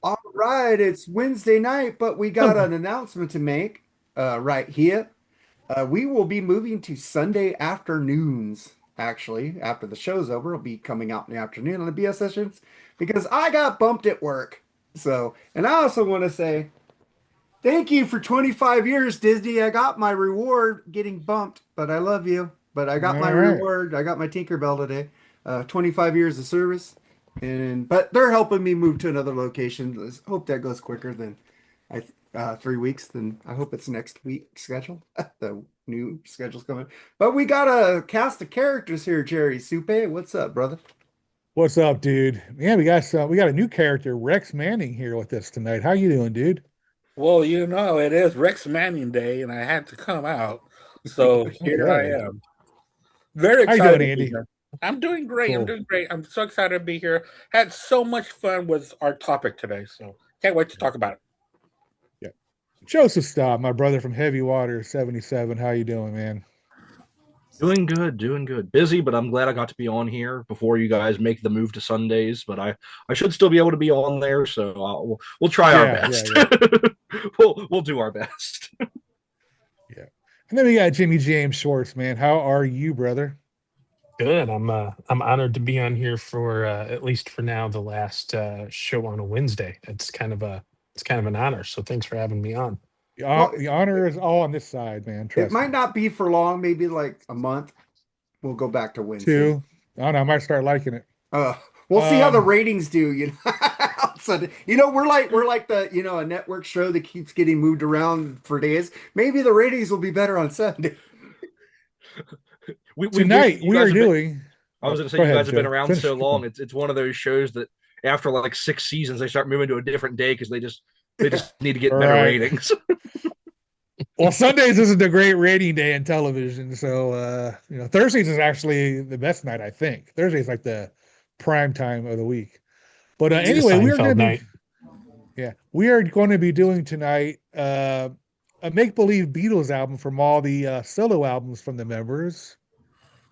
All right, it's Wednesday night, but we got an announcement to make right here. We will be moving to Sunday afternoons, actually. After the show's over, it'll be coming out in the afternoon on the BS sessions because I got bumped at work. So, and I also want to say thank you for 25 years, Disney. I got my reward getting bumped, but I love you. But I got my All right. reward. I got my Tinkerbell today. 25 years of service. And but they're helping me move to another location. Let's hope that goes quicker than 3 weeks. Then I hope it's next week schedule. The new schedule's coming. But we got a cast of characters here, Jerry Supe. What's up, brother? What's up, dude? Yeah, we got a new character, Rex Manning, here with us tonight. How you doing, dude? Well, it is Rex Manning Day, and I had to come out. So here I Okay. am. Very How you excited doing, to be Andy? here. I'm doing great. I'm Cool. doing great. I'm so excited to be here. Had so much fun with our topic today. So can't wait to talk about it. Yeah. Joseph Staub, my brother from Heavy Water 77. How you doing, man? Doing good, doing good. Busy, but I'm glad I got to be on here before you guys make the move to Sundays. But I should still be able to be on there, so we'll try our Yeah, yeah, best. yeah, We'll do our best. yeah. And then we got Jimmy James Schwartz, man. How are you, brother? Good. I'm honored to be on here for at least for now the last show on a Wednesday. It's kind of an honor. So thanks for having me on. Well, The honor is all on this side, man. it Trust might me. not be for long, maybe like a month. We'll go back to Wednesdays. Two. I don't know. I might start liking it. Uh, we'll see how the Um, ratings do, So, we're like the, a network show that keeps getting moved around for days. Maybe the ratings will be better on Sunday. Tonight You we are guys have been. doing. I was Oh, going to say go you ahead, guys have been Joe. around Finish so your long. point. It's one of those shows that after like 6 seasons they start moving to a different day because they just need to All get better right. ratings. Well, Sundays isn't a great rating day in television, so Thursdays is actually the best night, I think. Thursday's like the prime time of the week. But It's the anyway, Seinfeld night. we are going to be doing tonight a make believe Beatles album from all the solo albums from the members,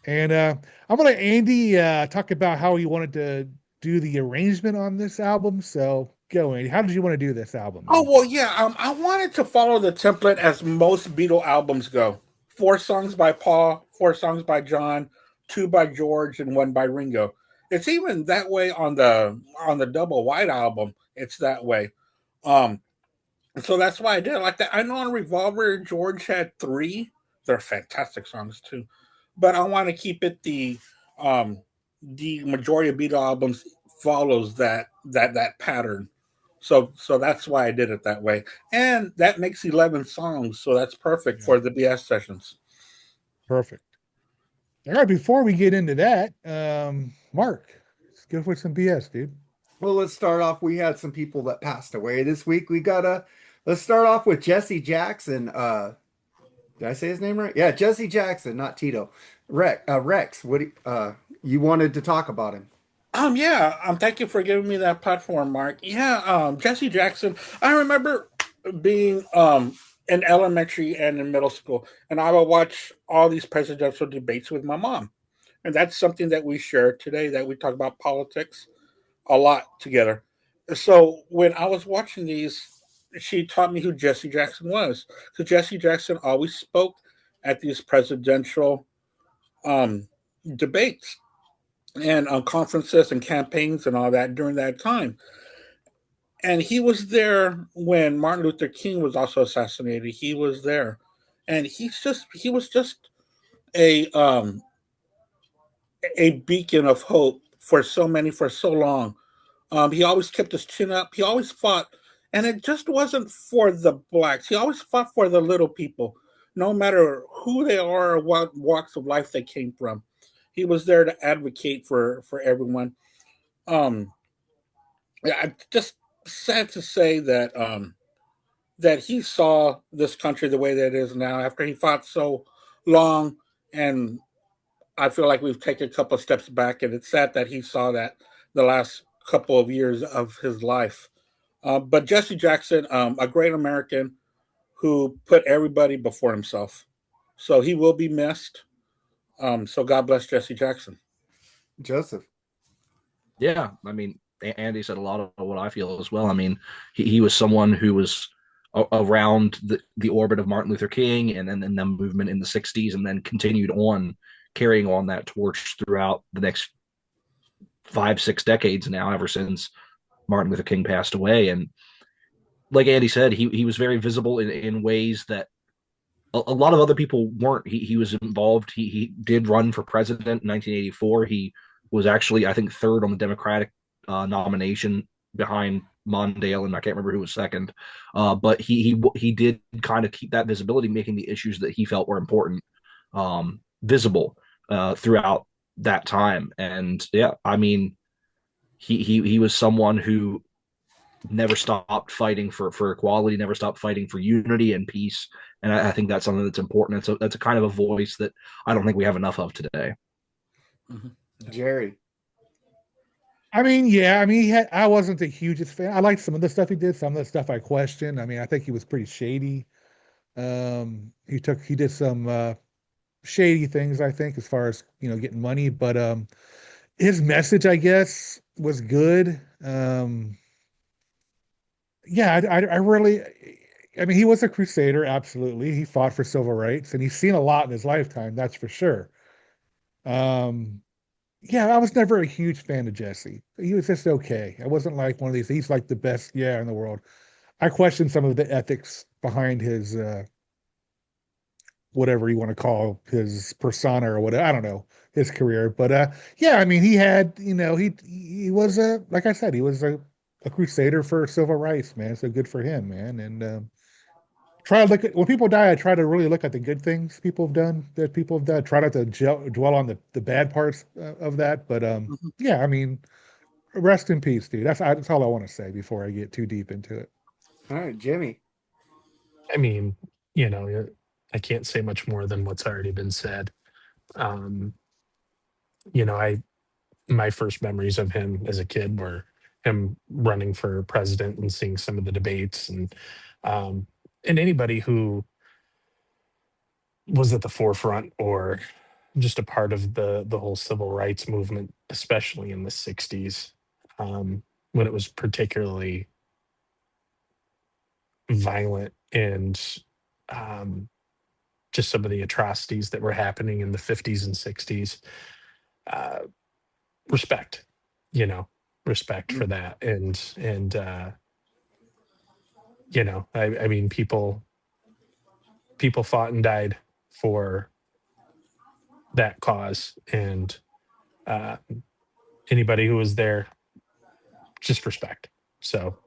and I'm gonna let Andy talk about how he wanted to do the arrangement on this album. So go, Andy. How did you want to do this album, Oh man? well, yeah. I wanted to follow the template as most Beatle albums go: 4 songs by Paul, 4 songs by John, 2 by George, and 1 by Ringo. It's even that way on the double white album. It's that way. Um, so that's why I did it like that. I know on Revolver, George had 3. They're fantastic songs too, but I want to keep it the majority of Beatle albums follows that pattern. So that's why I did it that way, and that makes 11 songs. So that's perfect Yeah, for the BS sessions. perfect. All right, before we get into that, Mark, let's go for some BS, dude. Well, let's start off. We had some people that passed away this week. Let's start off with Jesse Jackson. Did I say his name right? Yeah, Jesse Jackson, not Tito. Rex, you wanted to talk about him? Yeah. Thank you for giving me that platform, Mark. Yeah. Jesse Jackson. I remember being in elementary and in middle school, and I would watch all these presidential debates with my mom, and that's something that we share today. That we talk about politics a lot together. So when I was watching these, she taught me who Jesse Jackson was. Because Jesse Jackson always spoke at these presidential um, debates and conferences and campaigns and all that during that time. And he was there when Martin Luther King was also assassinated. He was there, and he was just a um, a beacon of hope for so many for so long. He always kept his chin up. He always fought, and it just wasn't for the blacks. He always fought for the little people, no matter who they are or what walks of life they came from. He was there to advocate for everyone. Um, I just sad to say that he saw this country the way that it is now after he fought so long, and I feel like we've taken a couple of steps back, and it's sad that he saw that the last couple of years of his life. But Jesse Jackson, a great American who put everybody before himself. So he will be missed. So God bless Jesse Jackson. Joseph. Yeah, I mean, Andy said a lot of what I feel as well. I mean, he was someone who was around the orbit of Martin Luther King and then the movement in the 60s, and then continued on carrying on that torch throughout the next 5, 6 decades now, ever since Martin Luther King passed away. And like Andy said, he was very visible in ways that a lot of other people weren't. He was involved. He did run for president in 1984. He was actually, I think, third on the Democratic nomination behind Mondale, and I can't remember who was second. But he did kind of keep that visibility, making the issues that he felt were important visible throughout that time. And yeah, I mean, he was someone who never stopped fighting for equality, never stopped fighting for unity and peace. And I think that's something that's important. That's a kind of a voice that I don't think we have enough of today. Mhm. Yeah. Jerry. I mean, yeah, I mean, I wasn't the hugest fan. I liked some of the stuff he did, some of the stuff I questioned. I mean, I think he was pretty shady. He did some shady things, I think, as far as, getting money, but his message, I guess, was good. Yeah, I really, I mean, he was a crusader, absolutely. He fought for civil rights, and he's seen a lot in his lifetime, that's for sure. Um, yeah, I was never a huge fan of Jesse. He was just okay. I wasn't like one of these, he's like the best, yeah, in the world. I questioned some of the ethics behind his, whatever you want to call his persona or whatever. I don't know his career, but yeah, I mean, he had, he was a, like I said, he was a crusader for civil rights, man. So good for him, man. And try to look at when people die. I try to really look at the good things people have done. Try not to dwell on the bad parts of that. But Mhm. yeah, I mean, rest in peace, dude. That's all I want to say before I get too deep into it. All right, Jimmy. I mean, you know, I can't say much more than what's already been said. Um, I my first memories of him as a kid were him running for president and seeing some of the debates, um, and anybody who was at the forefront or just a part of the whole civil rights movement, especially in the '60s, when it was particularly violent and um, just some of the atrocities that were happening in the '50s and '60s. Uh, respect, respect for that, and I mean, people fought and died for that cause, and uh, anybody who was there, just respect. So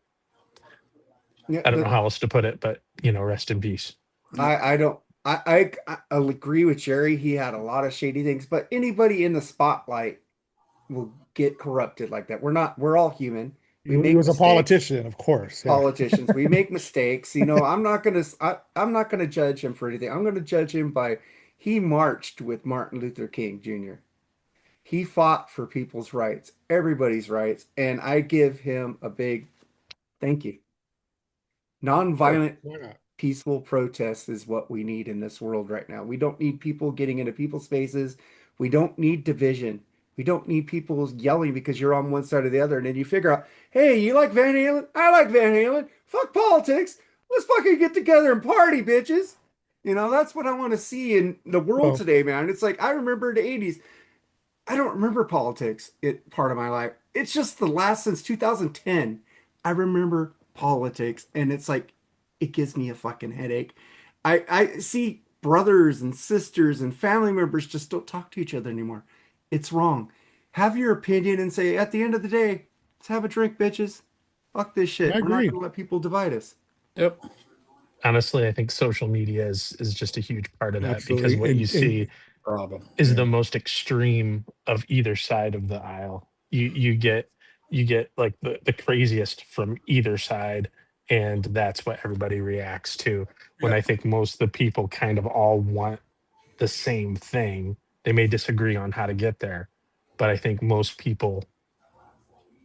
Yeah, I don't know how else to put it, but rest in peace. I don't. I'll agree with Jerry. He had a lot of shady things, but anybody in the spotlight will get corrupted like that. We're all human. We He make was a mistakes. politician, of course. Yeah. Politicians, we make mistakes. I'm not gonna judge him for anything. I'm gonna judge him by he marched with Martin Luther King Jr. He fought for people's rights, everybody's rights, and I give him a big thank you. Sure. Nonviolent, Why not? peaceful protest is what we need in this world right now. We don't need people getting into people's spaces. We don't need division. We don't need people yelling because you're on one side or the other. And then you figure out, hey, you like Van Halen? I like Van Halen. Fuck politics. Let's fucking get together and party, bitches. That's what I want to see in the world Well, today, man. It's like I remember the 80s. I don't remember politics part of my life. It's just the last since 2010. I remember politics, and it's like it gives me a fucking headache. I see brothers and sisters and family members just don't talk to each other anymore. It's wrong. Have your opinion and say at the end of the day, let's have a drink, bitches. Fuck this I shit. We're not agree. gonna let people divide us. Yep. Honestly, I think social media is just a huge part of that, because Absolutely. what you see Problem. is Yeah. the most extreme of either side of the aisle. You get like the craziest from either side, and that's what everybody reacts to. When I Yep. think most of the people kind of all want the same thing. They may disagree on how to get there, but I think most people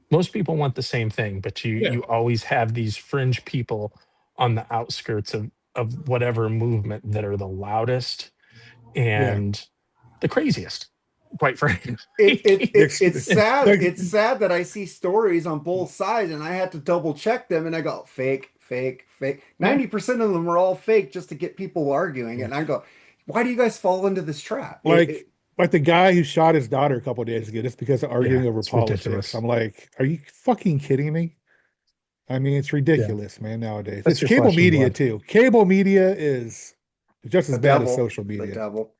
want the same thing, but you Yeah. you always have these fringe people on the outskirts of whatever movement that are the loudest Yeah. and the craziest. quite frankly. It's sad. It's sad that I see stories on both sides, and I had to double check them, and I go fake, fake, fake. 90% of them are all fake just to get people arguing, and I go, why do you guys fall into this trap? Like the guy who shot his daughter a couple of days ago just because of arguing over politics. Ridiculous. I'm like, are you fucking kidding me? I mean, it's ridiculous, man, nowadays. That's It's your cable flesh and media blood. too. Cable media is just as The bad devil, as social the media. devil.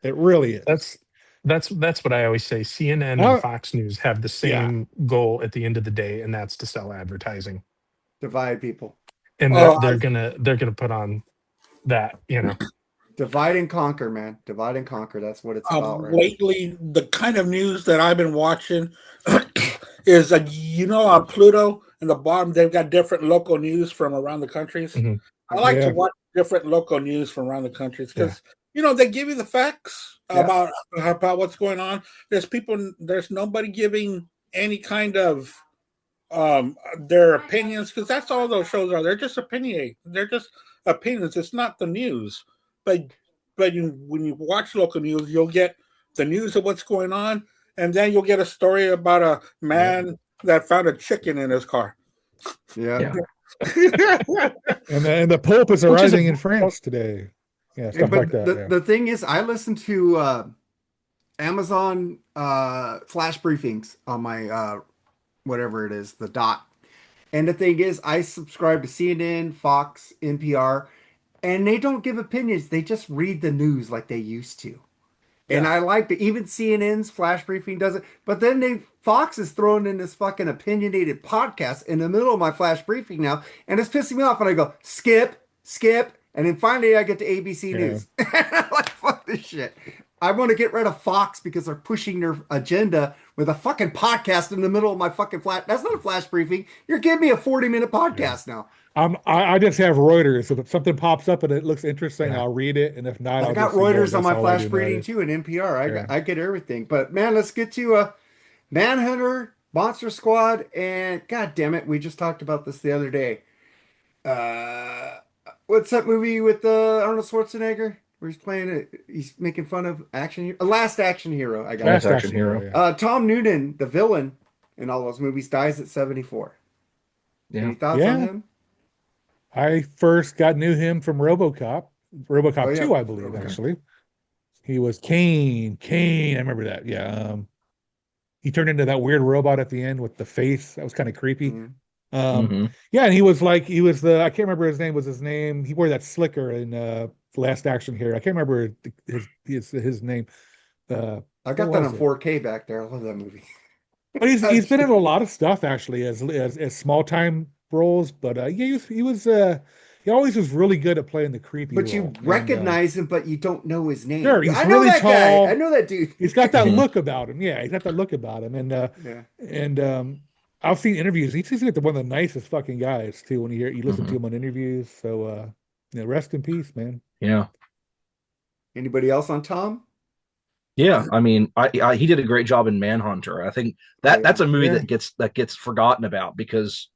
It really is. That's what I always say. CNN and Fox News have the same goal at the end of the day, and that's to sell advertising. Divide people. And they're gonna put on that, you know. Divide and conquer, man. Divide and conquer. That's what it's about right lately, the kind of news that I've been watching is, on Pluto in the bottom, they've got different local news from around the countries. Mm-hmm. I like to watch different local news from around the countries because, they give you the facts about what's going on. There's nobody giving any kind of their opinions, because that's all those shows are. They're just opinions. It's not the news. But when you watch local news, you'll get the news of what's going on, and then you'll get a story about a man that found a chicken in his car. Yeah. and the Pope is arriving in France today. Yeah, stuff like that. The thing is, I listen to Amazon flash briefings on my whatever it is, the dot. And the thing is, I subscribe to CNN, Fox, NPR, and they don't give opinions. They just read the news like they used to. Yeah. And I like that even CNN's flash briefing does it. But then Fox is throwing in this fucking opinionated podcast in the middle of my flash briefing now, and it's pissing me off. And I go, skip. And then finally I get to ABC News. And I'm like, fuck this shit. I want to get rid of Fox because they're pushing their agenda with a fucking podcast in the middle of my fucking flash. That's not a flash briefing. You're giving me a 40-minute podcast now. I just have Reuters. If something pops up and it looks interesting, I'll read it. And if not, I got Reuters on my flash briefing too, and NPR. I get everything. But man, let's get to Manhunter, Monster Squad, and God damn it, we just talked about this the other day. What's that movie with Arnold Schwarzenegger? Where he's playing it, he's making fun of Last Action Hero. Last Action Hero. Yeah. Tom Noonan, the villain in all those movies, dies at 74. Yeah. Any thoughts on him? I first knew him from RoboCop 2, I believe, actually. He was Kane. I remember that. Yeah. He turned into that weird robot at the end with the face. That was kind of creepy. Mm-hmm. Yeah, and he was I can't remember his name. He wore that slicker in Last Action Hero. I can't remember his name. I got that on 4K back there. I love that movie. But he's been in a lot of stuff actually as small time roles. But he always was really good at playing the creepy. But you recognize him, but you don't know his name. Sure, he's I know really that tall. guy. I know that dude. He's got that look about him. Yeah, he's got that look about him. And I've seen interviews. He's one of the nicest fucking guys too. When you listen to him on interviews. So rest in peace, man. Yeah. Anybody else on Tom? Yeah, I mean, he did a great job in Manhunter. I think that's a movie that gets forgotten about because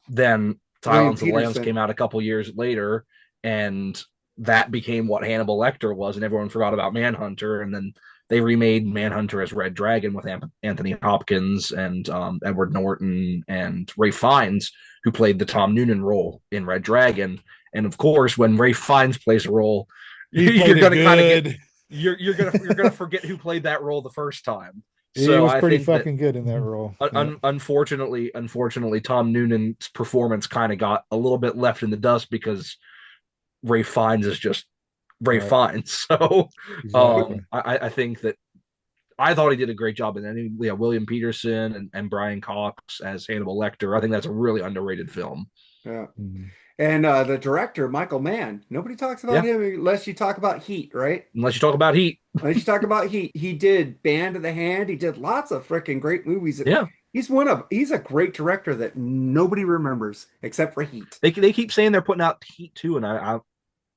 then Silence of the Lambs came out a couple years later, and that became what Hannibal Lecter was, and everyone forgot about Manhunter, and then they remade Manhunter as Red Dragon with Anthony Hopkins and Edward Norton and Ralph Fiennes, who played the Tom Noonan role in Red Dragon. And of course, when Ralph Fiennes plays a role, you're gonna forget who played that role the first time. He was pretty fucking good in that role. Unfortunately, Tom Noonan's performance kind of got a little bit left in the dust because Ralph Fiennes is just Ralph Fiennes. So exactly. I think that I thought he did a great job. And then William Peterson and Brian Cox as Hannibal Lecter. I think that's a really underrated film. Yeah. Mm-hmm. And the director, Michael Mann, nobody talks about him unless you talk about Heat, right? Unless you talk about Heat. He did Band of the Hand. He did lots of freaking great movies. Yeah. He's a great director that nobody remembers except for Heat. They keep saying they're putting out Heat 2, and I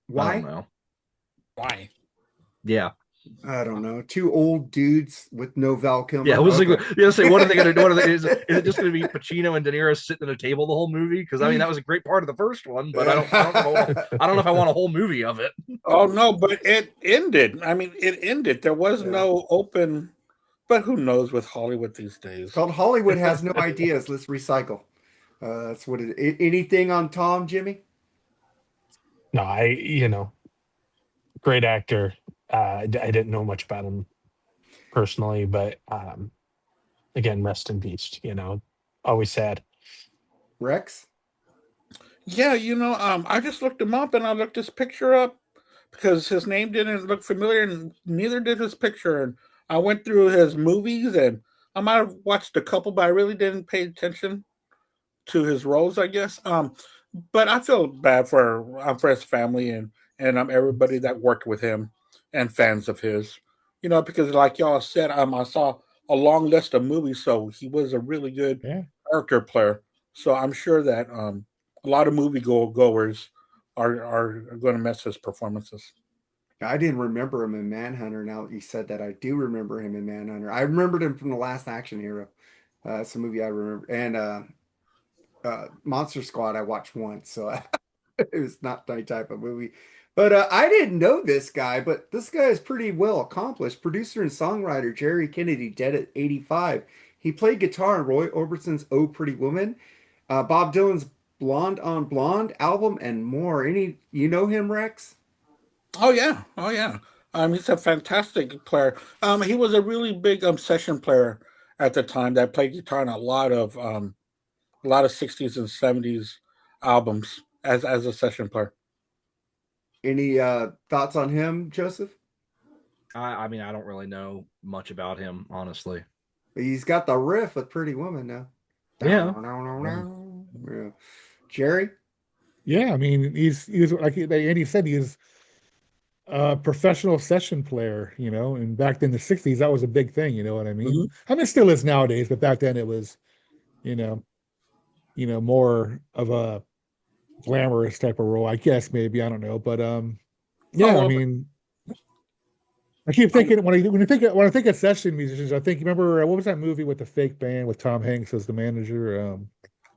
why? don't know. Why? Yeah. I don't know. Two old dudes with no Val Kilmer. Yeah, I was like, what are they going to do? Is it just going to be Pacino and De Niro sitting at a table the whole movie? Because I mean, that was a great part of the first one, but I don't know if I want a whole movie of it. Oh no, but it ended. I mean, it ended. There was no open But who knows with Hollywood these days? It's called Hollywood has no ideas. Let's recycle. That's what it. Anything on Tom, Jimmy? No, great actor. I didn't know much about him personally, but again, rest in peace. Always sad. Rex? Yeah, I just looked him up and I looked his picture up because his name didn't look familiar and neither did his picture. And I went through his movies and I might have watched a couple, but I really didn't pay attention to his roles, I guess. But I feel bad for his family and everybody that worked with him and fans of his. Because like y'all said, I saw a long list of movies, so he was a really good character player. So I'm sure that a lot of movie goers are going to miss his performances. I didn't remember him in Manhunter. Now that you said that, I do remember him in Manhunter. I remembered him from The Last Action Hero. It's a movie I remember. And Monster Squad I watched once, so it was not my type of movie. But I didn't know this guy, but this guy is pretty well accomplished. Producer and songwriter Jerry Kennedy, dead at 85. He played guitar in Roy Orbison's "Oh Pretty Woman," Bob Dylan's "Blonde on Blonde" album, and more. You know him, Rex? Oh yeah, oh yeah. He's a fantastic player. He was a really big session player at the time that played guitar in a lot of 60s and 70s albums as a session player. Any thoughts on him, Joseph? I mean, I don't really know much about him, honestly. He's got the riff with "Pretty Woman" now. Yeah. Yeah. Jerry? Yeah, I mean, he's like Andy said, he's a professional session player, and back in the 60s, that was a big thing, you know what I mean? Mm-hmm. I mean, it still is nowadays, but back then it was, you know, more of a glamorous type of role, I guess, maybe, I don't know. But I mean, I keep thinking when I think of session musicians, I think, remember what was that movie with the fake band with Tom Hanks as the manager?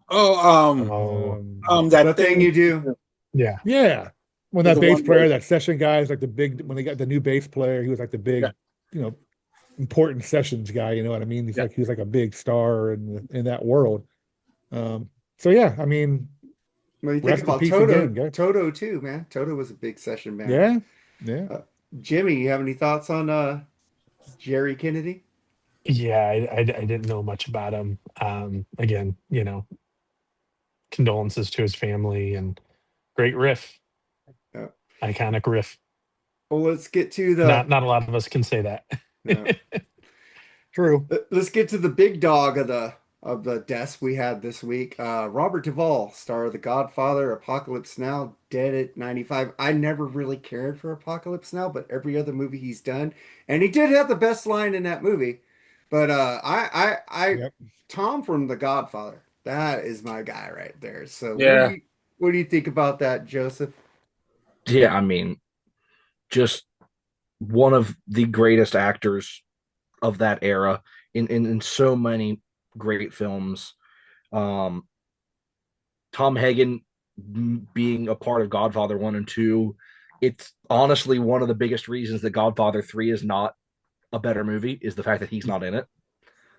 That The Thing You Do. Yeah. Yeah. When that bass player, that session guy is like when they got the new bass player, he was like the big, important sessions guy, you know what I mean? He was like a big star in that world. So yeah, I mean, Well, you think about Toto too, man. Toto was a big session band. Yeah. Jimmy, you have any thoughts on Jerry Kennedy? Yeah, I didn't know much about him. Again, condolences to his family and great riff. Yeah. Iconic riff. Well, let's get to the not a lot of us can say that. No. True. Let's get to the big dog of the deaths we had this week. Robert Duvall, star of The Godfather, Apocalypse Now, dead at 95. I never really cared for Apocalypse Now, but every other movie he's done, and he did have the best line in that movie. But Tom from The Godfather, that is my guy right there. So yeah. What do you think about that, Joseph? Yeah, I mean, just one of the greatest actors of that era in so many great films. Tom Hagen being a part of Godfather 1 and 2, it's honestly one of the biggest reasons that Godfather 3 is not a better movie is the fact that he's not in it.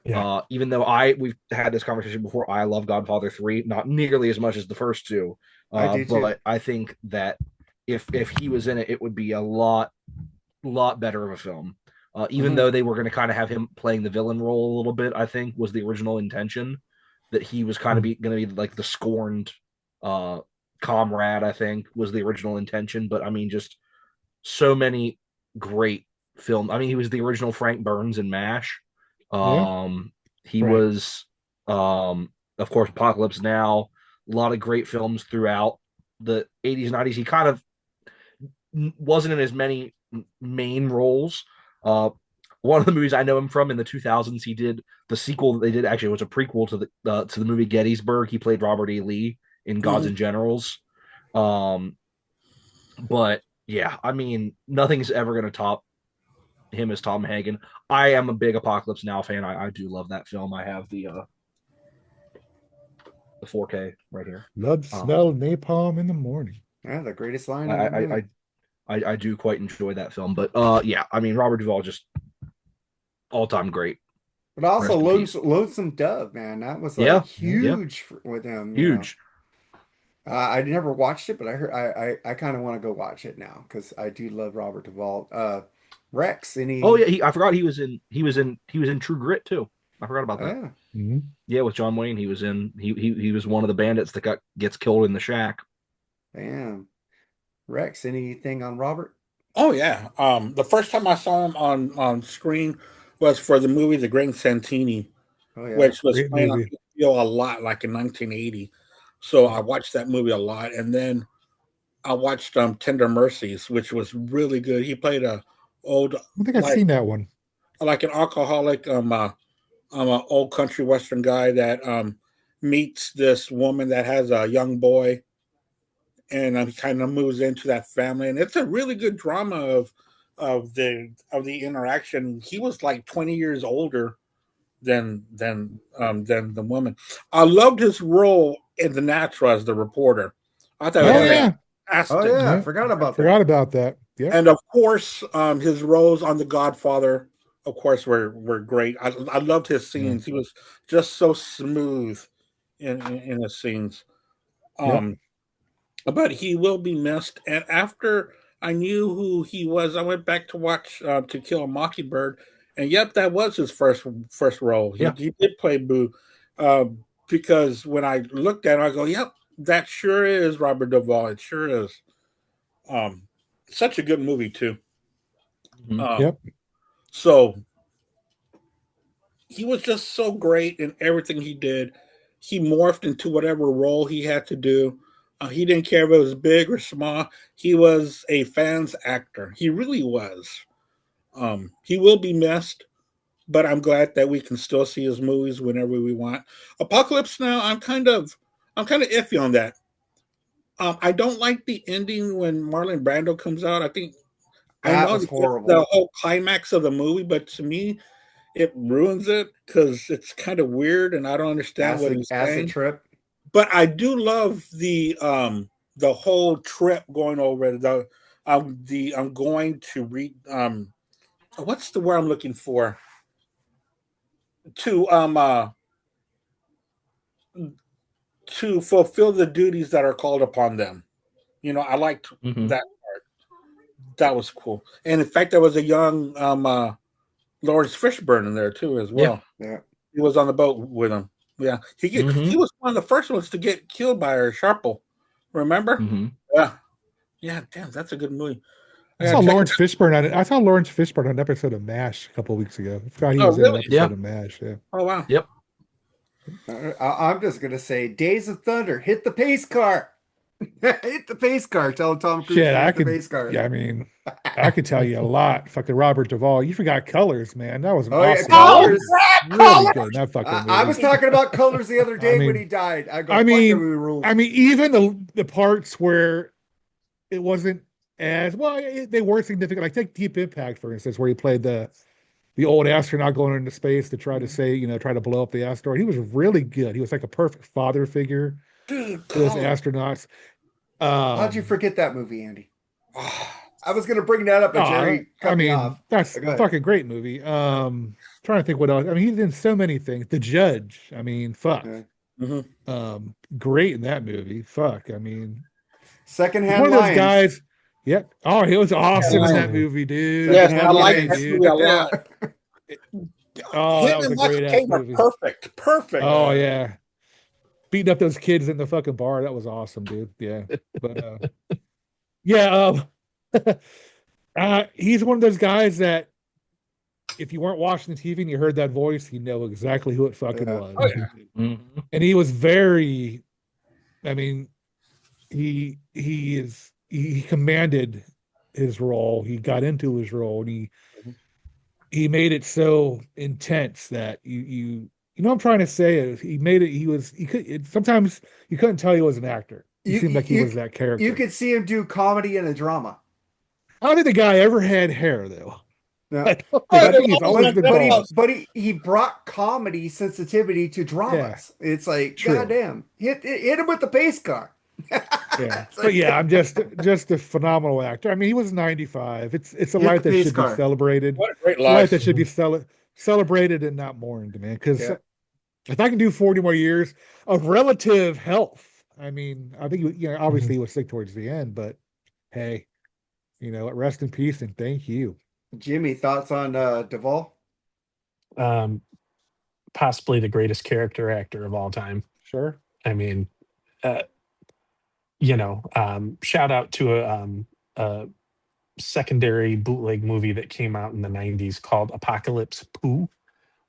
Yeah. Even though we've had this conversation before, I love Godfather 3, not nearly as much as the first two. I do too. But I think that if he was in it, it would be a lot better of a film. Even though they were going to kind of have him playing the villain role a little bit, I think was the original intention, that he was kind of going to be like the scorned comrade, I think was the original intention. But I mean, just so many great films. I mean, he was the original Frank Burns in MASH. He was, of course, Apocalypse Now, a lot of great films throughout the 80s and 90s. He kind of wasn't in as many main roles. One of the movies I know him from in the 2000s, he did the sequel that they did. Actually, it was a prequel to the movie Gettysburg. He played Robert E. Lee in Gods and Generals. But yeah, I mean, nothing's ever going to top him as Tom Hagen. I am a big Apocalypse Now fan. I do love that film. I have the 4K right here. Love smell napalm in the morning. Yeah, the greatest line. I do quite enjoy that film. But yeah, I mean, Robert Duvall, just all-time great But also Rest in peace. Lonesome Dove, man, that was like Yeah, yeah, huge with him. huge. I never watched it, but I heard I kind of want to go watch it now because I do love Robert Duvall. Rex, Oh any? yeah, I forgot he was in True Grit too. I forgot about that. Yeah, Mhm. Yeah, with John Wayne, he was one of the bandits that gets killed in the shack. damn. Rex, anything on Robert? Oh yeah. The first time I saw him on screen was for the movie The Great Santini, Oh yeah, which was Great playing on movie. HBO a lot, like in 1980. So Yeah. I watched that movie a lot, and then I watched Tender Mercies, which was really good. He played a old I think I've like seen that one. like an alcoholic, an old country western guy that meets this woman that has a young boy, and he kind of moves into that family, and it's a really good drama of the interaction. He was like 20 years older than the woman. I loved his role in The Natural as the reporter. I thought it Oh was yeah. yeah. Oh fantastic. yeah, I Yeah. forgot about Forgot that. about that. Yep. And of course, his roles on The Godfather, of course, were great. I loved his Yeah. scenes. He was just so smooth in his scenes. Yep. Um, but he will be missed. And after I knew who he was, I went back to watch To Kill a Mockingbird, and yep, that was his first role. He Yeah. he did play Boo, uh, because when I looked at it, I go, yep, that sure is Robert Duvall. It sure is. Um, Such a good movie too. Mhm. Um, Yep. so he was just so great in everything he did. He morphed into whatever role he had to do. He didn't care if it was big or small. He was a fan's actor. He really was. He will be missed, but I'm glad that we can still see his movies whenever we want. Apocalypse Now, I'm kind of iffy on that. I don't like the ending when Marlon Brando comes out. I That know was the horrible. whole climax of the movie, but to me, it ruins it because it's kind of weird and I don't understand what he's Acid saying. trip. But I do love the whole trip going over the I'm going to read what's the word I'm looking for to to fulfill the duties that are called upon them. I liked Mhm. that part. That was cool. And in fact, there was a young Lawrence Fishburne in there too as Yeah. well. Yeah. He was on the boat with him. Yeah, he Mhm. was one of the first ones to get killed by a sharple. Remember? Mhm. Yeah, yeah. Damn, that's a good movie. I I saw gotta check it Lawrence Fishburne on it. I saw Lawrence Fishburne on an episode of MASH a couple of weeks ago. I forgot he out. Oh, was in an really? episode Yeah. of MASH. Yeah. Oh, wow. Yep. I'm just gonna say, Days of Thunder, hit the pace car. Hit the pace car. Tell Tom Cruise Shit, to I hit the could. pace car. Yeah, I mean, I could tell you a lot. Fucking Robert Duvall. You forgot Colors, man. That was an Oh yeah, awesome Oh, movie. Colors. yeah, Really Colin. good in that fucking I movie. was talking about Colors the other I day when he mean, died. I go, I fuck that mean, movie rules. I mean, even the parts where it wasn't as well, they were significant. Like take Deep Impact, for instance, where he played the old astronaut going into space to try to say, try to blow up the asteroid. He was really good. He was like a perfect father figure Dude, to those Colin. How'd astronauts. you Um, forget that movie, Andy? Oh, I was gonna bring that up, but oh, Jerry I cut me mean, off. that's Go ahead. fucking great movie. Trying to think what else. I mean, he's in so many things. The Judge. I mean, fuck. Yeah. mhm. Great in that movie. Fuck. I mean, he's Secondhand one of those Lions. guys. Yep. Oh, he was awesome in that Lion. movie, dude. Yes, I Secondhand Fucking like A, that Lions. movie dude. a Yeah. lot. Oh, Him that was and a Michael great ass Caine are movie. perfect. Perfect. Oh yeah. Beating up those kids in the fucking bar. That was awesome, dude. Yeah. But yeah, he's one of those guys that if you weren't watching the TV and you heard that voice, you know exactly who it fucking Yeah. was. Oh, yeah. Mhm. And he was very, I mean, he commanded his role. He got into his role and he made it so intense that you know what I'm trying to say is he made it he could sometimes you couldn't tell he was an actor. He You, seemed like he you was that you character. could see him do comedy and a drama. I don't think the guy ever had hair though. Yeah. I don't think. Oh, I there's think he's always always a been But bald. he brought comedy sensitivity to Yeah, dramas. It's like, true. goddamn, hit him with the pace car. Yeah. It's But like, yeah, I'm just a phenomenal actor. I mean, he was 95. It's a hit the life that pace should be car. celebrated. What a great It's a life life. that should be celebrated. celebrated and not mourned, man. Because Yeah. if I can do 40 more years of relative health, I mean, I think obviously he was sick towards the end, but hey, rest in peace and thank you. Jimmy, thoughts on Duvall? Possibly the greatest character actor of all time. Sure. I mean, uh, shout out to a secondary bootleg movie that came out in the 90s called Apocalypse Poo,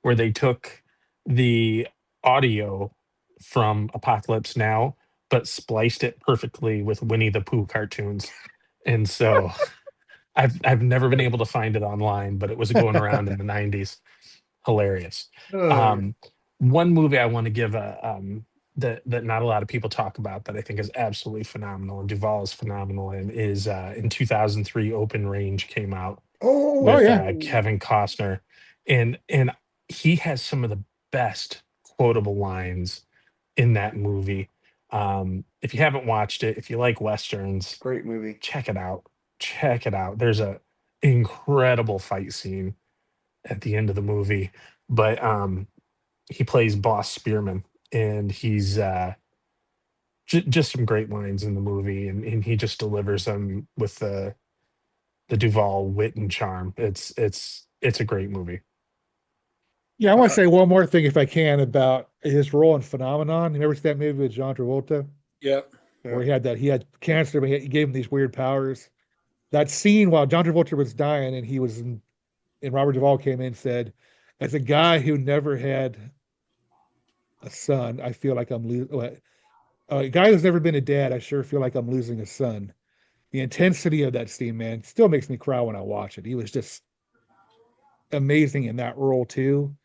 where they took the audio from Apocalypse Now, but spliced it perfectly with Winnie the Pooh cartoons. And so I've never been able to find it online, but it was going around in the 90s. Hilarious. Oh, One movie I want to give that not a lot of people talk about that I think is absolutely phenomenal, and Duvall is phenomenal in, is in 2003 Open Range came out oh, with yeah. Kevin Costner, and he has some of the best quotable lines in that movie. If you haven't watched it, if you like westerns, great movie. check it out. Check it out. There's a incredible fight scene at the end of the movie, but he plays Boss Spearman, and he's just some great lines in the movie, and he just delivers them with the Duvall wit and charm. It's a great movie. Yeah, I want to say one more thing if I can about his role in Phenomenon. You ever see that movie with John Travolta? Yep. Where he had cancer, but he gave him these weird powers. That scene while John Travolta was dying and and Robert Duvall came in and said, as a guy who never had a son, I feel like I'm losing a guy who's never been a dad, I sure feel like I'm losing a son. The intensity of that scene, man, still makes me cry when I watch it. He was just amazing in that role too.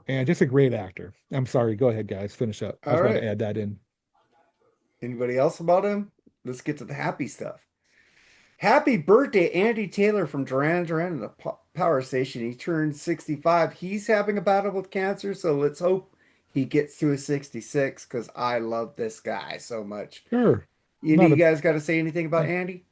And just a great actor. I'm sorry. Go ahead, guys. Finish up. I All just want right. to add that in. Anybody else about him? Let's get to the happy stuff. Happy birthday, Andy Taylor from Duran Duran at the power station. He turned 65. He's having a battle with cancer, so let's hope he gets to his 66 because I love this guy so much. Sure. You guys got to say anything about Andy?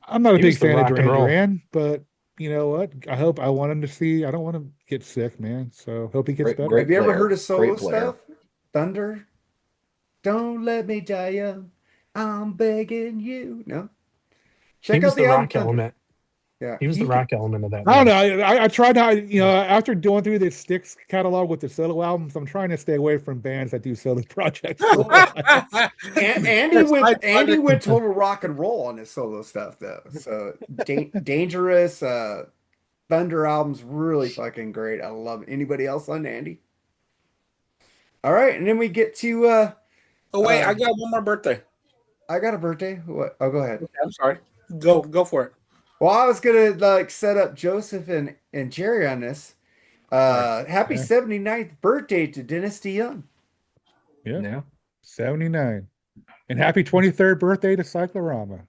I'm not a He big was the fan of rock and Duran roll. Duran, but you know what? I want him to see. I don't want to get sick, man. So hope he gets better. Have you ever player. heard of solo Great player. stuff? Thunder? Don't let me die young. I'm begging you. No? He Check was out the the album rock Thunder. element. Yeah. He was the rock element of that I don't movie. know. I tried to, after going through the Styx catalog with the solo albums, I'm trying to stay away from bands that do solo projects. Andy went total rock and roll on his solo stuff though. So Dangerous, Thunder album's really fucking great. I love it. Anybody else on Andy? All right, and then we get to Oh wait, I got one more birthday. I got a birthday. What? Oh, go ahead. Okay, I'm sorry. Go for it. Well, I was gonna set up Joseph and Jerry on this. Happy 79th birthday to Dennis DeYoung. Yeah. 79. And happy 23rd birthday to Cyclorama.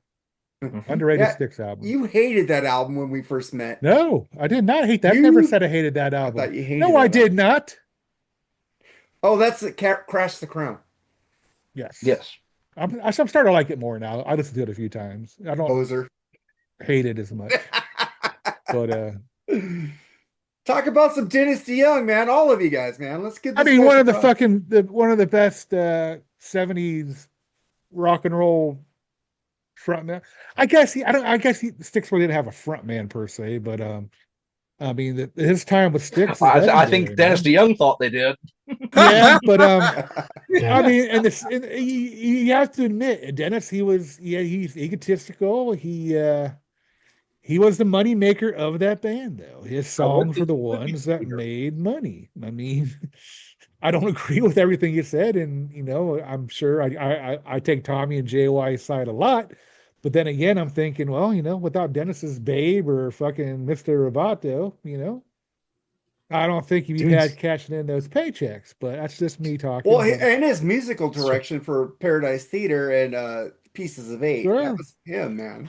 Underrated Styx album. You hated that album when we first met. No, I did not hate that. I never said I hated that album. I thought you hated No, I did not. Oh, that's the Crash the Crown. Yes. I'm starting to like it more now. I listened to it a few times. I don't Poser. hate it as much. But talk about some Dennis DeYoung, man. All of you guys, man. Let's get this. I mean, one of the best 70s rock and roll frontman. I guess Styx really didn't have a frontman per se, but I mean his time with Styx. I think Dennis DeYoung thought they did. Yeah, but I mean, and you have to admit, Dennis, he's egotistical. He was the money maker of that band, though. His songs were the ones that made money. I mean, I don't agree with everything you said, and I'm sure I take Tommy and JY's side a lot. But then again, I'm thinking, well, without Dennis's Babe or fucking Mr. Roboto, I don't think he'd be had cashing in those paychecks. But that's just me talking. Well, and his musical direction for Paradise Theater and Pieces of Eight, that was him, man.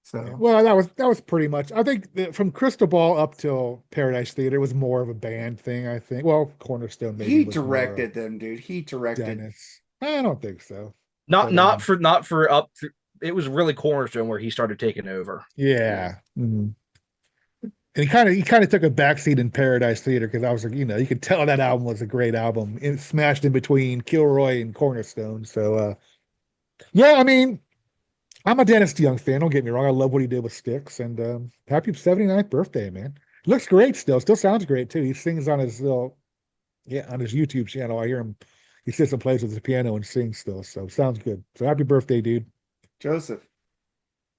So well, that was pretty much. I think from Crystal Ball up till Paradise Theater was more of a band thing. I think. Well, Cornerstone maybe. He directed them, dude. He directed. Dennis. I don't think so. Not for up. It was really Cornerstone where he started taking over. Yeah. Mm-hmm. And he kind of took a backseat in Paradise Theater because I was like, you could tell that album was a great album. It smashed in between Kilroy and Cornerstone. So yeah, I mean, I'm a Dennis DeYoung fan. Don't get me wrong. I love what he did with Styx. And happy 79th birthday, man. Looks great still. Still sounds great too. He sings on his on his YouTube channel. I hear him. He sits and plays with the piano and sings still. So sounds good. So happy birthday, dude. Joseph.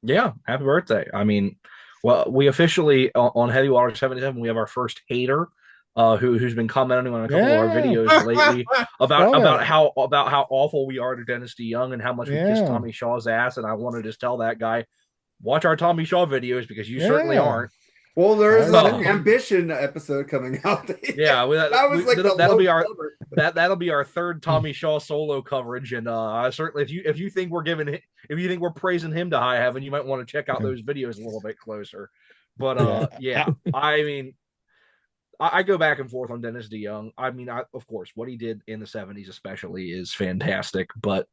Yeah, happy birthday. I mean, well, we officially on Heavy Water 77, we have our first hater who's been commenting on a couple of our videos lately about how awful we are to Dennis DeYoung and how much we kiss Tommy Shaw's ass. And I want to just tell that guy, watch our Tommy Shaw videos because you certainly aren't. Well, there's an Ambition episode coming out. Yeah, that was like that'll be our third Tommy Shaw solo coverage, and I certainly if you think we're praising him to high heaven, you might want to check out those videos a little bit closer. But yeah, I mean, I go back and forth on Dennis DeYoung. I mean, of course, what he did in the '70s especially is fantastic, but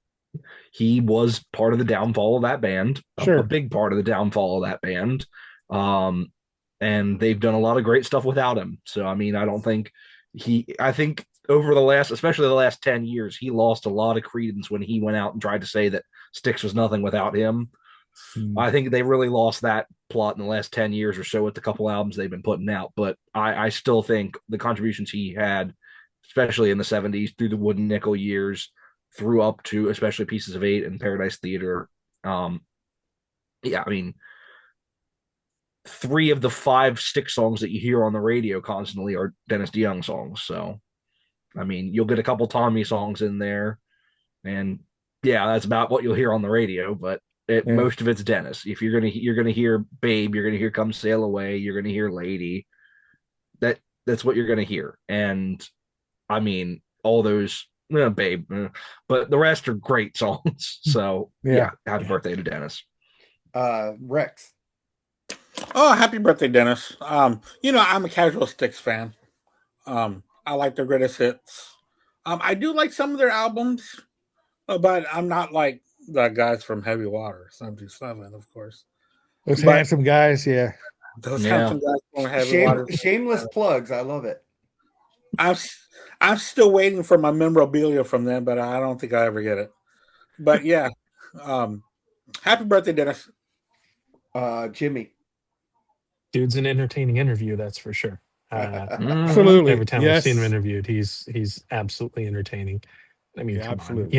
he was part of the downfall of that band, a big part of the downfall of that band. And they've done a lot of great stuff without him. So, I mean, I think over especially the last 10 years, he lost a lot of credence when he went out and tried to say that Styx was nothing without him. I think they really lost that plot in the last 10 years or so with the couple albums they've been putting out. But I still think the contributions he had, especially in the 70s through the Wooden Nickel years, through up to especially Pieces of Eight and Paradise Theater. Yeah, I mean, 3 of the 5 Styx songs that you hear on the radio constantly are Dennis DeYoung songs. So, I mean, you'll get a couple Tommy songs in there, and yeah, that's about what you'll hear on the radio. But most of it's Dennis. If you're gonna hear Babe, you're gonna hear Come Sail Away, you're gonna hear Lady. That's what you're gonna hear. And I mean, all those Babe, but the rest are great songs. So yeah, happy birthday to Dennis. Rex. Oh, happy birthday, Dennis. I'm a casual Styx fan. I like their greatest hits. I do like some of their albums, but I'm not like the guys from Heavy Water 77, of course. Those handsome guys, Those handsome guys from Heavy Water. Shameless plugs. I love it. I'm still waiting for my memorabilia from them, but I don't think I ever get it. But yeah, happy birthday, Dennis. Jimmy. Dude's an entertaining interview, that's for sure. Absolutely. Every time I've seen him interviewed, he's absolutely entertaining. I mean, absolutely.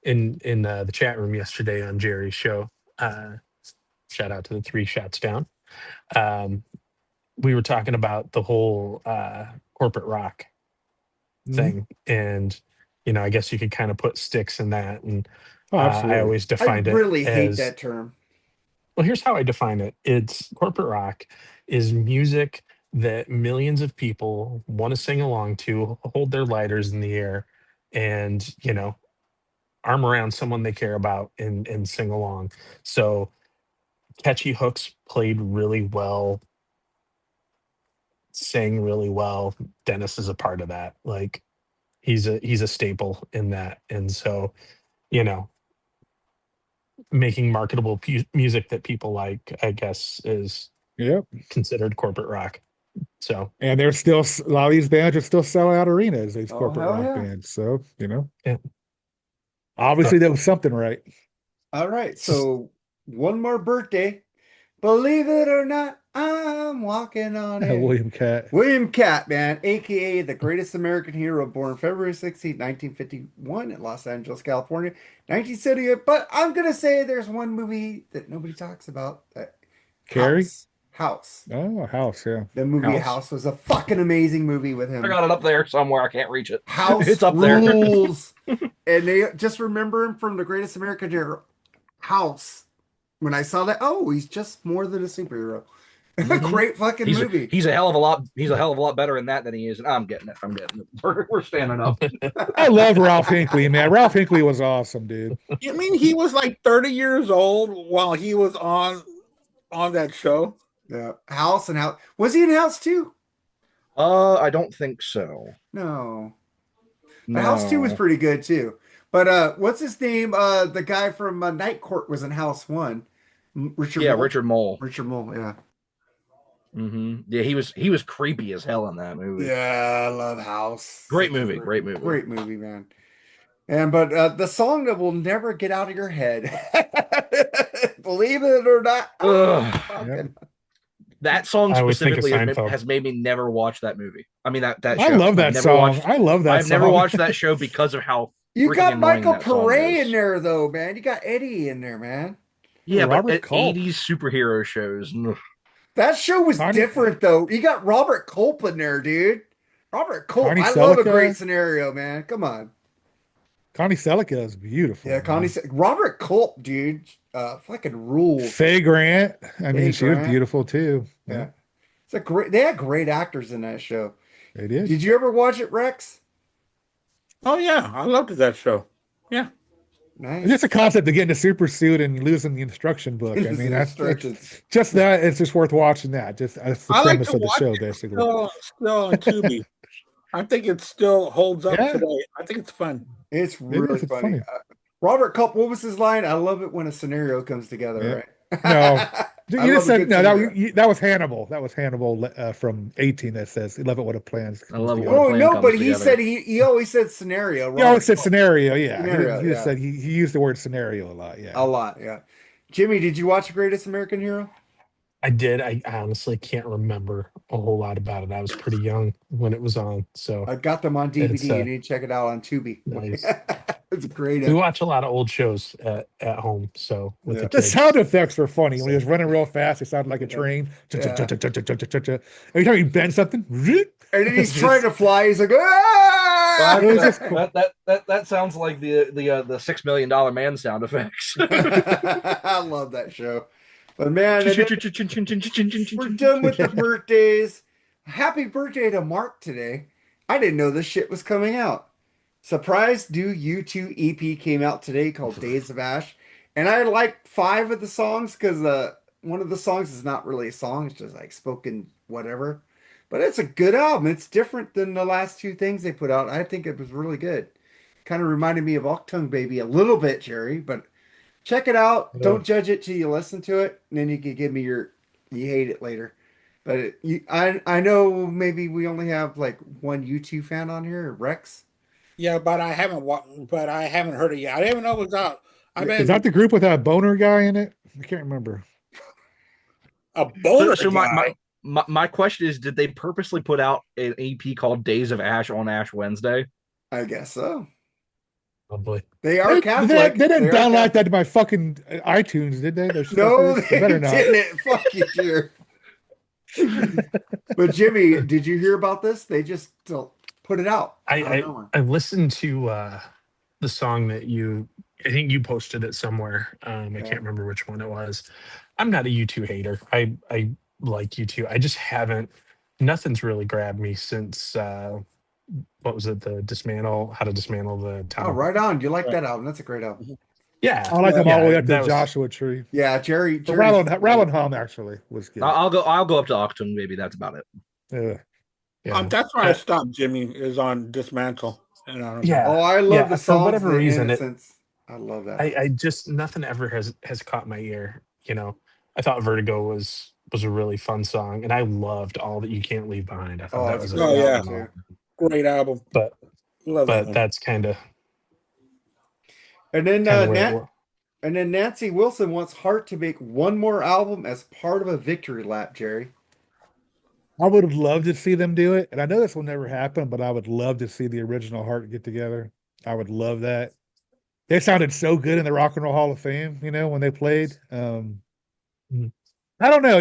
In the chat room yesterday on Jerry's show, shout out to the 3 Shots Down. We were talking about the whole corporate rock thing, and I guess you could kind of put Styx in that. And I always defined it. I really hate that term. Well, here's how I define it. It's corporate rock is music that millions of people want to sing along to, hold their lighters in the air, and, arm around someone they care about and sing along. So catchy hooks played really well, sang really well. Dennis is a part of that. Like he's a staple in that. And so, making marketable music that people like, I guess, is considered corporate rock. So, and there's still a lot of these bands are still selling out arenas, these corporate rock bands. So, obviously that was something right. All right. So one more birthday. Believe it or not, I'm walking on air. William Catt. William Catt, man, a.k.a. the greatest American hero, born February 16, 1951 in Los Angeles, California, 1978. But I'm going to say there's one movie that nobody talks about. Carrie? House. Oh, House, yeah. The movie House was a fucking amazing movie with him. I got it up there somewhere. I can't reach it. House it's up rules. There. And they just remember him from the greatest American hero, House. When I saw that, he's just more than a superhero. Great fucking movie. He's a hell of a lot better in that than he is. And I'm getting it. We're standing up. I love Ralph Hinckley, man. Ralph Hinckley was awesome, dude. You mean he was like 30 years old while he was on that show? Yeah. House. Was he in House 2? I don't think so. No. House 2 was pretty good too. But what's his name? The guy from Night Court was in House 1. Richard Mole. Richard Mole. Richard Mole, yeah. Yeah, he was creepy as hell in that movie. Yeah, I love House. Great movie, great movie. Great movie, man. And but the song that will never get out of your head, believe it or not. Ugh. That song I always think of specifically Seinfeld. has made me never watch that movie. I mean that I show. love that song. I love that I've song. never watched that show because of how You freaking got annoying Michael that song Pare is. in there though, man. You got Eddie in there, man. Yeah, Robert but Culp. 80s superhero shows. Ugh. That show was Connie- different though. You got Robert Culp in there, dude. Robert Culp. Connie I love a Selica. great scenario, man. Come on. Connie Selica is beautiful. Yeah, man. Robert Culp, dude. Fucking rules. Faye Grant. I mean, Faye she was Grant. beautiful too. Yeah. It's a great they had great actors in that show. It is. Did you ever watch it, Rex? Oh yeah, I loved that show. Yeah. Nice. It's just a concept of getting a super suit and losing the instruction book. I Losing mean, the that's instructions. just that. It's just worth watching that. Just that's the I like premise to of the watch show, it basically. still on Tubi. I think it still holds up Yeah. today. I think it's fun. It's really It's funny. funny. Robert Culp, what was his line? I love it when a scenario comes together, Yeah. right? No. You I just love a said good no. scenario. That was Hannibal. That was Hannibal from 18. That says 11 what a plan. I love it together. when a Oh plan no, comes but he together. said he always said scenario. He always Robert said Culp. scenario. Yeah, Scenario, he just yeah. said he used the word scenario a lot. Yeah. A lot, yeah. Jimmy, did you watch Greatest American Hero? I did. I honestly can't remember a whole lot about it. I was pretty young when it was on, so I got them on DVD. It's, You need to check it out on Tubi. nice. It's great. We watch a lot of old shows at home. So with Yeah. the The kids, sound effects were funny when he was running real fast. It sounded like a Yeah. train. Yeah. Every time he bent something, And then he's Just- trying to fly. He's like, ah! It was just cool. That sounds like the $6 million man sound effects. I love that show. But man, and then we're done with the birthdays. Happy birthday to Mark today. I didn't know this shit was coming out. Surprise Do U2 EP came out today called Days of Ash. And I like 5 of the songs because one of the songs is not really a song. It's just like spoken whatever. But it's a good album. It's different than the last 2 things they put out. I think it was really good. Kind of reminded me of Octung Baby a little bit, Jerry. But check it out. Yeah. Don't judge it till you listen to it. And then you can give me you hate it later. But I know maybe we only have like one U2 fan on here, Rex. Yeah, but I haven't heard it yet. I didn't even know it was out. Is that the group with that boner guy in it? I can't remember. a boner So guy. my question is, did they purposely put out an EP called Days of Ash on Ash Wednesday? I guess so. probably. They are Catholic. They didn't are download Catholic. that to my fucking iTunes, did they? Those No, suckers? they better not. didn't. Fuck you, dear. But Jimmy, did you hear about this? They just put it out. I listened to the song that I think you posted it somewhere. I can't remember which one it was. I'm not a U2 hater. I like U2. I just haven't. Nothing's really grabbed me since what was it? How to dismantle the town. Oh, right on. You like that album? That's a great album. Yeah, I like them all the way up to that was- Joshua Tree. Yeah, Jerry. But Rallenham actually was good. I'll go up to Octung, maybe that's about it. Yeah. Yeah. That's where I stopped. Jimmy is on Dismantle. And I don't know. Yeah. Oh, I love Yeah, the for songs. whatever The reason, Innocence. I love that. I just nothing ever has caught my ear. I thought Vertigo was a really fun song, and I loved All That You Can't Leave Behind. I thought that it's was a Oh, great yeah. album, too. Great album. But Love but that. that's kind of And then where it and then Nancy Wilson wants Hart to make one more album as part of a victory lap, Jerry. I would have loved to see them do it. And I know this will never happen, but I would love to see the original Heart get together. I would love that. They sounded so good in the Rock and Roll Hall of Fame, when they played. I don't know,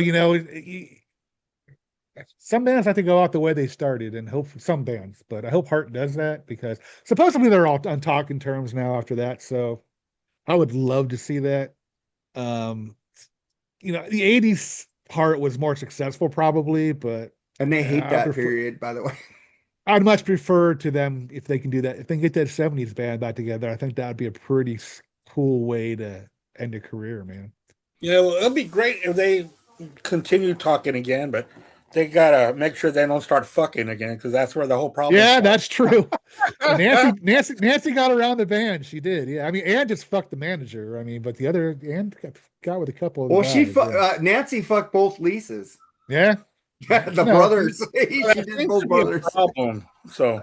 some bands have to go out the way they started and hope for some bands, but I hope Heart does that because supposedly they're all on talking terms now after that. So I would love to see that. The 80s Heart was more successful probably, but And they hate I that prefer- period, by the way. I'd much prefer to them if they can do that. If they can get that 70s band back together, I think that would be a pretty cool way to end a career, man. It'll be great if they continue talking again, but they gotta make sure they don't start fucking again because that's where the whole problem. Yeah, that's true. Nancy got around the band. She did. Yeah, I mean, Ann just fucked the manager. I mean, but the other Ann got with a couple of. Well, guys, yeah. Nancy fucked both Lisa's. Yeah. The No. brothers. She That did seems both to be a brothers. problem. So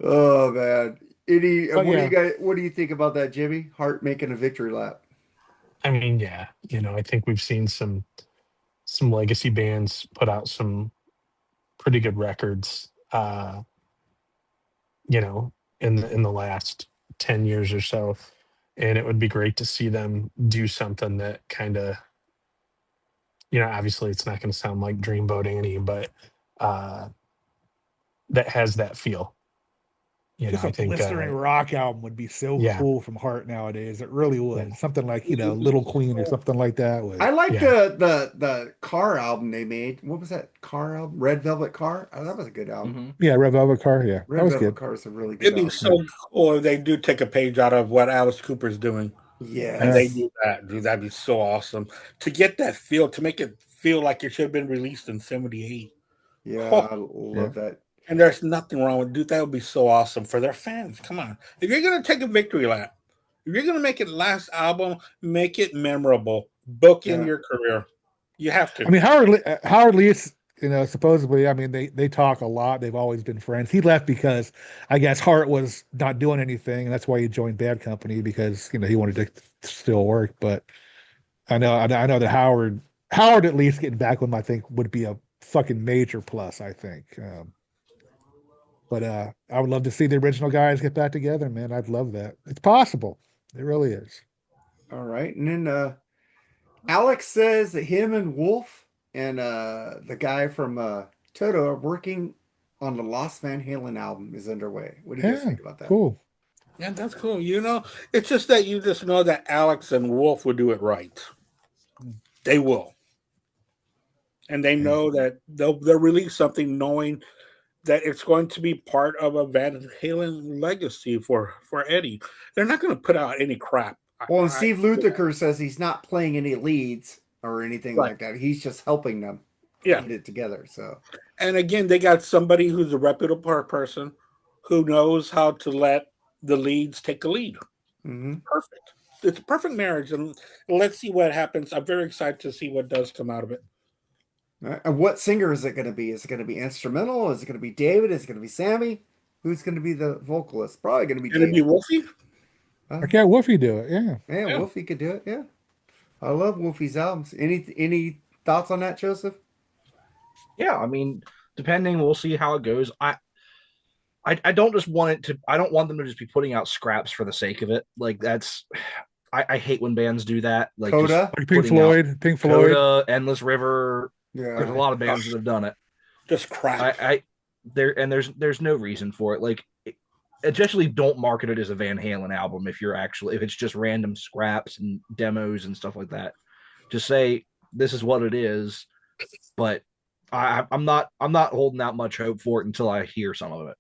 Oh man. But yeah. What do you think about that, Jimmy? Hart making a victory lap. I mean, yeah, I think we've seen some legacy bands put out some pretty good records, you know, in the last 10 years or so. And it would be great to see them do something that kind of, obviously it's not going to sound like dreamboat Annie, but uh, that has that feel. Just I a think, blistering rock album would be so yeah, cool from Heart nowadays. It really yeah, would. Something like, Little Queen or something like that I would. like yeah. the car album they made. What was that car album? Red Velvet Car? Oh, that was a good album. Mhm. Yeah, Red Velvet Car. Yeah, that Red was Velvet good. Car is a really good it'd be album. so cool if they do take a page out of what Alice Cooper's doing. And Yeah. they Yes. do that, dude. That'd be so awesome to get that feel, to make it feel like it should have been released in '78. Yeah, Oh, I Yeah. love that. and there's nothing wrong with, dude. That would be so awesome for their fans. Come on, if you're gonna take a victory lap, if you're gonna make it last album, make it memorable. Book in Yeah. your career. You have to. I mean, Howard Lee is, supposedly, I mean, they talk a lot. They've always been friends. He left because I guess Hart was not doing anything, and that's why he joined Bad Company because he wanted to still work. But I know that Howard at least getting back with him, I think would be a fucking major plus. I think. But I would love to see the original guys get back together, man. I'd love that. It's possible. It really is. All right. And then Alex says that him and Wolf and the guy from Toto are working on the Lost Van Halen album is underway. What do you guys Yeah, think about that? cool. Yeah, that's cool. It's just that you just know that Alex and Wolf will do it right. They will, and they know that they'll release something knowing that it's going to be part of a Van Halen legacy for Eddie. They're not going to put out any crap. Well, and Steve Lukather says he's not playing any leads or anything Right. like that. He's just helping them Yeah. get it together. So, And again, they got somebody who's a reputable person who knows how to let the leads take a lead. mhm. Perfect. It's a perfect marriage, and let's see what happens. I'm very excited to see what does come out of it. All right. And what singer is it going to be? Is it going to be instrumental? Is it going to be David? Is it going to be Sammy? Who's going to be the vocalist? Probably going to be Can it be David. Wolfie? Why can't Wolfie do it? Yeah. Yeah, Yeah. Wolfie could do it. Yeah, I love Wolfie's albums. Any thoughts on that, Joseph? Yeah, I mean, depending, we'll see how it goes. I don't just want it to. I don't want them to just be putting out scraps for the sake of it. Like that's. I hate when bands do that. Like Coda? just Like Pink putting Floyd. out Pink Floyd. Coda, Endless River. Yeah. There's a lot of bands that have done it. Just crap. There's no reason for it. Like, especially don't market it as a Van Halen album if it's just random scraps and demos and stuff like that. Just say this is what it is, but I'm not holding out much hope for it until I hear some of it.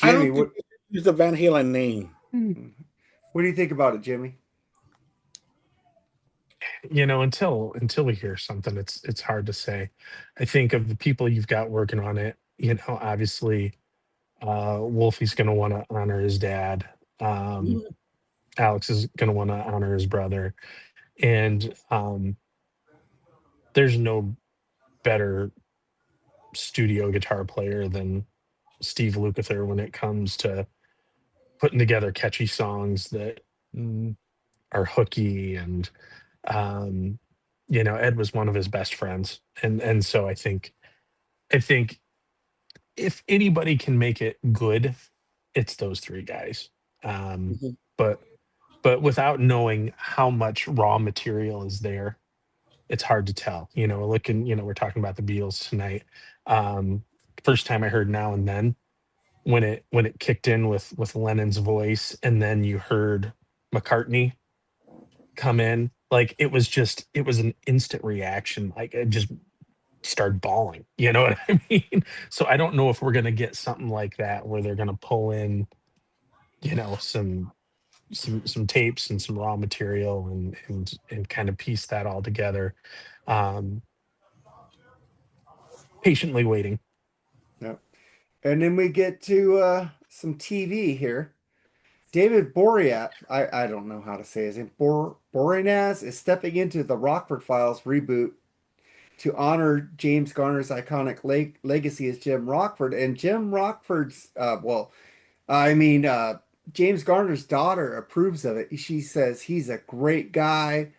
I Jimmy, don't think they use the Van Halen name. what do you think about it, Jimmy? Until we hear something, it's hard to say. I think of the people you've got working on it, obviously Wolfie's going to want to honor his dad. Alex is going to want to honor his brother, and there's no better studio guitar player than Steve Lukather when it comes to putting together catchy songs that are hooky. And Ed was one of his best friends, and so I think if anybody can make it good, it's those three guys. But without knowing how much raw material is there, it's hard to tell. We're talking about the Beatles tonight. First time I heard Now and Then, when it kicked in with Lennon's voice, and then you heard McCartney come in, like it was an instant reaction. Like it just started bawling. You know what I mean? So I don't know if we're gonna get something like that where they're gonna pull in, some tapes and some raw material and kind of piece that all together. Patiently waiting. Yep. And then we get to some TV here. David Boreat, I don't know how to say his name. Boreanaz is stepping into the Rockford Files reboot to honor James Garner's iconic legacy as Jim Rockford. And Jim Rockford's, James Garner's daughter approves of it. She says he's a great guy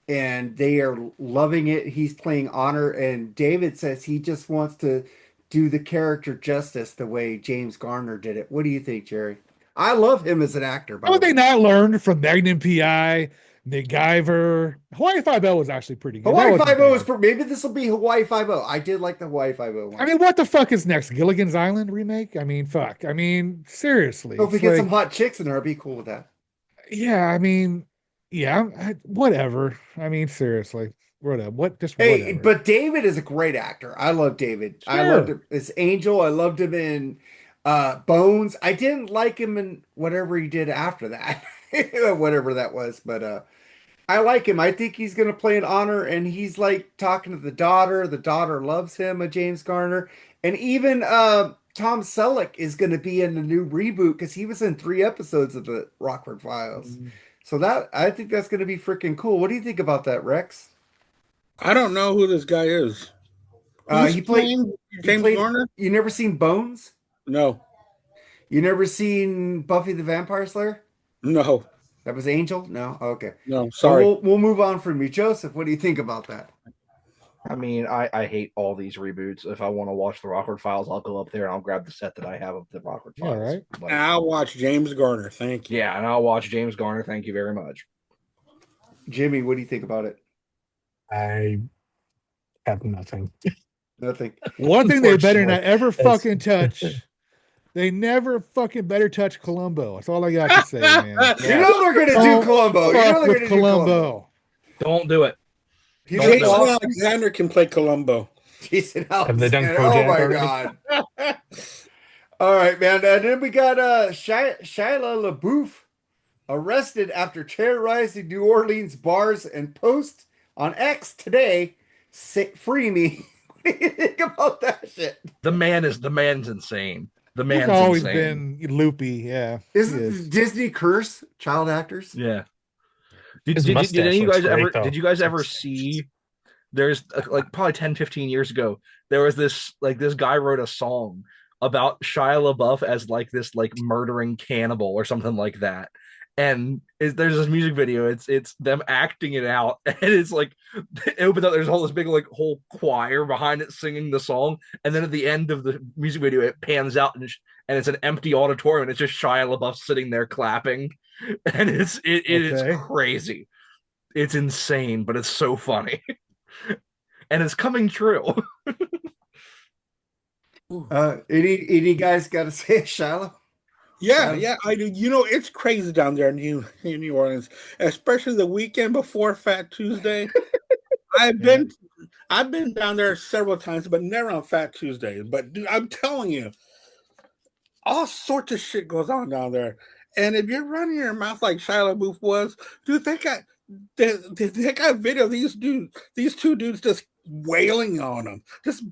and they are loving it. He's playing honor. And David says he just wants to do the character justice the way James Garner did it. What do you think, Jerry? I love him as an actor, by the Haven't way. they not learned from Magnum PI, MacGyver? Hawaii Five-O was actually pretty good. Hawaii Five-O is maybe this will be Hawaii Five-O. I did like the Hawaii Five-O one. I mean, what the fuck is next? Gilligan's Island remake? I mean, fuck. I mean, seriously. If we get some hot chicks in there, I'd be cool with that. Yeah, I mean, yeah, whatever. I mean, seriously. Whatever. Hey, but David is a great actor. I love David. Sure. I loved him as Angel. I loved him in Bones. I didn't like him in whatever he did after that. Whatever that was, but I like him. I think he's going to play an honor, and he's like talking to the daughter. The daughter loves him, James Garner, and even Tom Selleck is going to be in the new reboot because he was in 3 episodes of the Rockford Files. So that I think that's going to be freaking cool. What do you think about that, Rex? I don't know who this guy is. He played James Garner. You never seen Bones? No. You never seen Buffy the Vampire Slayer? No. That was Angel? No? Okay. No, sorry. So we'll move on from you. Joseph, what do you think about that? I mean, I hate all these reboots. If I want to watch the Rockford Files, I'll go up there and I'll grab the set that I have of the Rockford Files. Yeah, right. Like, and I'll watch James Garner. Thank you. Yeah, and I'll watch James Garner. Thank you very much. Jimmy, what do you think about it? I have nothing. Nothing. One thing they better not ever fucking touch. They never fucking better touch Columbo. That's all I got to say, man. You know they're going to do Columbo. You know they're going to do Columbo. Don't do it. Jason Alexander can play Columbo. Jason Have they done Alexander. Oh my Kojak God. All right, man. And then we got Shia LaBeouf arrested after terrorizing New Orleans bars and post on X today. Free me. What do you think about that shit? The man's insane. The man's He's always insane. been loopy, yeah. Isn't this Disney curse child actors? Yeah. Did His you mustache guys looks ever great, though. did you guys ever see there's like probably 10-15 years ago there was this guy wrote a song about Shia LaBeouf as like this like murdering cannibal or something like that. And there's this music video. It's them acting it out, and it's like it opens up. There's this big like whole choir behind it singing the song, and then at the end of the music video, it pans out and it's an empty auditorium, and it's just Shia LaBeouf sitting there clapping, and it is crazy. It's insane, but it's so funny, and it's coming true. Any guys got to say Shiloh? Yeah, I do. You know, it's crazy down there in New Orleans, especially the weekend before Fat Tuesday. I've been down there several times, but never on Fat Tuesday. But dude, I'm telling you, all sorts of shit goes on down there. And if you're running your mouth like Shia LaBeouf was, dude, they got video of these two dudes just wailing on him, just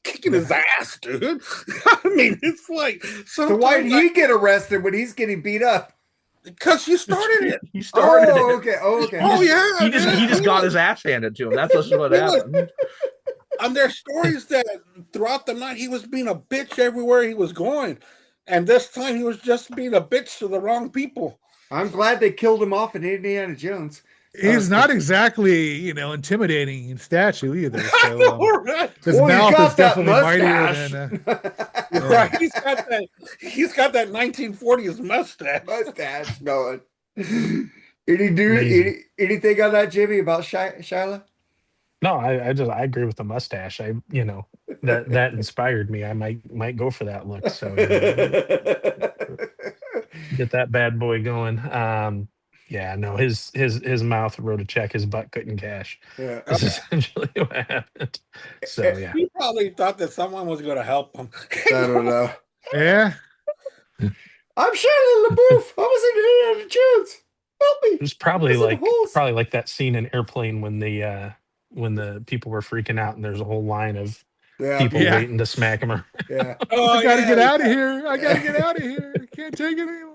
kicking his ass, dude. I mean, it's like so. Why did he get arrested when he's getting beat up? Because you started it. He started it. Okay. Oh yeah. He just got his ass handed to him. That's just what happened. And there's stories that throughout the night he was being a bitch everywhere he was going, and this time he was just being a bitch to the wrong people. I'm glad they killed him off in Indiana Jones. He's not exactly, intimidating in statue either. So, his well, mouth is that definitely mustache. mightier than. Right, he's got that 1940s mustache. Mustache going. Anything on that, Jimmy, about Shyla? No, I agree with the mustache. That inspired me. I might go for that look. So get that bad boy going. Yeah, no, his mouth wrote a check his butt couldn't cash. Yeah. That's essentially what happened. So yeah. He probably thought that someone was going to help him. I don't know. Yeah. I'm Shia LaBeouf. I was in Indiana Jones. Help me. It was probably like that scene in Airplane when the people were freaking out and there's a whole line of people waiting to smack him. Yeah. I gotta get out of here. I can't take it anymore.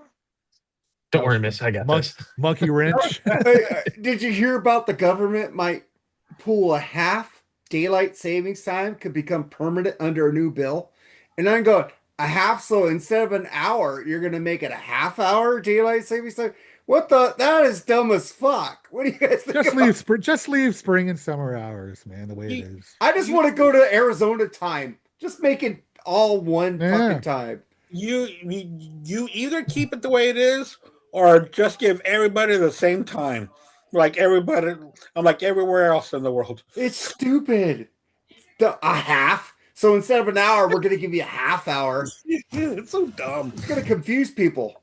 Don't worry, miss. I got this. Monkey wrench. Did you hear about the government might pull a half daylight savings time could become permanent under a new bill. And I'm going, a half, so instead of an hour, you're going to make it a half hour daylight savings time? What the? That is dumb as fuck. What do you guys think about? Just leave spring and summer hours, man, the way it You, is. I just want to go to Arizona time. Just make it all one Yeah. fucking time. you either keep it the way it is or just give everybody the same time, like everybody, like everywhere else in the world. It's stupid. A half. So instead of an hour, we're going to give you a half hour. It's so dumb. It's going to confuse people.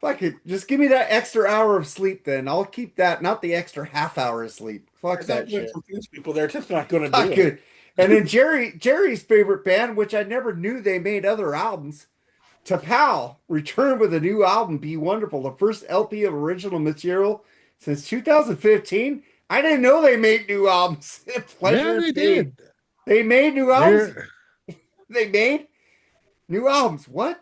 Fuck it. Just give me that extra hour of sleep then. I'll keep that, not the extra half hour of sleep. Fuck It's that not going shit. to confuse people. They're just not going to Fuck do it. it. And then Jerry's favorite band, which I never knew they made other albums, Tapao, returned with a new album, Be Wonderful, the first LP of original material since 2015. I didn't know they made new albums. Pleasure Yeah, they and pain. did. They made new albums. They're- They made new albums. What?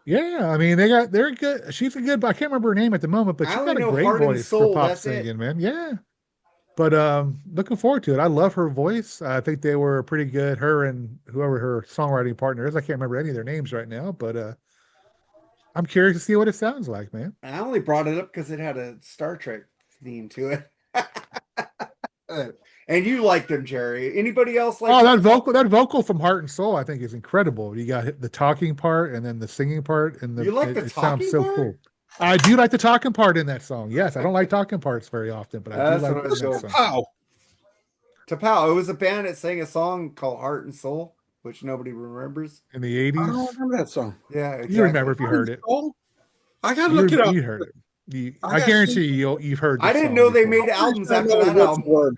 Yeah, I mean they're good. She's a good, I can't remember her name at the moment, but I she's only got a know great Heart and voice Soul, for pop that's it. singing, man. Yeah. But looking forward to it. I love her voice. I think they were pretty good, her and whoever her songwriting partner is. I can't remember any of their names right now, but I'm curious to see what it sounds like, man. I only brought it up because it had a Star Trek theme to it. And you like them, Jerry. Anybody else like Oh, them? that vocal from Heart and Soul, I think is incredible. You got the talking part and then the singing part, and You like the it sounds talking so part? cool. I do like the talking part in that song. Yes, I don't like talking parts very often, but I do That's like what it I in was that going song. Wow. Tapao. It was a band that sang a song called Heart and Soul, which nobody remembers. In the I don't 80s. remember that song. Yeah, exactly. You remember if you heard it. Oh, I gotta look it up. You heard it. I I got guarantee you've heard this I didn't song know they before. made albums I after know that what's album. the word.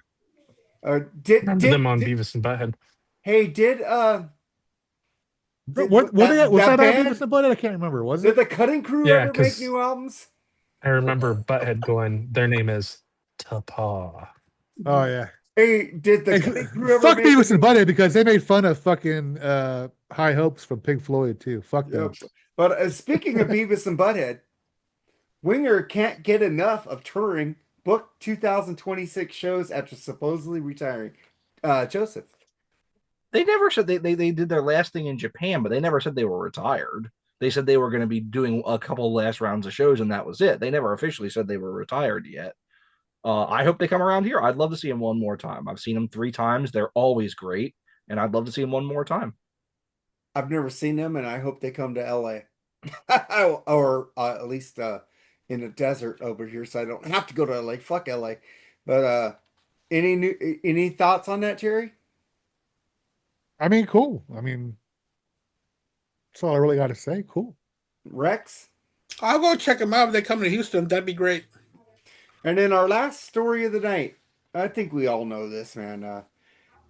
Remember them on Beavis and Butthead. Hey, did What was that band, album somebody? I can't remember. Was did it? the Cutting Crew Yeah, ever make 'cause- new albums? I remember Butthead going, their name is Tapa. Oh yeah. Hey, did the Cutting Crew ever Fuck make Beavis a and new- Butthead because they made fun of fucking High Hopes from Pink Floyd too. Fuck them. Yep. But speaking of Beavis and Butthead, Winger can't get enough of touring, booked 2026 shows after supposedly retiring. Joseph. They never said they did their last thing in Japan, but they never said they were retired. They said they were going to be doing a couple last rounds of shows, and that was it. They never officially said they were retired yet. I hope they come around here. I'd love to see them one more time. I've seen them 3 times. They're always great, and I'd love to see them one more time. I've never seen them, and I hope they come to LA. Or at least in the desert over here, so I don't have to go to LA. Fuck LA. But any thoughts on that, Terry? I mean, cool. I mean, that's all I really got to say. Cool. Rex? I'll go check them out if they come to Houston. That'd be great. And then our last story of the night. I think we all know this, man.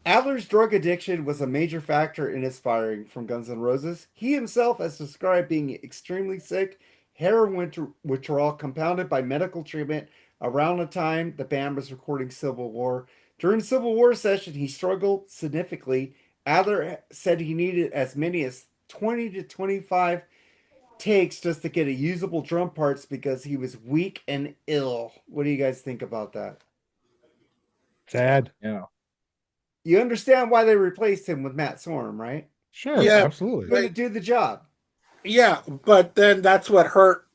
Adler's drug addiction was a major factor in his firing from Guns N' Roses. He himself has described being extremely sick, heroin withdrawal compounded by medical treatment around the time the band was recording Civil War. During the Civil War session, he struggled significantly. Adler said he needed as many as 20 to 25 takes just to get a usable drum parts because he was weak and ill. What do you guys think about that? Sad. Yeah. You understand why they replaced him with Matt Sorum, right? Sure. Yeah. Absolutely. Going to do the job. Yeah, but then that's what hurt.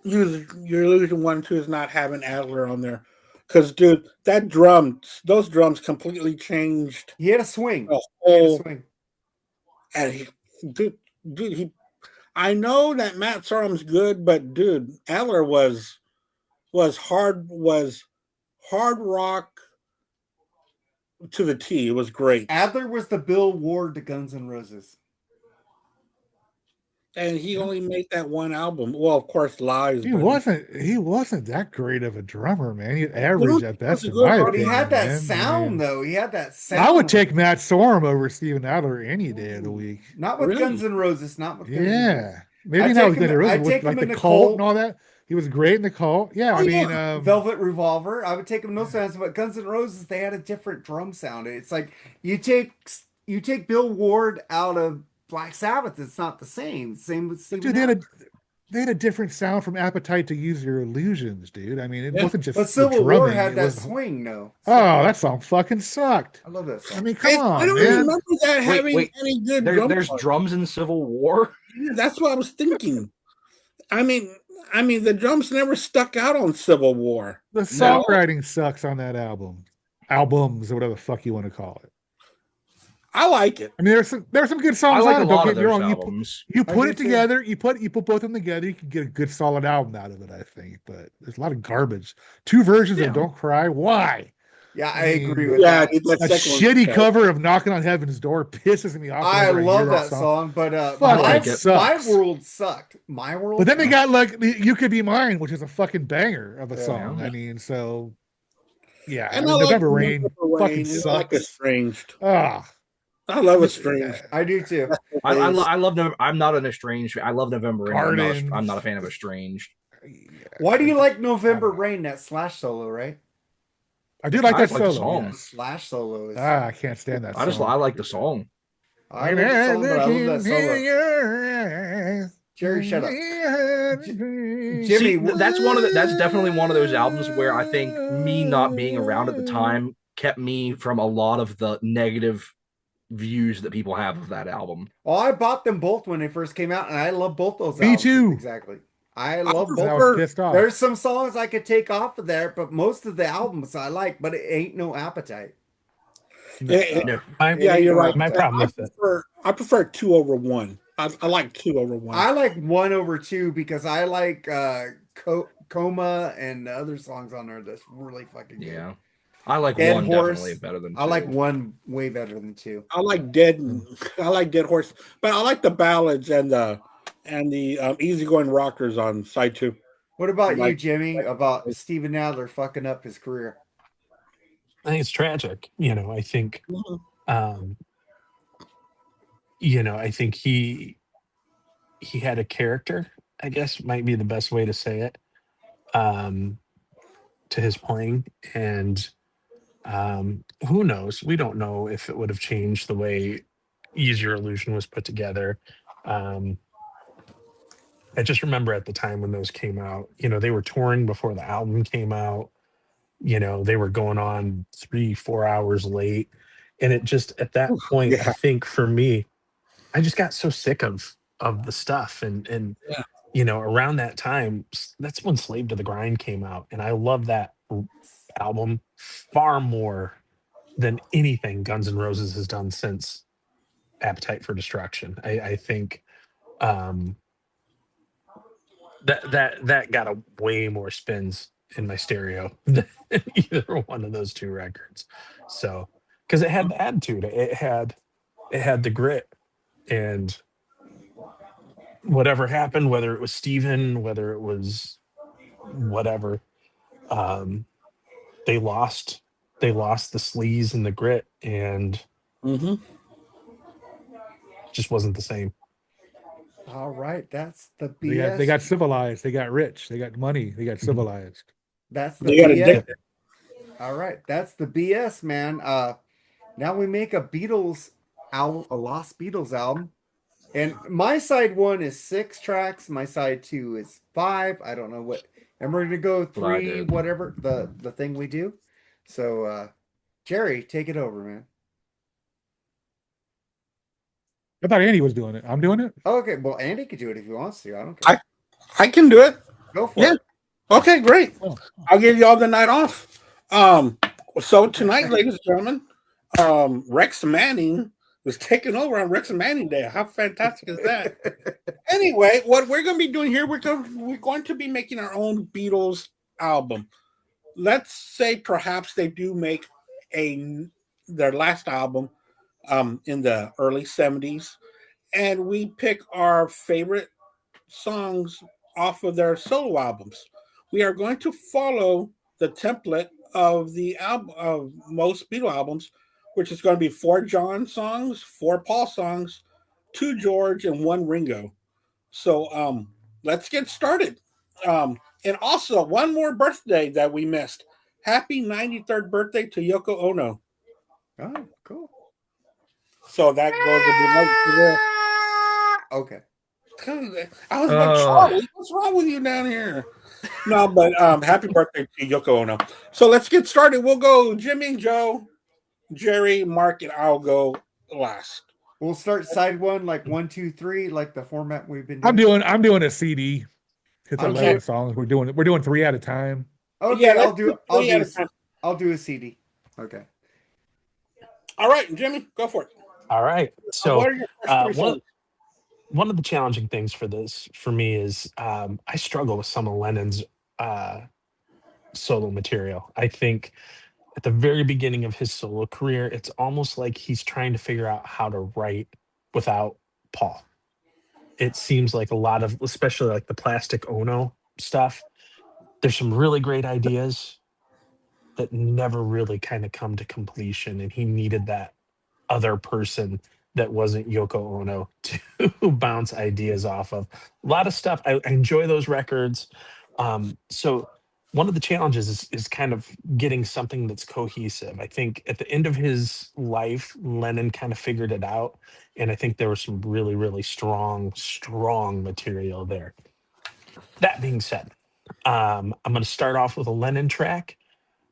You're losing one too is not having Adler on there, because dude, those drums completely changed He had a swing. the He had a whole. swing. And he. I know that Matt Sorum's good, but dude, Adler was hard rock to the T. It was great. Adler was the Bill Ward to Guns N' Roses. And he only made that one album. Well, of course, Lies. He but- wasn't that great of a drummer, man. He averaged at best, in good my drummer. But he opinion. had that man. sound, I mean, though. He had that sound. I would take Matt Sorum over Steven Adler any day of the week. Not with Really? Guns N' Roses. Not with Guns N' Roses. Yeah, maybe I'd not take with Guns him- N' Roses, I'd with take like him in the the Cult Cult. and all that. He was great in the Cult. Yeah, I Oh, mean, yeah. Velvet Revolver. I would take him no sense, but Guns N' Roses, they had a different drum sound. It's like you take Bill Ward out of Black Sabbath, it's not the same. Same with Steven dude, they had Adler. they had a different sound from Appetite to Use Your Illusions, dude. I mean, it wasn't just But the Civil War drumming. had It that was swing, though. oh, that song fucking sucked. I love that I song. mean, come I on, don't man. remember that having Wait. any good drum There's parts. drums in Civil War. Yeah, that's what I was thinking. I mean, the drums never stuck out on Civil War. The songwriting sucks on that album. Albums or whatever the fuck you want to call it. I like it. I mean, there's some good I songs like on a it. Don't lot get of me those wrong. albums. You I put do it too. together. You put both of them together. You can get a good solid album out of it. I think, but there's a lot of garbage. 2 versions Yeah. of "Don't Cry." Why? Yeah, I I mean, agree with Yeah, that. dude, that A second shitty one. cover of "Knocking on Heaven's Door" pisses me off. I whenever love hear that song, but Fuck, my, it sucks. my World sucked. My World. But then they got like "You Could Be Mine," which is a fucking banger of a Yeah. song. Yeah. I mean, so yeah. And I mean, I like November Rain November fucking Rain. I like sucks. Estranged. Ah, I love Estranged. I do too. I love November. I'm not an Estranged. I love November Rain. Garden. I'm not a fan of Estranged. Why do you like November Rain? That Slash solo, right? I do like I that just like the solo. song. Yes. Slash solo is. I can't stand that. I like the song. I love the song, but I love that solo. Jerry, shut up. See, Jimmy, that's definitely one of those albums where I think me not being around at the time kept me from a lot of the negative views that people have of that album. oh, I bought them both when they first came out, and I love both those Me albums. too. Exactly. I love both. I was pissed off. There's some songs I could take off of there, but most of the albums I like, but it ain't no Appetite. No. Yeah, you're right. My problem with it. I prefer 2 over 1. I like 2 over 1. I like 1 over 2 because I like Coma and the other songs on there that's really fucking good. Yeah. I like Dead 1 Horse. definitely better than 2. I like 1 way better than 2. I like Dead Horse, but I like the ballads and the easygoing rockers on side 2. What about you, Like- Jimmy? About Steven Adler fucking up his career? I think it's tragic. I think, Mhm. I think he had a character, I guess might be the best way to say it, to his playing. And who knows? We don't know if it would have changed the way Use Your Illusion was put together. I just remember at the time when those came out, they were touring before the album came out. They were going on 3-4 hours late. And it just, at that point, yeah. I think for me, I just got so sick of the stuff. And Yeah. around that time, that's when Slave to the Grind came out. And I love that album far more than anything Guns N' Roses has done since Appetite for Destruction. I think that got a way more spins in my stereo than either one of those 2 records. So, because it had the attitude, it had the grit, and whatever happened, whether it was Steven, whether it was whatever, they lost the sleaze and the grit, and just wasn't the same. All right, that's the BS. They got civilized. They got rich. They got money. They got civilized. That's the They got BS. addicted. All right, that's the BS, man. Now we make a Lost Beatles album, and my side 1 is 6 tracks. My side 2 is 5. I don't know what, and we're gonna go That's what I 3, did. whatever the thing we do. So, Jerry, take it over, man. I thought Andy was doing it. I'm doing it. Okay, well, Andy could do it if he wants to. I don't care. I can do it. Go for Yeah. it. Okay, great. Oh. I'll give you all the night off. So tonight, ladies and gentlemen, Rex Manning was taking over on Rex and Manning Day. How fantastic is that? Anyway, what we're going to be doing here, we're going to be making our own Beatles album. Let's say perhaps they do make their last album in the early 70s, and we pick our favorite songs off of their solo albums. We are going to follow the template of the album of most Beatle albums, which is going to be 4 John songs, 4 Paul songs, 2 George, and 1 Ringo. So let's get started. And also, one more birthday that we missed. Happy 93rd birthday to Yoko Ono. Oh, cool. So that goes with the Okay. I was like, Charlie, what's wrong with you down here? No, but happy birthday to Yoko Ono. So let's get started. We'll go Jimmy, Joe, Jerry, Mark, and I'll go last. We'll start side one, like 1, 2, 3, like the format we've been I'm doing. doing a CD. It's Okay. 11 songs. We're doing 3 at a time. Okay, Yeah, I'll do a CD. Okay. All right, Jimmy, go for it. All right. So what are your first three songs? one of the challenging things for this for me is I struggle with some of Lennon's solo material. I think at the very beginning of his solo career, it's almost like he's trying to figure out how to write without Paul. It seems like a lot of, especially like the Plastic Ono stuff, there's some really great ideas that never really kind of come to completion. And he needed that other person that wasn't Yoko Ono to bounce ideas off of. A lot of stuff. I enjoy those records. So one of the challenges is kind of getting something that's cohesive. I think at the end of his life, Lennon kind of figured it out. And I think there was some really, really strong material there. That being said, I'm going to start off with a Lennon track.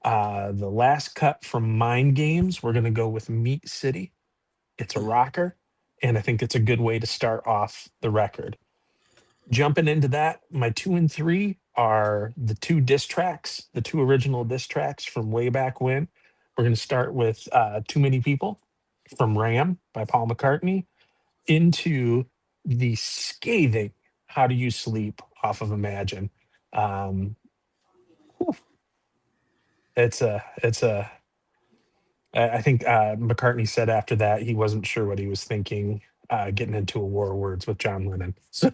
The last cut from Mind Games, we're going to go with Meat City. It's a rocker, and I think it's a good way to start off the record. Jumping into that, my 2 and 3 are the two original diss tracks from way back when. We're going to start with Too Many People from Ram by Paul McCartney into the scathing How Do You Sleep off of Imagine. It's a I think McCartney said after that he wasn't sure what he was thinking getting into a war of words with John Lennon. So,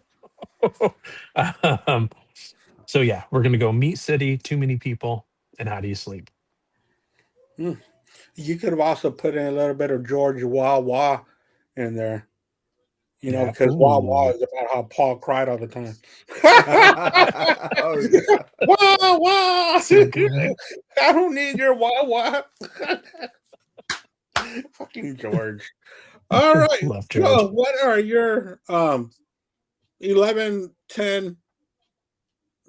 so yeah, we're gonna go Meat City, Too Many People, and How Do You Sleep. You could have also put in a little bit of George Wah Wah in there. Because Wah Wah is about how Paul cried all the time. Oh, yeah. Wah Wah! So good. I don't need your Wah Wah. Fucking George. All right. Love George. Joe, what are your 11, 10,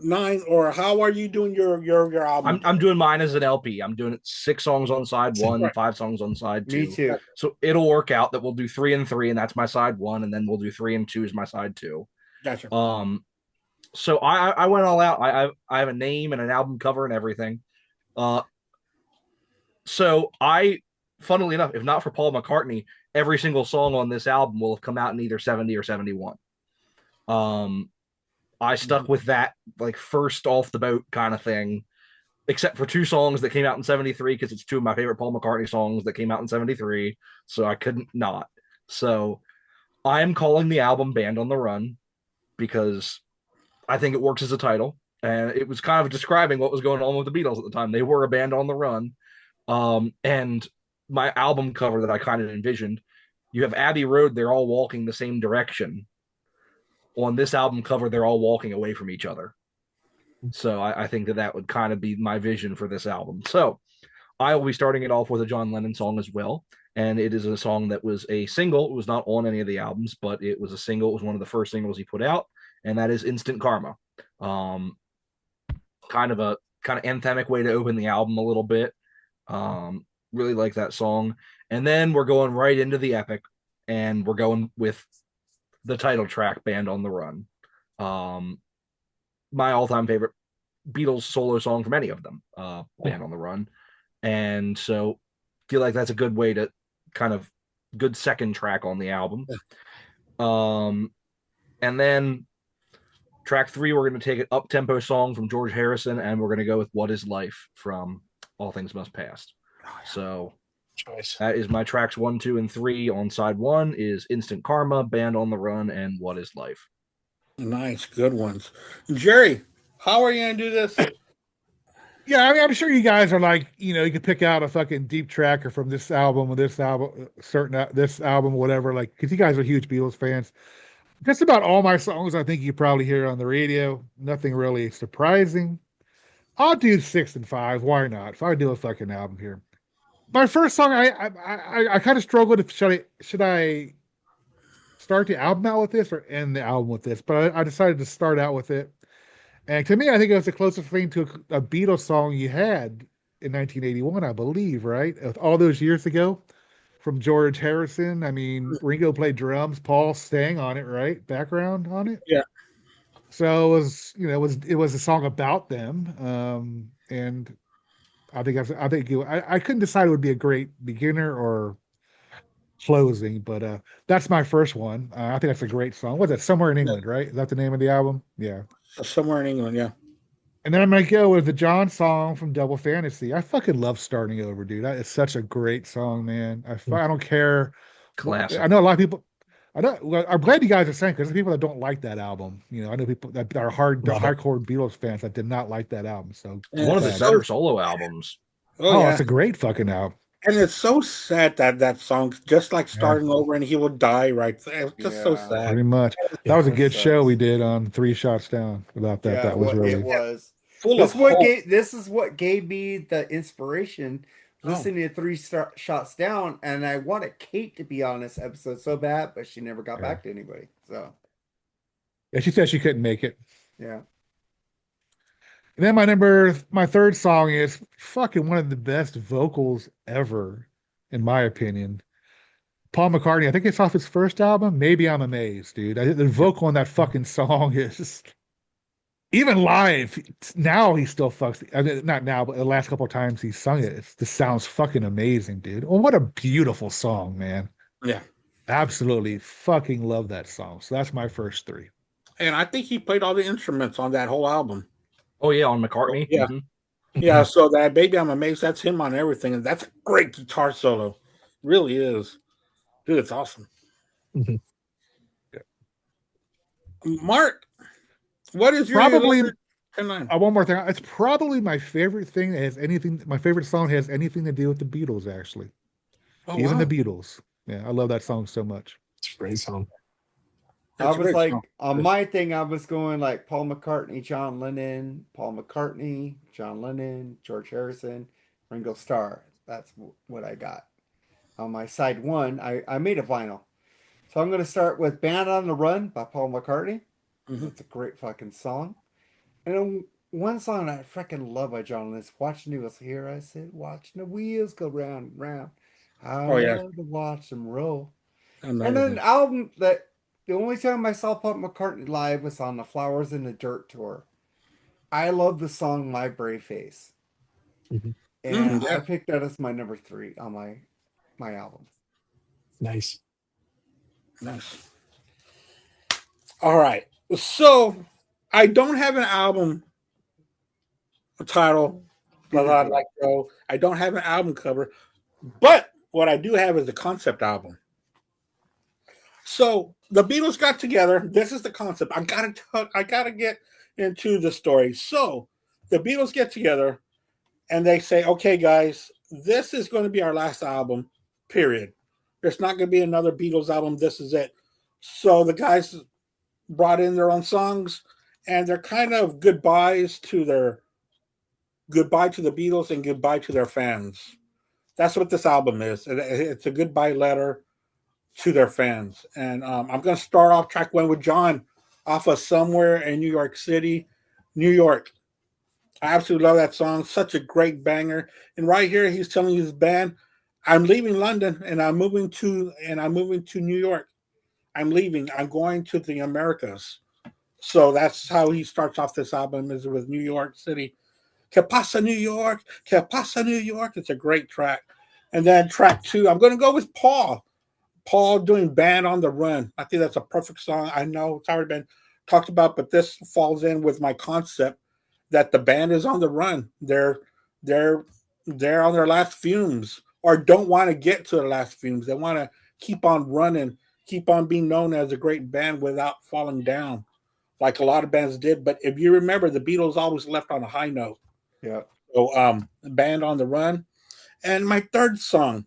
9, or how are you doing your album? I'm doing mine as an LP. I'm doing it 6 songs on side 1, Right. 5 songs on side 2. Me too. So it'll work out that we'll do 3 and 3, and that's my side 1, and then we'll do 3 and 2 as my side 2. Gotcha. So I went all out. I have a name and an album cover and everything. So funnily enough, if not for Paul McCartney, every single song on this album will have come out in either 70 or 71. I stuck with that, like, first off the boat kind of thing, except for 2 songs that came out in 73, because it's 2 of my favorite Paul McCartney songs that came out in 73, so I couldn't not. So I am calling the album Band on the Run because I think it works as a title, and it was kind of describing what was going on with the Beatles at the time. They were a band on the run. And my album cover that I kind of envisioned, you have Abbey Road, they're all walking the same direction. On this album cover, they're all walking away from each other. So I think that would kind of be my vision for this album. So I will be starting it off with a John Lennon song as well. And it is a song that was a single. It was not on any of the albums, but it was a single. It was one of the first singles he put out, and that is Instant Karma. Kind of anthemic way to open the album a little bit. Really like that song. And then we're going right into the epic, and we're going with the title track, Band on the Run. My all-time favorite Beatles solo song from any of them, Band on the Run. And so feel like that's a good way to kind of good second track on the album. And then track 3, we're going to take an up-tempo song from George Harrison, and we're going to go with What Is Life from All Things Must Pass. So Choice. that is my tracks 1, 2, and 3. On side 1 is Instant Karma, Band on the Run, and What Is Life. Nice, good ones. Jerry, how are you going to do this? Yeah, I mean, I'm sure you guys are like, you could pick out a fucking deep tracker from this album or this album, this album, whatever. Like, because you guys are huge Beatles fans. Just about all my songs, I think you probably hear on the radio. Nothing really surprising. I'll do 6 and 5. Why not? If I do a fucking album here, my first song, I kind of struggled. Should I start the album out with this or end the album with this, but I decided to start out with it. And to me, I think it was the closest thing to a Beatles song you had in 1981, I believe, right? All those years ago from George Harrison. I mean, Ringo played drums, Paul sang on it, right? Background on it. Yeah. So it was, it was a song about them. And I couldn't decide it would be a great beginner or closing, but that's my first one. I think that's a great song. What's that? Somewhere in England, right? Is that the name of the album? Yeah. Somewhere in England, yeah. And then I'm gonna go with the John song from Double Fantasy. I fucking love Starting Over, dude. That is such a great song, man. I don't care. Classic. I know a lot of people. I know. Well, I'm glad you guys are saying because there's people that don't like that album. I know people that are hardcore Beatles fans that did not like that album. So one of his better solo albums. Oh, yeah. It's a great fucking album. And it's so sad that song, just like Starting Over, and he will die right there. It's just so sad. Pretty much. That was a good show we did on Three Shots Down about that. That was really. It was. Full this of what hope. this is what gave me the inspiration listening to Three Shots Down, and I wanted Kate to be on this episode so bad, but she never got back to anybody. So yeah, she said she couldn't make it. Yeah. And then my third song is fucking one of the best vocals ever, in my opinion. Paul McCartney, I think it's off his first album. Maybe I'm Amazed, dude. The vocal on that fucking song is even live. Now he still fucks. I mean, not now, but the last couple of times he sung it, this sounds fucking amazing, dude. Oh, what a beautiful song, man. Yeah. Absolutely fucking love that song. So that's my first three. And I think he played all the instruments on that whole album. Oh, yeah, on McCartney. Yeah. Mm-hmm. Yeah, so that Baby I'm Amazed, that's him on everything. And that's a great guitar solo. Really is. Dude, it's awesome. Mm-hmm. Yeah. Mark, what is your one more thing? It's probably my favorite thing that has anything. My favorite song has anything to do with the Beatles, actually. Even the Beatles. Yeah, I love that song so much. It's a great song. I was like, on my thing, I was going like Paul McCartney, John Lennon, Paul McCartney, John Lennon, George Harrison, Ringo Starr. That's what I got. On my side one, I made a vinyl. So I'm going to start with Band on the Run by Paul McCartney. Mm-hmm. It's a great fucking song. And then one song I freaking love by John Lennon is Watching You Was Here. I said, watching the wheels go round and round. I love to watch them roll. And then an album that the only time I saw Paul McCartney live was on the Flowers in the Dirt tour. I love the song My Brave Face. Mm-hmm. And I picked that as my number 3 on my album. Nice. All right. So I don't have an album title, but I don't have an album cover. But what I do have is a concept album. So the Beatles got together. This is the concept. I gotta get into the story. So the Beatles get together and they say, okay, guys, this is going to be our last album, period. There's not going to be another Beatles album. This is it. So the guys brought in their own songs, and they're kind of goodbye to the Beatles and goodbye to their fans. That's what this album is. It's a goodbye letter to their fans. And I'm going to start off track 1 with John off of Somewhere in New York City, New York. I absolutely love that song. Such a great banger. And right here, he's telling his band, I'm leaving London and I'm moving to New York. I'm leaving. I'm going to the Americas. So that's how he starts off this album, is with New York City. Que pasa, New York? Que pasa, New York? It's a great track. And then track 2, I'm going to go with Paul. Paul doing Band on the Run. I think that's a perfect song. I know it's already been talked about, but this falls in with my concept that the band is on the run. They're on their last fumes, or don't want to get to the last fumes. They want to keep on running, keep on being known as a great band without falling down, like a lot of bands did. But if you remember, the Beatles always left on a high note. Yeah. So, Band on the Run. And my third song,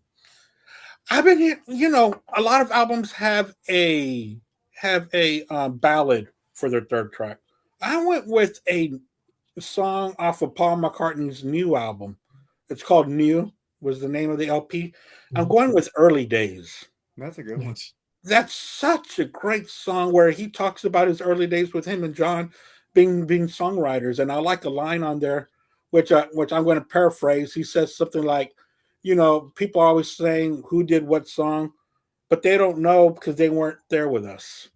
I've been here, a lot of albums have a ballad for their third track. I went with a song off of Paul McCartney's new album. It's called New, was the name of the LP. I'm going with Early Days. That's a good one. That's such a great song where he talks about his early days with him and John being songwriters. And I like a line on there, which I'm going to paraphrase. He says something like, people are always saying who did what song, but they don't know because they weren't there with us.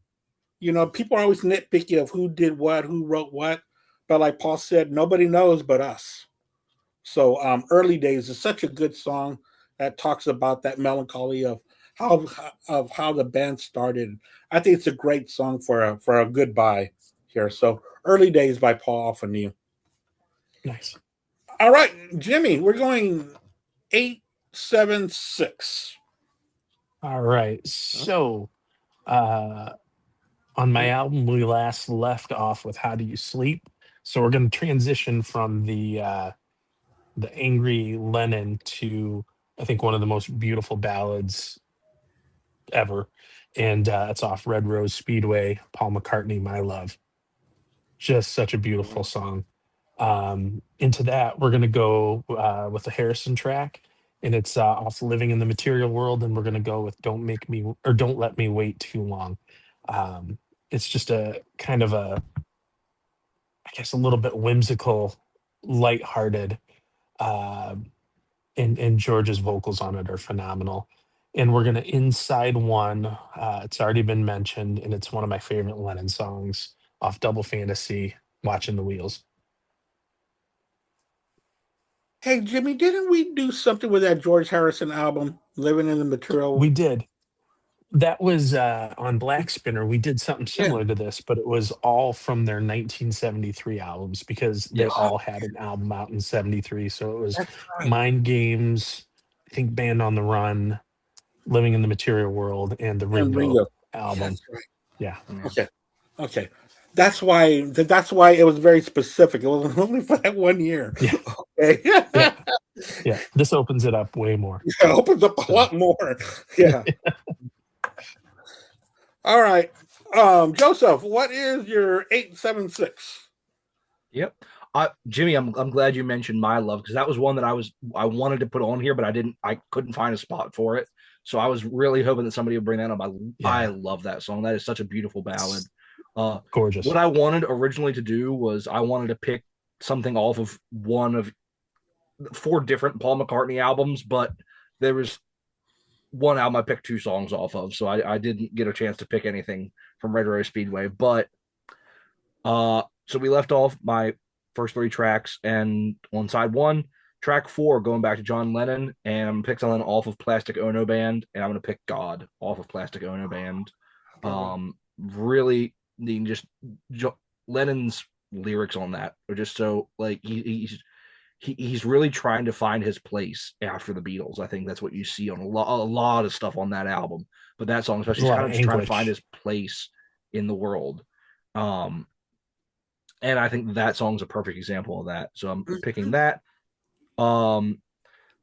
People are always nitpicky of who did what, who wrote what, but like Paul said, nobody knows but us. So early days is such a good song that talks about that melancholy how how the band started. I think it's a great song for a goodbye here. So early days by Paul Ofanew. Nice. All right, Jimmy, we're going 876. All right. So on my album, we last left off with "How Do You Sleep." So we're going to transition from the angry Lennon to, I think, one of the most beautiful ballads ever, and it's off Red Rose Speedway, Paul McCartney, "My Love." Just such a beautiful song. Into that, we're going to go with the Harrison track, and it's off "Living in the Material World," and we're going to go with Don't Let Me Wait Too Long." It's just a kind of I guess, a little bit whimsical, lighthearted, uh, and George's vocals on it are phenomenal. And we're gonna Inside One. It's already been mentioned, and it's one of my favorite Lennon songs off Double Fantasy, "Watching the Wheels." Hey, Jimmy, didn't we do something with that George Harrison album, Living in the We Material? did. That was on Black Spinner. We did something Yeah, similar to this, but it was all from their 1973 albums because they Yes. all had an album out in 73. So it was that's right. Mind Games, I think Band on the Run, Living in the Material World, and the And Ringo Ringo. Yeah, album. that's right. Yeah. Yeah. Okay. Okay. That's why it was very specific. It wasn't only for that 1 year. Yeah. Okay. Yeah. Yeah. This opens it up way more. It opens up a So lot more. Yeah. All right. Joseph, what is your 876? Yep. Jimmy, I'm glad you mentioned "My Love" because that was one that I wanted to put on here, but I couldn't find a spot for it. So I was really hoping that somebody would bring that up. I yeah, love that song. That is such a beautiful ballad. it's What gorgeous. I wanted originally to do was I wanted to pick something off of one of 4 different Paul McCartney albums, but there was one album I picked 2 songs off of, so I didn't get a chance to pick anything from Red Rose Speedway. But so we left off my first 3 tracks, and on side 1, track 4, going back to John Lennon, and I'm gonna pick something off of Plastic Ono Band, and I'm gonna pick "God" off of Plastic Ono Band. Really, just Lennon's lyrics on that are just so like he's really trying to find his place after the Beatles. I think that's what you see on a lot of stuff on that album, but that song There's especially, a he's lot kind of of just trying to find anguish. his place in the world. Um, and I think that song's a perfect example of that. So I'm picking that. Um,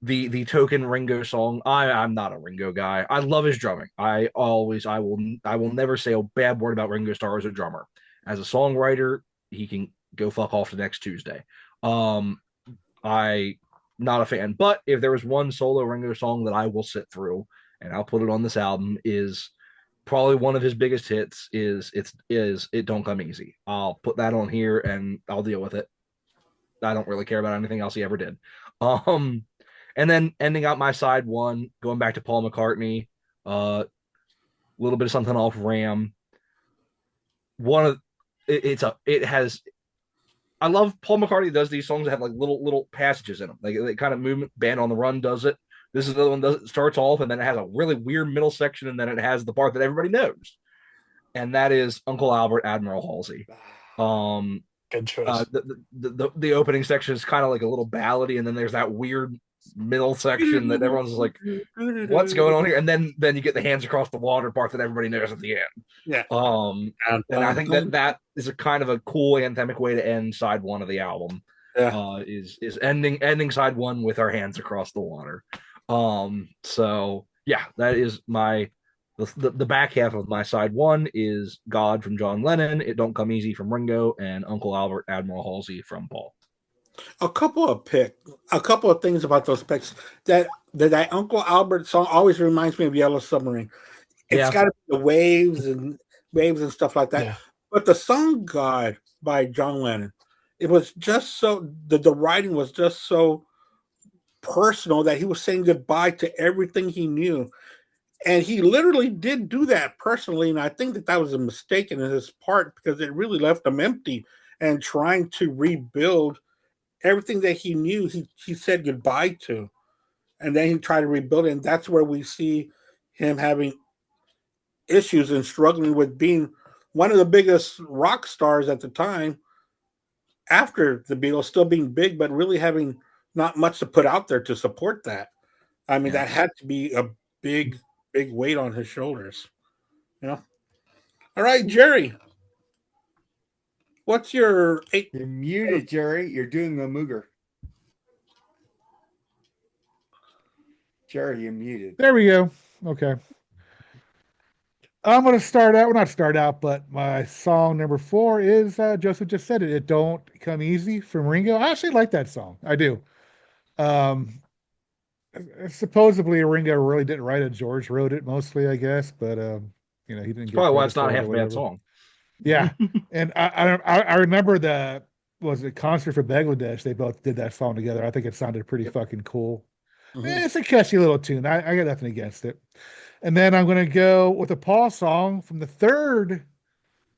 the token Ringo song. I'm not a Ringo guy. I love his drumming. I will never say a bad word about Ringo Starr as a drummer. As a songwriter, he can go fuck off the next Tuesday. Um, I not a fan. But if there was one solo Ringo song that I will sit through and I'll put it on this album, is probably one of his biggest hits, is "It Don't Come Easy." I'll put that on here and I'll deal with it. I don't really care about anything else he ever did. Um and then ending out my side 1, going back to Paul McCartney, a little bit of something off Ram. One of it has I love Paul McCartney does these songs that have like little passages in them. Like they kind of movement. Band on the Run does it. This is the other one that starts off and then it has a really weird middle section and then it has the part that everybody knows, and that is Uncle Albert, Admiral Halsey. Um, Good choice. the opening section is kind of like a little ballady, and then there's that weird middle section that everyone's like, "What's going on here?" And then you get the "Hands Across the Water" part that everybody knows at the end. Yeah. And I think that is a kind of a cool anthemic way to end side 1 of the album. Yeah. Is ending side 1 with "Our Hands Across the Water." So yeah, that is the back half of my side 1 is "God" from John Lennon, "It Don't Come Easy" from Ringo, and "Uncle Albert, Admiral Halsey" from Paul. a couple of things about those picks. That Uncle Albert song always reminds me of Yellow Submarine. It's got to be the waves and stuff like that. Yeah. But the song "God" by John Lennon, it was just so the writing was just so personal that he was saying goodbye to everything he knew. And he literally did do that personally. And I think that was a mistake in his part because it really left him empty and trying to rebuild everything that he knew he said goodbye to. And then he tried to rebuild it. And that's where we see him having issues and struggling with being one of the biggest rock stars at the time after the Beatles, still being big, but really having not much to put out there to support that. I mean, that had to be a big weight on his shoulders. You know? All right, Jerry. What's your eight? You're muted, Jerry. You're doing the Mooger. Jerry, you're muted. There we go. Okay. I'm going to start out, well, not start out, but my song number 4 is, Joseph just said it, It Don't Come Easy from Ringo. I actually like that song. I do. Supposedly Ringo really didn't write it. George wrote it mostly, I guess, but, he didn't get Probably why credit it's not for it half or a bad whatever. song. Yeah. And I remember was it Concert for Bangladesh? They both did that song together. I think it sounded pretty fucking cool. Mm-hmm. It's a catchy little tune. I got nothing against it. And then I'm going to go with a Paul song from the third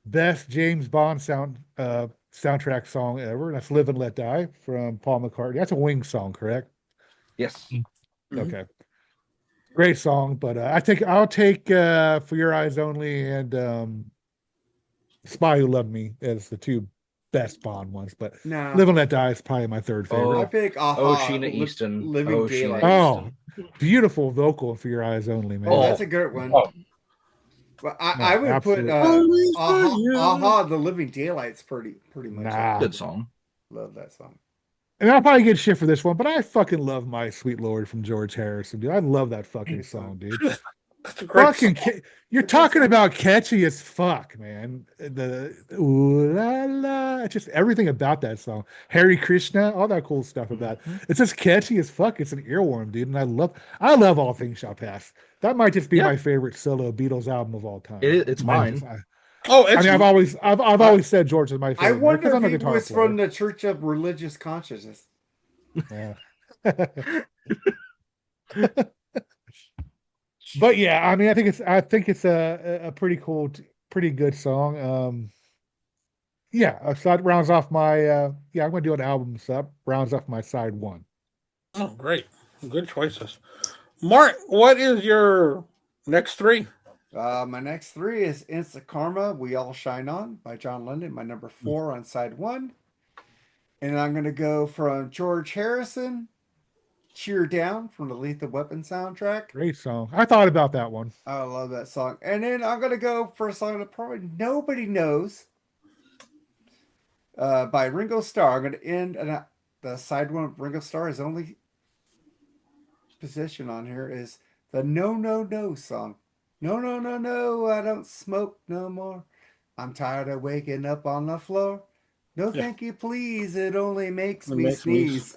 best James Bond soundtrack song ever. And that's Live and Let Die from Paul McCartney. That's a Wings song, correct? Yes. Mm-hmm. Okay. Great song, but I'll take For Your Eyes Only and Spy Who Loved Me as the two best Bond ones, but Live and Let Die is probably my third favorite. I pick Sheena Easton. Living Daylights. Oh, beautiful vocal For Your Eyes Only, man. Oh, that's a good one. Oh. But I would put Aha, The Living Daylights pretty much. Good song. Love that song. And I'll probably get shit for this one, but I fucking love My Sweet Lord from George Harrison, dude. I love that fucking song, dude. That's a great song. You're talking about catchy as fuck, man. The ooh la la, just everything about that song. Hare Krishna, all that cool stuff about it. It's just catchy as fuck. It's an earworm, dude. And I love All Things Shall Pass. That might just be my favorite solo Beatles album of all time. It's mine. I've always said George is my favorite. I wonder I'm a if he guitar was player. from the Church of Religious Consciousness. Yeah. But yeah, I mean, I think it's a pretty cool, pretty good song. So that rounds off my I'm gonna do an album sub, rounds off my side 1. Oh, great. Good choices. Mark, what is your next 3? My next 3 is Instant Karma, We All Shine On by John Lennon, my number 4 on side 1. And I'm gonna go from George Harrison, Cheer Down from the Lethal Weapon soundtrack. Great song. I thought about that one. I love that song. And then I'm going to go for a song that probably nobody knows by Ringo Starr. I'm going to end the side 1 of Ringo Starr. His only position on here is the No, No, No song. No, no, no, no, I don't smoke no more. I'm tired of waking up on the floor. No, thank you, please. It only makes me sneeze.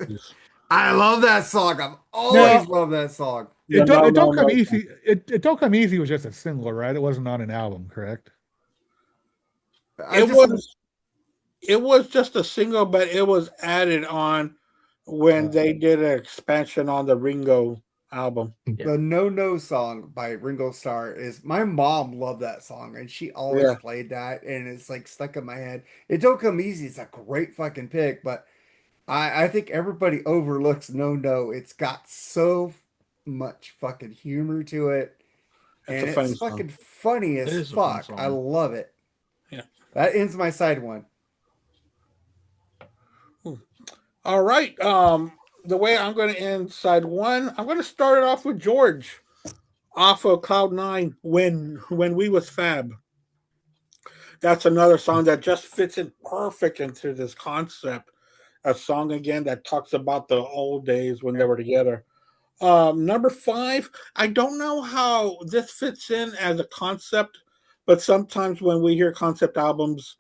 I love that song. I've always loved that song. It don't come easy. It don't come easy was just a single, right? It wasn't on an album, correct? It was just a single, but it was added on when they did an expansion on the Ringo album. The No No song by Ringo Starr is, my mom loved that song and she always played that, and it's like stuck in my head. It Don't Come Easy. It's a great fucking pick, but I think everybody overlooks No No. It's got so much fucking humor to it. And it's fucking funny as fuck. I love it. Yeah. That ends my side 1. All right. The way I'm going to end side 1, I'm going to start it off with George off of Cloud 9, when we was Fab. That's another song that just fits in perfect into this concept. A song again that talks about the old days when they were together. Number 5, I don't know how this fits in as a concept, but sometimes when we hear concept albums,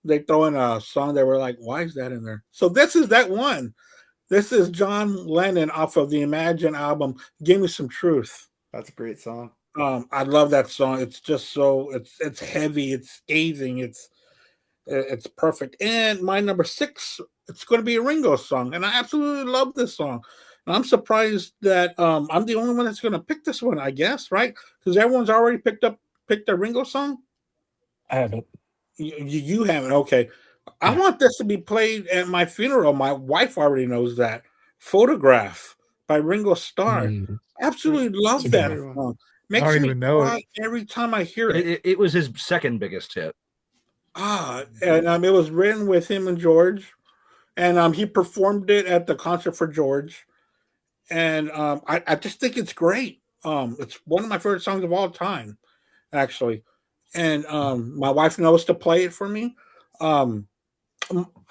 they throw in a song that we're like, why is that in there? So this is that one. This is John Lennon off of the Imagine album, Give Me Some Truth. That's a great song. I love that song. It's just so it's heavy, it's scathing, it's perfect. And my number 6, it's going to be a Ringo song, and I absolutely love this song. And I'm surprised that I'm the only one that's going to pick this one. I guess, right? Because everyone's already picked a Ringo song. I haven't. You haven't. Okay, I want this to be played at my funeral. My wife already knows that. Photograph by Ringo Starr. Absolutely love It's a that good song. I Makes don't me even know cry it. every time I hear it. It was his second biggest hit. And it was written with him and George, and he performed it at the concert for George, and I just think it's great. It's one of my favorite songs of all time, actually, and my wife knows to play it for me. Um,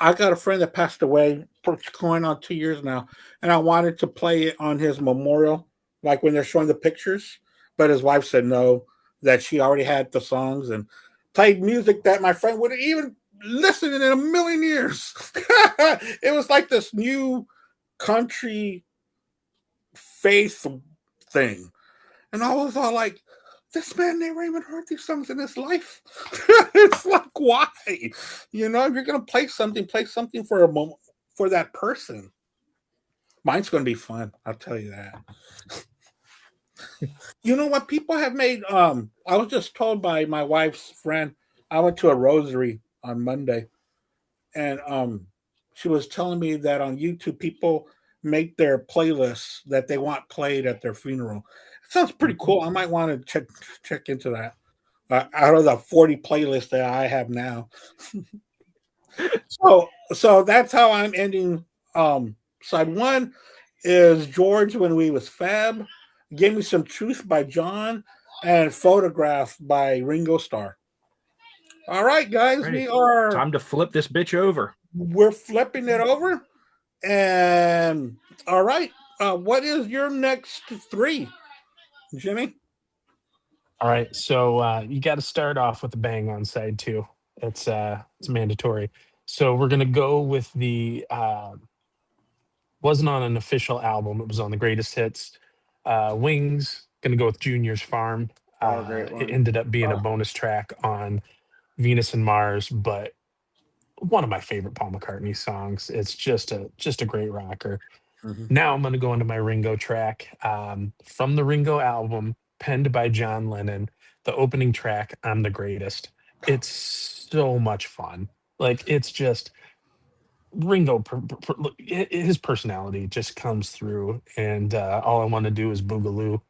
I got a friend that passed away, it's going on 2 years now, and I wanted to play it on his memorial, like when they're showing the pictures, but his wife said no, that she already had the songs and played music that my friend would have even listened in a million years. It was like this new country faith thing. And I was all like, this man never even heard these songs in his life. It's like, why? You know, if you're going to play something for a moment, for that person. Mine's going to be fun. I'll tell you that. You know what? People have made, I was just told by my wife's friend, I went to a rosary on Monday, and she was telling me that on YouTube, people make their playlists that they want played at their funeral. It sounds pretty cool. I might want to check into that. Out of the 40 playlists that I have now. So that's how I'm ending. Side 1 is George when we was fab. Give Me Some Truth by John, and Photograph by Ringo Starr. All right, guys, Ready. we're Time to flip this bitch over. flipping it over. And all right, what is your next 3, Jimmy? All right, so you got to start off with a bang on side 2. It's mandatory. So we're gonna go with the wasn't on an official album. It was on the greatest hits. Wings. Gonna go with Junior's Farm. Great It one. ended up being a bonus track on Venus and Mars, but one of my favorite Paul McCartney songs. It's just a great rocker. Now I'm going to go into my Ringo track from the Ringo album, penned by John Lennon. The opening track, "I'm the Greatest." It's so much fun. Like, it's just Ringo. His personality just comes through, and all I want to do is boogaloo.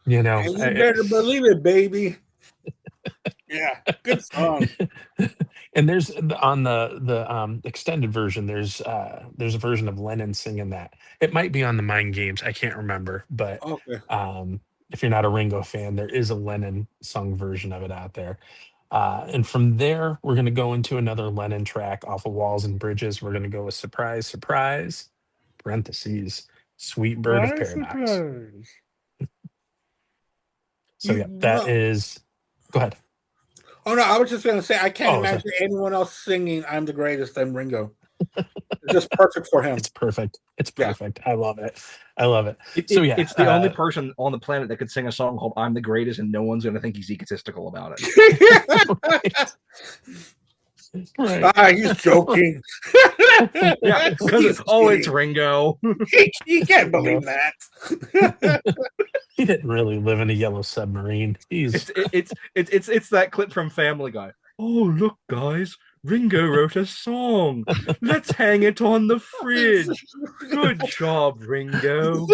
You know, And you better believe it, baby. Yeah, good song. And there's on the extended version. There's a version of Lennon singing that. It might be on the Mind Games. I can't remember, but Okay. if you're not a Ringo fan, there is a Lennon sung version of it out there. And from there, we're going to go into another Lennon track off of Walls and Bridges. We're going to go with "Surprise, Surprise," parentheses, "Sweet Bird of Paradise." Surprise. So yeah, that is. Go ahead. Oh no, I was just gonna say I can't Oh, imagine anyone else singing "I'm the Greatest" than Ringo. It's just perfect for him. It's perfect. It's Yeah. perfect. I love it. I love it. It's the only person on the planet that could sing a song called "I'm the Greatest," and no one's going to think he's egotistical about it. Right. He's joking. Yeah, because it's Ringo. You can't believe that. He didn't really live in a yellow submarine. He's It's that clip from Family Guy. Oh, look, guys, Ringo wrote a song. Let's hang it on the fridge. Good job, Ringo.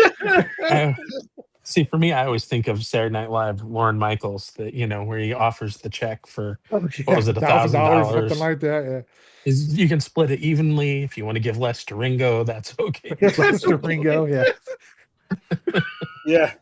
See, for me, I always think of Saturday Night Live, Lorne Michaels, that where he offers the check for what was it, $1,000, something like that. Yeah. You can split it evenly. If you want to give less to Ringo, that's okay. Less to Ringo, yeah. Yeah.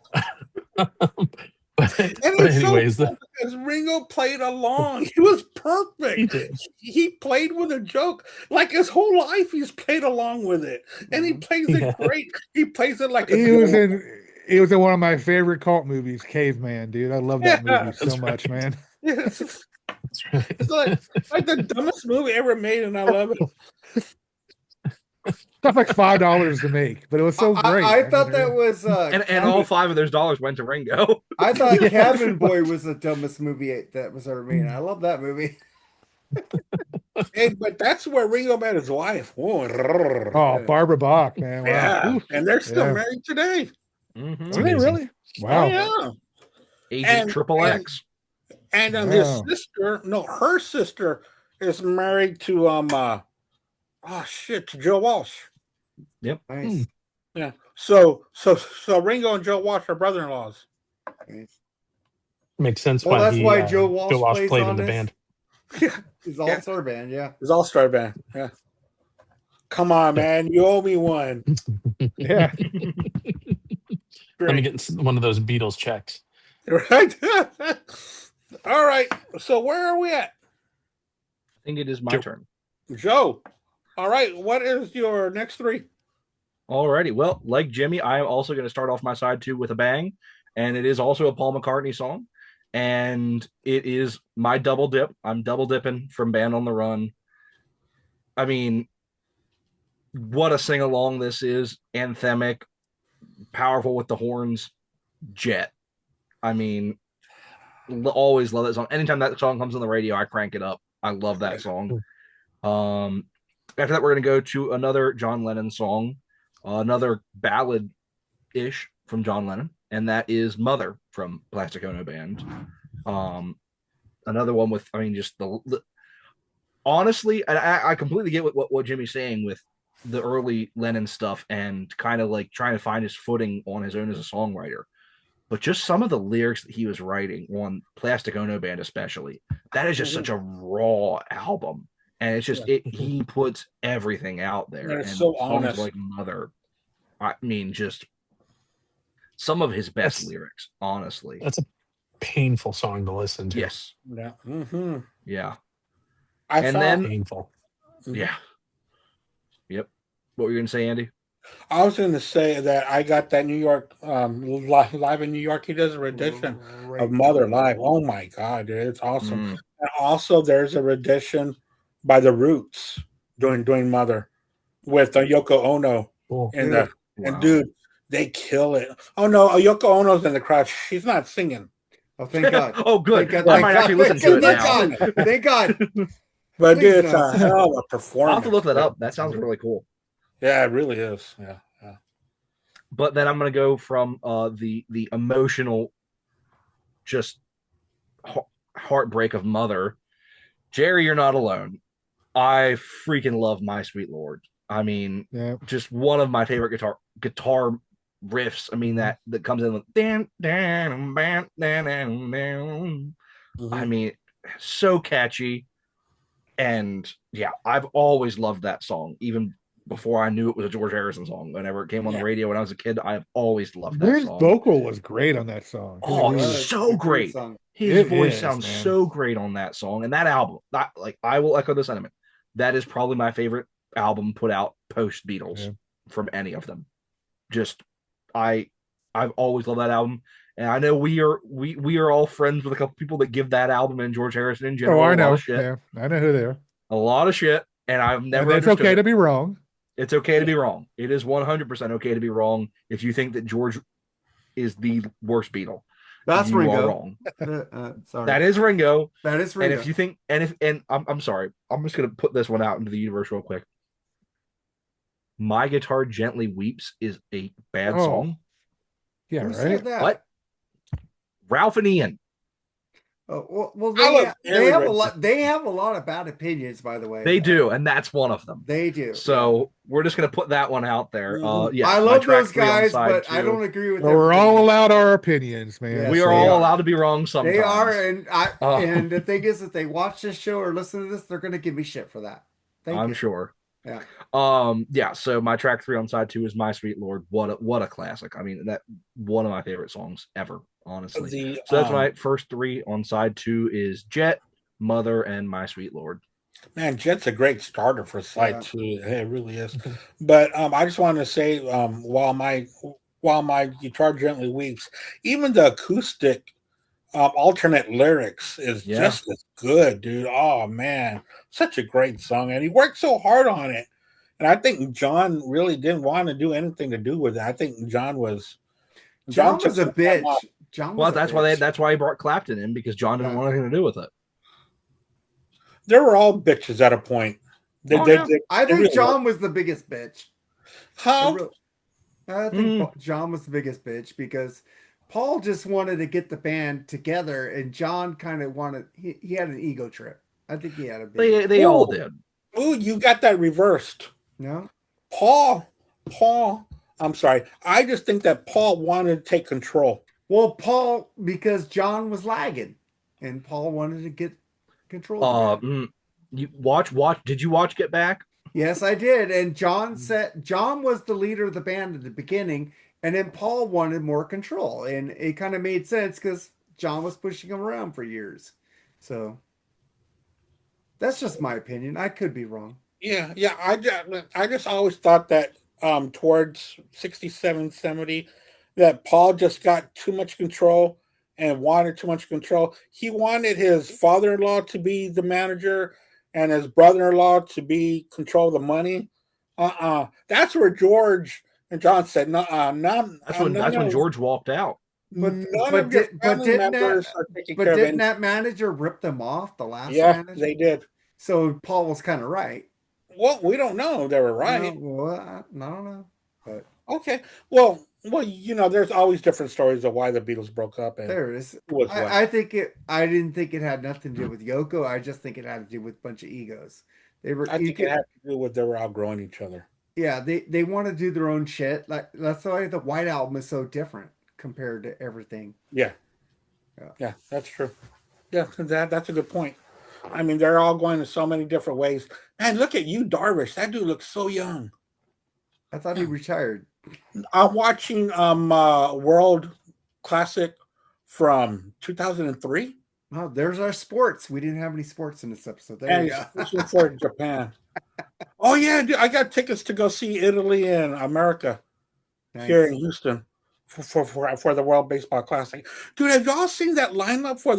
But anyways, because Ringo played along, he was perfect. He did. He played with a joke like his whole life. He's played along with it, and he plays it great. He plays it like He was in one of my favorite cult movies, Caveman, dude. I love that movie so much, man. Yes. It's like the dumbest movie ever made, and I love it. Stuff like $5 to make, but it was so great. I thought that was And all 5 of those dollars went to Ringo. I thought Yeah. Cabin Boy was the dumbest movie that was ever made. I love that movie. Hey, but that's where Ringo met his wife. Oh, Barbara Bach, man. Wow. yeah, Oof. and they're still Yeah. married today. Mhm. Are they really? Wow. Oh, yeah. Agent Triple X. And Wow. his sister, no, her sister is married to to Joe Walsh. Nice. Yeah. So Ringo and Joe Walsh are brother-in-laws. Nice. Makes sense Well, why that's why Joe Walsh plays played on in the this. band. He's all-star band, yeah. It's all-star band. Yeah. Come on, man. You owe me one. Yeah. Let me get one of those Beatles checks. Right? All right. So where are we at? I think it is my turn. Joe. All right. What is your next 3? Alrighty. Well, like Jimmy, I am also going to start off my side 2 with a bang. And it is also a Paul McCartney song. And it is my double dip. I'm double dipping from Band on the Run. I mean, what a sing-along this is. Anthemic, powerful with the horns. Jet. I mean, always love that song. Anytime that song comes on the radio, I crank it up. I love that song. After that, we're going to go to another John Lennon song, another ballad-ish from John Lennon, and that is Mother from Plastic Ono Band. Another one with, I mean, just the honestly, I completely get what Jimmy's saying with the early Lennon stuff and kind of like trying to find his footing on his own as a songwriter. But just some of the lyrics that he was writing on Plastic Ono Band, especially, that is just such a raw album. And it's just, he puts everything out there. And it's and so songs honest. like Mother, I mean, just some of his best lyrics, honestly. That's a painful song to listen to. Yes. Yeah. Mm-hmm. Yeah. And then painful. Yeah. Yep. What were you going to say, Andy? I was going to say that I got that New York live in New York. He does a rendition of Mother live. Oh my God, dude, it's awesome. And also, there's a rendition by the Roots doing Mother with Yoko Ono in there. Wow. And dude, they kill it. Oh no, Yoko Ono's in the crowd. She's not singing. Oh, thank God. Oh, good. Thank God. I might actually listen to it now. God. Thank God. But Please dude, it's no. a hell of a performance. I'll have to look that up. That sounds really cool. Yeah, it really is. Yeah. But then I'm going to go from the emotional, just heartbreak of Mother. Jerry, You're Not Alone. I freaking love My Sweet Lord. I mean, just one of my favorite guitar riffs. I mean, that comes in with I mean, so catchy. And yeah, I've always loved that song, even before I knew it was a George Harrison song. Whenever it came on the radio when I was a kid, I've always loved that His song. vocal was great on that song. Oh, was so great. His voice sounds so great on that song. And that album, I will echo the sentiment. That is probably my favorite album put out post Beatles from any of them. Just I've always loved that album. And I know we are all friends with a couple people that give that album and George Harrison in general. Oh, I know. A lot of shit. Yeah, I know who they are. A lot of shit. And I've never. It's okay to be wrong. It's okay to be wrong. It is 100% okay to be wrong if you think that George is the worst Beatle. That's you Ringo. are wrong. Sorry. That is Ringo. That is Ringo. And if you think, and I'm sorry, I'm just gonna put this one out into the universe real quick. My Guitar Gently Weeps is a bad song. Yeah, Who right. said that? What? Ralph and Ian. Oh, well, I they have love a lot. They have a lot of bad opinions, by the way. They do, and that's one of them. They do. So we're just gonna put that one out there. Yeah, I my love track those 3 on guys, side but 2. I don't agree with. Well, we're all allowed our opinions, man. Yes, we are all allowed to be wrong sometimes. They are, and and the thing is, if they watch this show or listen to this, they're going to give me shit for that. I'm sure. Yeah. Yeah. So my track 3 on side 2 is My Sweet Lord. What a classic. I mean, that one of my favorite songs ever, honestly. So that's my first 3 on side 2 is Jet, Mother, and My Sweet Lord. Man, Jet's a great starter for side 2. It really is. But I just wanted to say, while my Guitar Gently Weeps, even the acoustic alternate lyrics is just as good, dude. Oh man, such a great song, and he worked so hard on it. And I think John really didn't want to do anything to do with it. I think John was John took was a some time off. bitch. John Well, was a bitch. that's why he brought Clapton in, because John didn't Yeah. want anything to do with it. They were all bitches at a point. They, Oh, they, yeah. they, I they think really were. John was the biggest bitch. How? I think John was the biggest bitch because Paul just wanted to get the band together, and John kind of wanted. He had an ego trip. I think he had a big. They all did. Ooh, you got that reversed. No, Paul. I'm sorry. I just think that Paul wanted to take control. well, Paul, because John was lagging, and Paul wanted to get control. Of the band. You watch. Did you watch Get Back? Yes, I did. And John said John was the leader of the band at the beginning, and then Paul wanted more control, and it kind of made sense because John was pushing him around for years. So that's just my opinion. I could be wrong. Yeah. I just always thought that towards 67, 70, that Paul just got too much control and wanted too much control. He wanted his father-in-law to be the manager and his brother-in-law to be control of the money. That's where George and John said, no, That's when George walked out. None of your family members are taking care of didn't it. that manager rip them off? The last Yeah, manager? they did. So Paul was kind of right. Well, we don't know. They were right. I don't know. But Okay. Well, there's always different stories of why the Beatles broke up. And there it is. was what. I didn't think it had nothing to do with Yoko. I just think it had to do with a bunch of egos. I think it had to do with they were outgrowing each other. Yeah, they want to do their own shit. Like that's why the White Album is so different compared to everything. Yeah, that's true. Yeah, that's a good point. I mean, they're all going in so many different ways. Man, look at you, Darvish. That dude looks so young. I thought he retired. I'm watching World Classic from 2003. Oh, there's our sports. We didn't have any sports in this episode. There And you go. he's for Japan. Oh yeah, dude, I got tickets to go see Italy and America here in Houston for the World Baseball Classic. Dude, have y'all seen that lineup for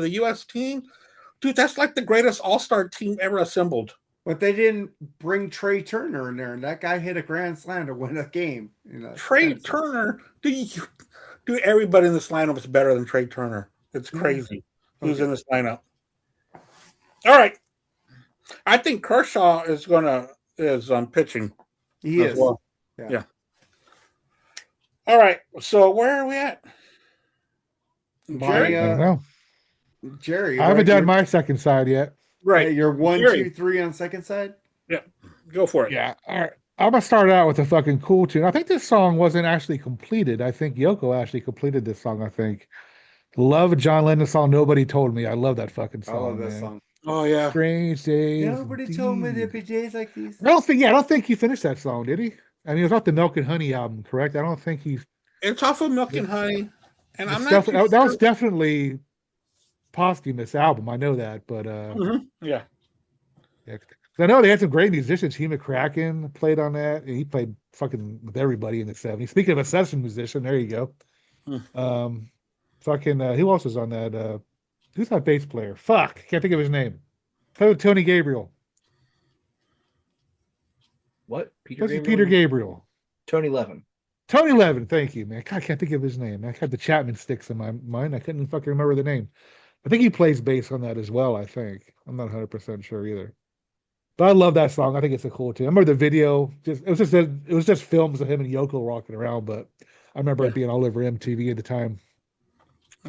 the U.S. team? Dude, that's like the greatest all-star team ever assembled. But they didn't bring Trey Turner in there, and that guy hit a grand slam to win a game. Trey Turner, dude, everybody in this lineup is better than Trey Turner. It's crazy who's in this lineup. All right, I think Kershaw is pitching. He is. Well. Yeah. All right, so where are we at? Jerry? Jerry, I haven't done my second side yet. Right. Hey, you're 1, Jerry. 2, 3 on second side? Yeah. Go for it. Yeah. All right. I'm going to start out with a fucking cool tune. I think this song wasn't actually completed. I think Yoko actually completed this song, I think. Love John Lennon song, Nobody Told Me. I love that fucking song. I love that song. Oh, yeah. Strange days. Nobody told me there'd be days like these. I don't think he finished that song, did he? I mean, it was off the Milk and Honey album, correct? I don't think he. It's off of Milk and Honey. And I'm not that was definitely posthumous album. I know that, but yeah. I know they had some great musicians. Hugh McCracken played on that, and he played fucking with everybody in the 70s. Speaking of a session musician, there you go. Who else was on that? Who's that bass player? Fuck, can't think of his name. Played with Tony Gabriel. What? Peter Gabriel. Tony Levin. Tony Levin, thank you, man. God, I can't think of his name. I had the Chapman sticks in my mind. I couldn't fucking remember the name. I think he plays bass on that as well, I think. I'm not 100% sure either. But I love that song. I think it's a cool tune. I remember the video. It was just films of him and Yoko rocking around, but I remember it being all over MTV at the time.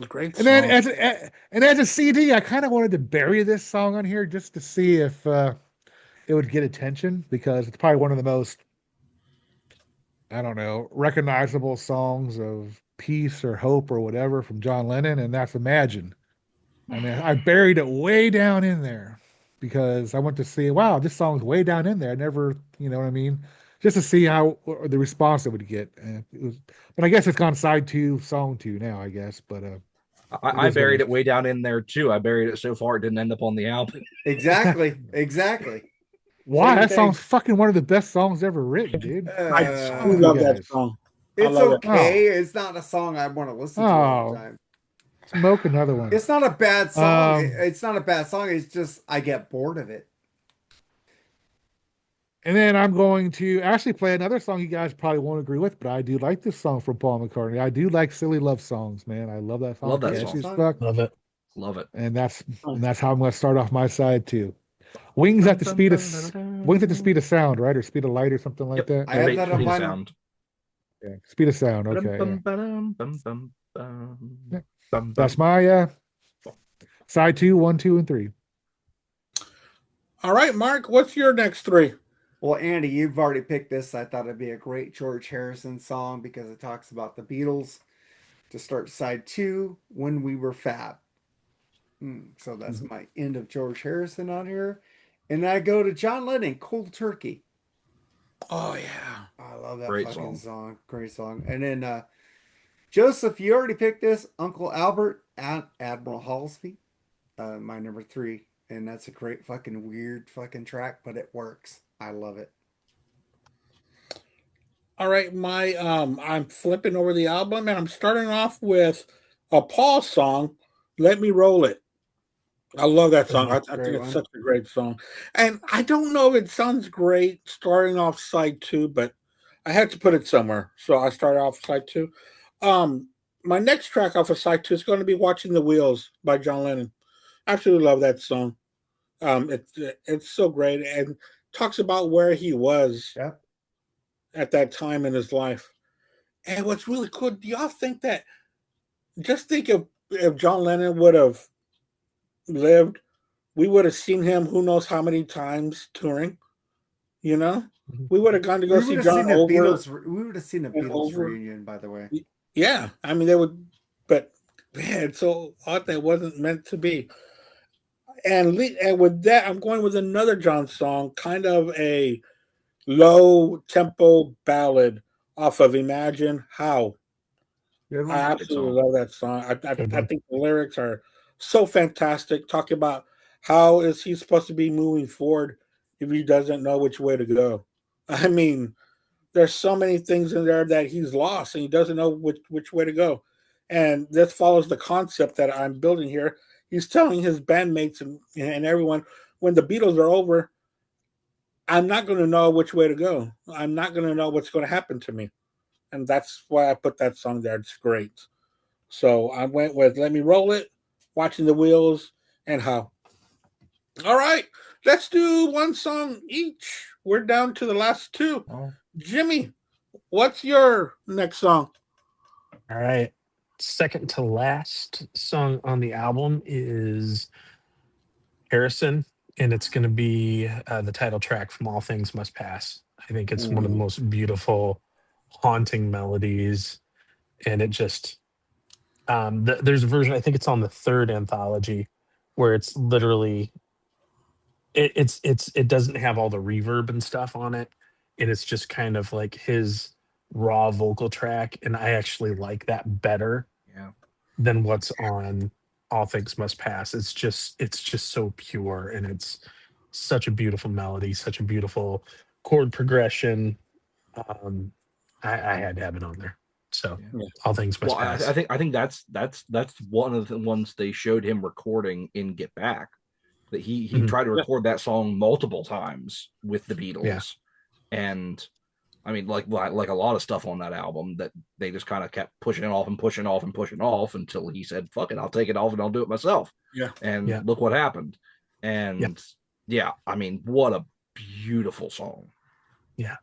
Great song. And as a CD, I kind of wanted to bury this song on here just to see if it would get attention, because it's probably one of the most, I don't know, recognizable songs of peace or hope or whatever from John Lennon, and that's Imagine. I mean, I buried it way down in there because I want to see, wow, this song's way down in there. I never, you know what I mean? Just to see how the response it would get. And but I guess it's gone side 2, song 2 now, I guess. But I buried it way down in there too. I buried it so far it didn't end up on the album. Exactly. Why? That song's fucking one of the best songs ever written, dude. I love that song. It's okay. It's not a song I want to listen to all the time. Smoke another one. It's not a bad song. It's not a bad song. It's just I get bored of it. And then I'm going to actually play another song you guys probably won't agree with, but I do like this song from Paul McCartney. I do like Silly Love Songs, man. I love that song. Love that Catchy song. as fuck. Love it. Love it. And that's how I'm going to start off my side too. Wings at the speed of sound, right? Or speed of light or something like that. I had that on Speed of mine. sound. Yeah. Speed of sound. Okay. Yeah. That's my side 2, 1, 2, and 3. All right, Mark, what's your next 3? Well, Andy, you've already picked this. I thought it'd be a great George Harrison song because it talks about the Beatles. To start side 2, When We Were Fab. So that's my end of George Harrison on here. And I go to John Lennon, Cold Turkey. Oh, yeah. I love that Great fucking song. song. Great song. And then Joseph, you already picked this. Uncle Albert, Admiral Halsey. My number 3. And that's a great fucking weird fucking track, but it works. I love it. All right, my I'm flipping over the album and I'm starting off with a Paul song, Let Me Roll It. I love that song. I think it's such a great song. And I don't know if it sounds great starting off side 2, but I had to put it somewhere. So I started off side 2. My next track off of side 2 is going to be Watching the Wheels by John Lennon. I absolutely love that song. It's so great and talks about where he was at that time in his life. And what's really cool, do y'all think that, just think if John Lennon would have lived, we would have seen him who knows how many times touring, you know? We would have gone to go see John over. We would have seen a Beatles reunion, by the way. Yeah, I mean, they would, but man, it's so odd that it wasn't meant to be. And with that, I'm going with another John song, kind of a low tempo ballad off of Imagine How. I absolutely love that song. I think the lyrics are so fantastic. Talking about how is he supposed to be moving forward if he doesn't know which way to go. I mean, there's so many things in there that he's lost and he doesn't know which way to go. And this follows the concept that I'm building here. He's telling his bandmates and everyone, when the Beatles are over, I'm not going to know which way to go. I'm not going to know what's going to happen to me. And that's why I put that song there. It's great. So I went with Let Me Roll It, Watching the Wheels, and How. All right. Let's do one song each. We're down to the last 2. Oh. Jimmy, what's your next song? All right. Second to last song on the album is Harrison, and it's going to be the title track from All Things Must Pass. I think it's one of the most beautiful, haunting melodies, and it just there's a version, I think it's on the 3rd anthology, where it's literally it doesn't have all the reverb and stuff on it, and it's just kind of like his raw vocal track, and I actually like that better than what's on All Things Must Pass. It's just so pure, and it's such a beautiful melody, such a beautiful chord progression. I had to have it on there. So All Things Must Pass. I think that's one of the ones they showed him recording in Get Back. That he tried to record that song multiple times with the Beatles, and I mean, like a lot of stuff on that album that they just kind of kept pushing it off and pushing off and pushing off until he said, "Fuck it, I'll take it off and I'll do it myself." And look what happened. And I mean, what a beautiful song. Yeah,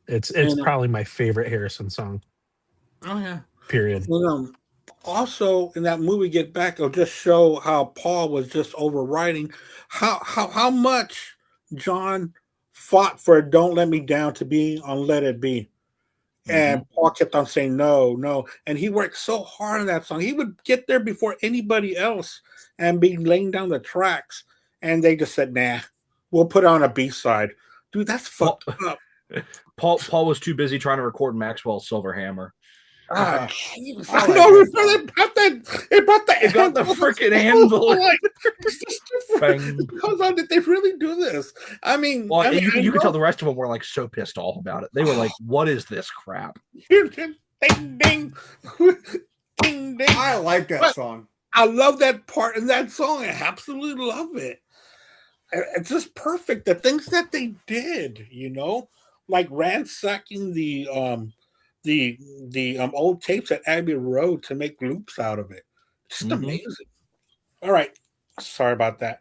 it's probably my favorite Harrison song. Oh yeah. Period. Also, in that movie Get Back, it'll just show how Paul was just overriding how much John fought for Don't Let Me Down to be on Let It Be. And Paul kept on saying no. And he worked so hard on that song. He would get there before anybody else and be laying down the tracks. And they just said, nah, we'll put it on a B-side. Dude, that's fucked up. Paul was too busy trying to record Maxwell's Silver Hammer. I know. It brought the freaking anvil. Because how did they really do this? I mean, you could tell the rest of them were like so pissed off about it. They were like, "What is this crap?" Ding ding, ding ding. I like that song. I love that part in that song. I absolutely love it. It's just perfect. The things that they did, like ransacking the old tapes at Abbey Road to make loops out of it. Just amazing. All right. Sorry about that.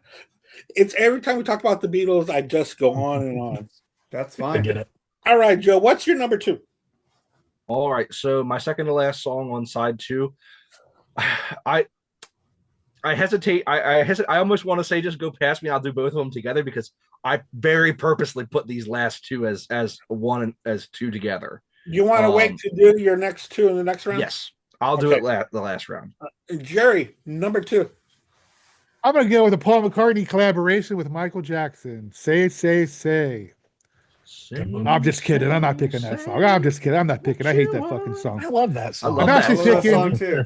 It's every time we talk about the Beatles, I just go on and on. That's I fine. get it. All right, Joe, what's your number 2? All right, so my second to last song on side 2, I hesitate. I hesitate. I almost want to say just go past me. I'll do both of them together because I very purposely put these last two as one and as two together. You want to wait to do your next 2 in the next round? Yes, I'll do it the last round. Jerry, number 2. I'm going to go with a Paul McCartney collaboration with Michael Jackson. Say, say, say. I'm just kidding. I'm not picking that song. I'm just kidding. I'm not picking. I hate that fucking song. I love that song. I'm actually picking song too.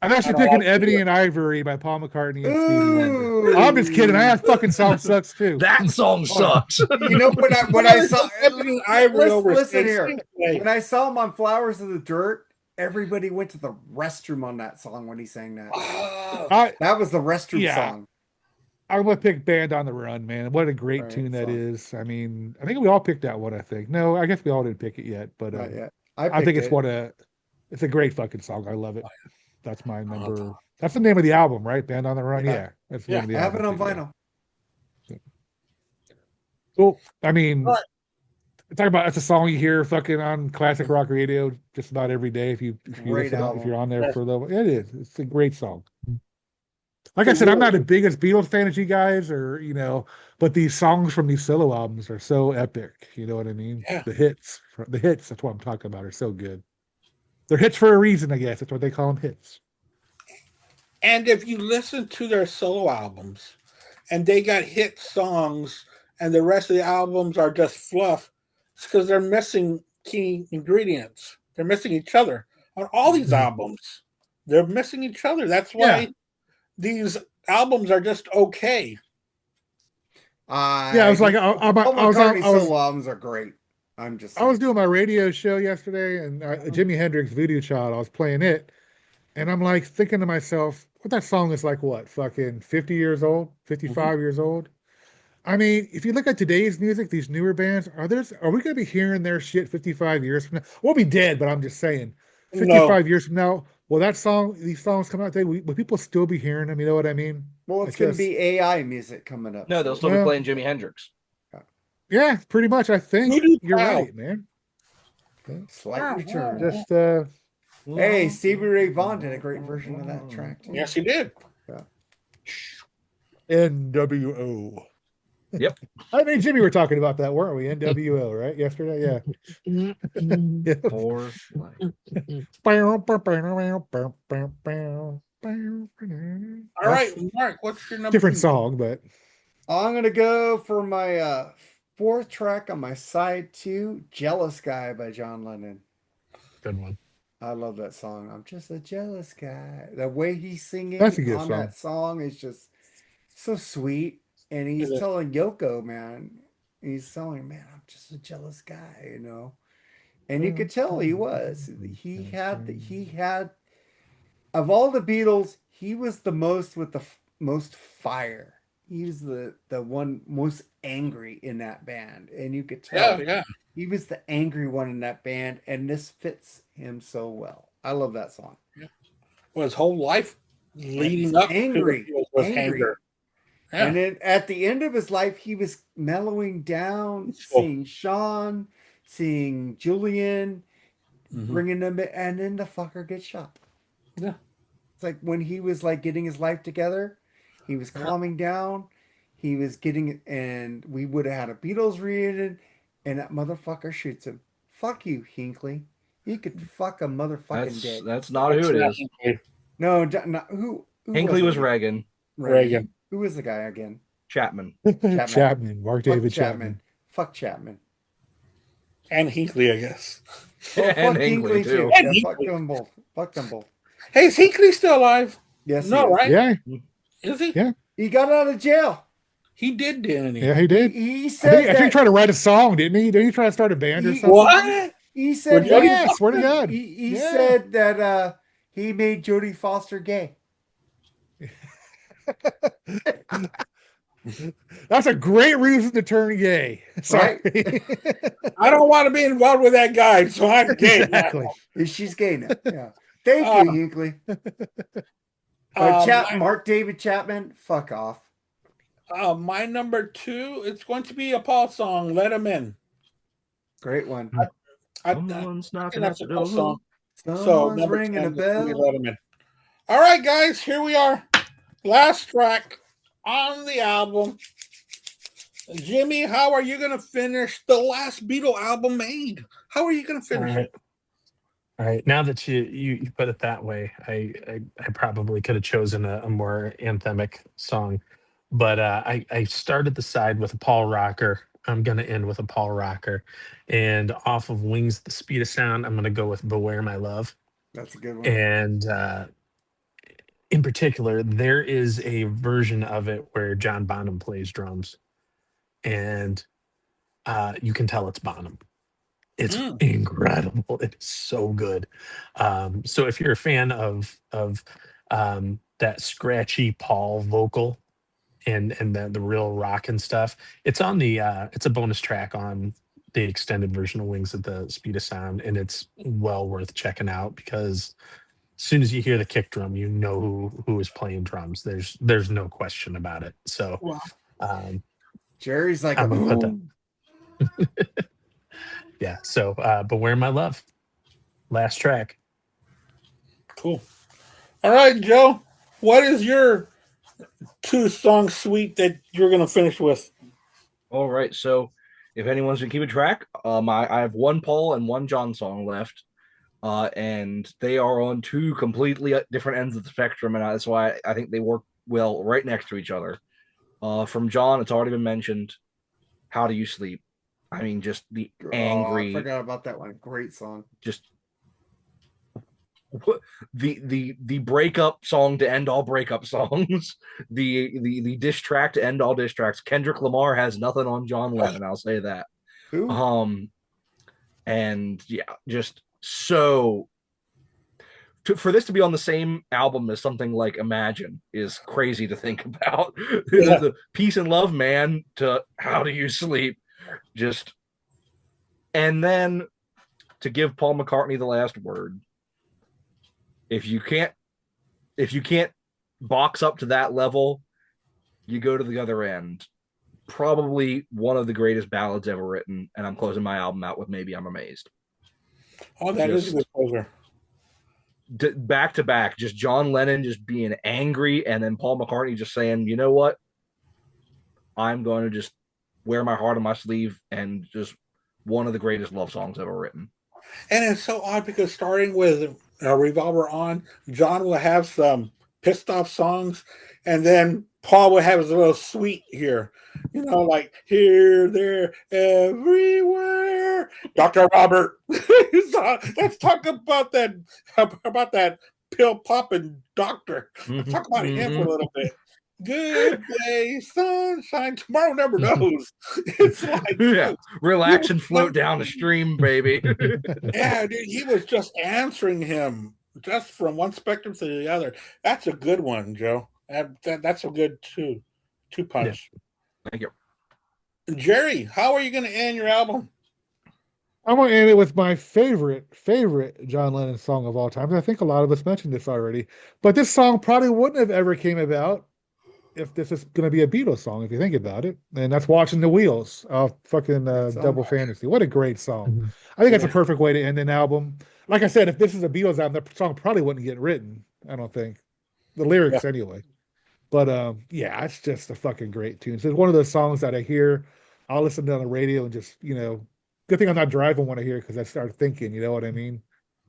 I'm actually picking Ebony and Ivory by Paul McCartney and Stevie Wonder. I'm just kidding. That fucking song sucks too. That song sucks. You know when I saw Ebony and Ivory over listen here. When I saw him on Flowers of the Dirt, everybody went to the restroom on that song when he sang that. That was the restroom song. I'm gonna pick Band on the Run, man. What a great tune that is. I mean, I think we all picked that one. I think. No, I guess we all didn't pick it yet, but I think it's it's a great fucking song. I love it. That's my number. That's the name of the album, right? Band on the Run. Yeah, that's the name of the album. I have it on vinyl. Yeah. Well, I mean, talk about that's a song you hear fucking on classic rock radio just about every day if you're on there for a little. It is. It's a great song. Like I said, I'm not the biggest Beatles fan as you guys, but these songs from these solo albums are so epic. You know what I mean? Yeah. The hits. That's what I'm talking about. Are so good. They're hits for a reason, I guess. That's what they call them, hits. And if you listen to their solo albums, and they got hit songs, and the rest of the albums are just fluff, it's because they're missing key ingredients. They're missing each other on all these albums. They're missing each other. That's why. Yeah. These albums are just okay. I was like, solo albums are great. I was doing my radio show yesterday, and Jimi Hendrix Voodoo Child. I was playing it, and I'm like thinking to myself, what that song is like? What fucking 50 years old, 55 years old? I mean, if you look at today's music, these newer bands, are we going to be hearing their shit 55 years from now? We'll be dead, but I'm just saying, 55 years from now. Well, these songs come out today. Will people still be hearing them? You know what I mean? Well, it's going to be AI music coming up. No, they'll still be playing Jimi Hendrix. Yeah, pretty much. I think you're right, man. Slight return. Just hey, Stevie Ray Vaughan did a great version of that track too. Yes, he did. Yeah. NWO. Yep. I mean, Jimmy, we're talking about that, weren't we? NWO, right? Yesterday, yeah. All right, Mark, what's your number? Different song, but I'm gonna go for my fourth track on my side 2, "Jealous Guy" by John Lennon. Good one. I love that song. I'm just a jealous guy. The way he's singing that song is just so sweet. And he's telling Yoko, man, I'm just a jealous guy, And you could tell he was. He had, of all the Beatles, he was the most with the most fire. He was the one most angry in that band. And you could tell he was the angry one in that band. And this fits him so well. I love that song. Yeah. Well, his whole life leading up angry. to it was anger. Yeah. And then at the end of his life, he was mellowing down, seeing Sean, seeing Julian, bringing them in, and then the fucker gets shot. Yeah. It's like when he was like getting his life together, he was calming down, he was getting, and we would have had a Beatles reunion, and that motherfucker shoots him. Fuck you, Hinckley. You could fuck a motherfucking dick. That's not who it is. No, not, who Hinckley was Reagan. Reagan. Who was the guy again? Chapman. Mark David Chapman. Fuck Chapman. And Hinckley, I guess. Well, and Hinckley too. Yeah, fuck them both. Fuck them both. Hey, is Hinckley still alive? Yes. No, right? Yeah. Is he? Yeah. He got out of jail. He did, didn't he? Yeah, he did. He said I think he tried to write a song, didn't he? Didn't he try to start a band or something? What? He said yes, swear to God. He said that he made Jodie Foster gay. That's a great reason to turn gay. Sorry. I don't want to be involved with that guy, so I'm gay Exactly. She's gay now. Yeah. Thank you, Hinkley. Mark David Chapman, fuck off. My number 2, it's going to be a Paul song, "Let 'Em In." Great one. Someone's knocking at the Paul song. Someone's So number ringing 10 a is gonna be bell. "Let 'Em In." All right, guys, here we are. Last track on the album. Jimmy, how are you going to finish the last Beatle album made? How are you going to finish it? All right. Now that you put it that way, I probably could have chosen a more anthemic song, but I started the side with a Paul rocker. I'm going to end with a Paul rocker, and off of Wings, the Speed of Sound, I'm going to go with "Beware My Love." That's a good one. And in particular, there is a version of it where John Bonham plays drums, and you can tell it's Bonham. It's incredible. It's so good. So if you're a fan of that scratchy Paul vocal and the real rock and stuff, it's on the it's a bonus track on the extended version of Wings at the Speed of Sound, and it's well worth checking out because as soon as you hear the kick drum, you know who is playing drums. There's no question about it. So Jerry's like I'm a gonna put that. Yeah. So "Beware My Love," last track. Cool. All right, Joe. What is your 2-song suite that you're going to finish with? All right. So if anyone's gonna keep a track, I have one Paul and one John song left. And they are on 2 completely different ends of the spectrum, and that's why I think they work well right next to each other. From John, it's already been mentioned. "How Do You Sleep?" I mean, just the angry. I forgot about that one. Great song. Just the breakup song to end all breakup songs. the diss track to end all diss tracks. Kendrick Lamar has nothing on John Lennon. I'll say that. Who? And yeah, just so. For this to be on the same album as something like Imagine is crazy to think about. Yeah. The Peace and Love Man to How Do You Sleep? Just, and then to give Paul McCartney the last word. If you can't box up to that level, you go to the other end. Probably one of the greatest ballads ever written, and I'm closing my album out with "Maybe I'm Amazed." Oh, that is a good closer. Back to back, just John Lennon just being angry, and then Paul McCartney just saying, "You know what? I'm going to just wear my heart on my sleeve," and just one of the greatest love songs ever written. And it's so odd because starting with "Revolver On," John will have some pissed off songs, and then Paul will have his little sweet here, like "Here, There, Everywhere." Dr. Robert. Let's talk about that pill popping doctor. Let's talk about him for a little bit. Good day, sunshine. Tomorrow never knows. It's like, relax and float down the stream, baby. Yeah, dude, he was just answering him just from one spectrum to the other. That's a good one, Joe. That's a good two punch. Yeah. Thank you, Jerry. How are you going to end your album? I'm going to end it with my favorite John Lennon song of all time. I think a lot of us mentioned this already, but this song probably wouldn't have ever came about if this is going to be a Beatles song, if you think about it. And that's "Watching the Wheels" off fucking Double Fantasy. What a great song. I think that's a perfect way to end an album. Like I said, if this is a Beatles album, the song probably wouldn't get written, I don't think. The lyrics anyway. But yeah, it's just a fucking great tune. So it's one of those songs that I hear, I'll listen to on the radio and just, good thing I'm not driving when I hear it because I start thinking, you know what I mean?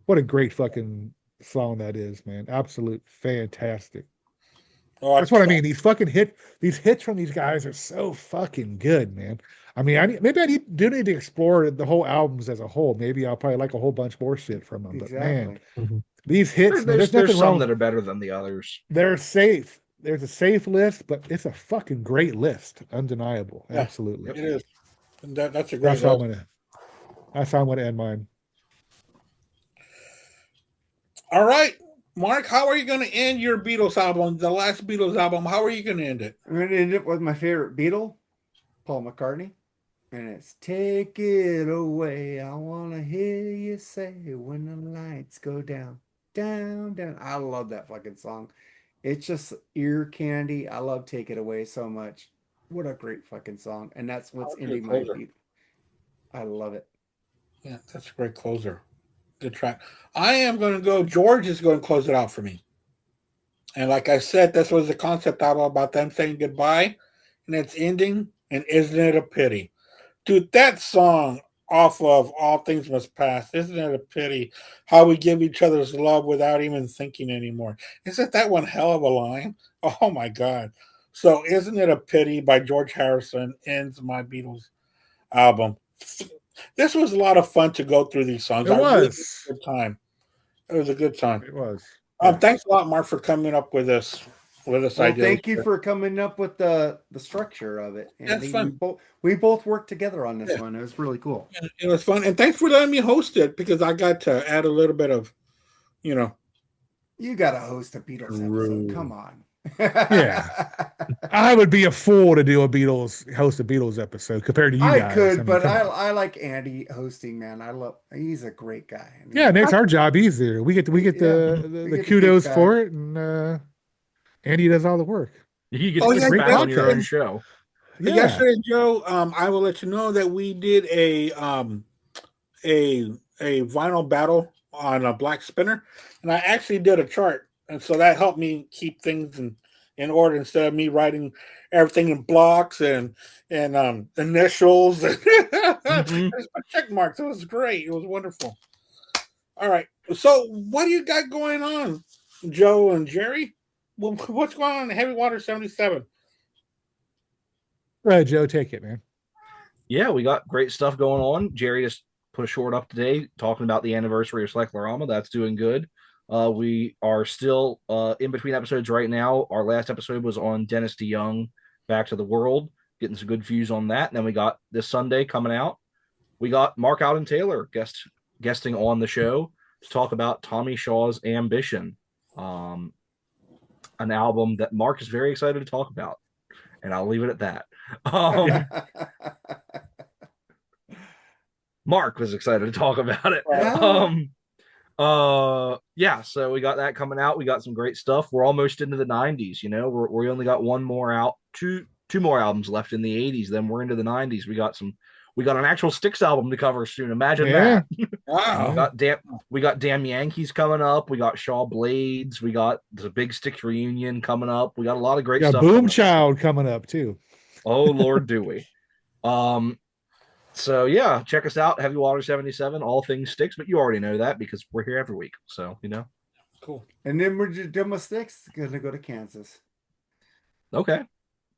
What a great fucking song that is, man. Absolute fantastic. That's what I mean. These hits from these guys are so fucking good, man. I mean, maybe I need to explore the whole albums as a whole. Maybe I'll probably like a whole bunch more shit from them. Exactly. But man, these hits, there's nothing some wrong. that are better than the others. They're safe. There's a safe list, but it's a fucking great list. Undeniable. Yeah, absolutely. it is. And that's a great That's how I'm gonna end mine. All right. Mark, how are you going to end your Beatles album, the last Beatles album? How are you going to end it? I'm gonna end it with my favorite Beatle, Paul McCartney. And it's take it away. I wanna hear you say when the lights go down, down, down. I love that fucking song. It's just ear candy. I love Take It Away so much. What a great fucking song. And that's what's Good ending my closer. beat. I love it. Yeah, that's a great closer. Good track. I am going to go. George is going to close it out for me. And like I said, this was the concept album about them saying goodbye, and it's ending. And isn't it a pity? Dude, that song off of All Things Must Pass, isn't it a pity how we give each other's love without even thinking anymore? Isn't that one hell of a line? Oh my God. So, Isn't It a Pity by George Harrison ends my Beatles album. This was a lot of fun to go through these songs. It Really had was. a good time. It was a good time. It was. Yeah. Thanks a lot, Mark, for coming up with this Well, idea. thank you for coming up with the structure of it. That's Andy. fun. We both worked together on this one. It was really cool. It was fun. And thanks for letting me host it because I got to add a little bit of, You got to host a Beatles episode. Come on. Yeah. I would be a fool to host a Beatles episode compared to you guys. I could, but come on. I like Andy hosting, man. He's a great guy. I mean, Yeah, it makes our job easier. We get we the get to kudos kick back. for it, and Andy does all the work. You get Oh, to yeah, sit back great on your own podcast. show. Yeah. Yesterday, Joe, I will let you know that we did a vinyl battle on a black spinner, and I actually did a chart, and so that helped me keep things in order instead of me writing everything in blocks and initials and check marks. It was great. It was wonderful. All right. So, what do you got going on, Joe and Jerry? What's going on in Heavy Water 77? Right, Joe, take it, man. Yeah, we got great stuff going on. Jerry just put a short up today talking about the anniversary of Sleklarama. That's doing good. We are still in between episodes right now. Our last episode was on Dennis DeYoung, Back to the World, getting some good views on that. And then we got this Sunday coming out. We got Mark Alden Taylor guesting on the show to talk about Tommy Shaw's Ambition, an album that Mark is very excited to talk about. And I'll leave it at that. Mark was excited to talk about it. So we got that coming out. We got some great stuff. We're almost into the 90s. We only got one more out, two more albums left in the 80s. Then we're into the 90s. We got an actual Styx album to cover soon. Imagine that. Wow. We got Damn Yankees coming up. We got Shaw Blades. We got the big Styx reunion coming up. We got a lot of great stuff. Boom Child coming up too. Oh Lord, do we? So yeah, check us out, Heavy Water 77, all things Styx, but you already know that because we're here every week. So Cool. And then we're just done with Styx. Gonna go to Kansas. Okay.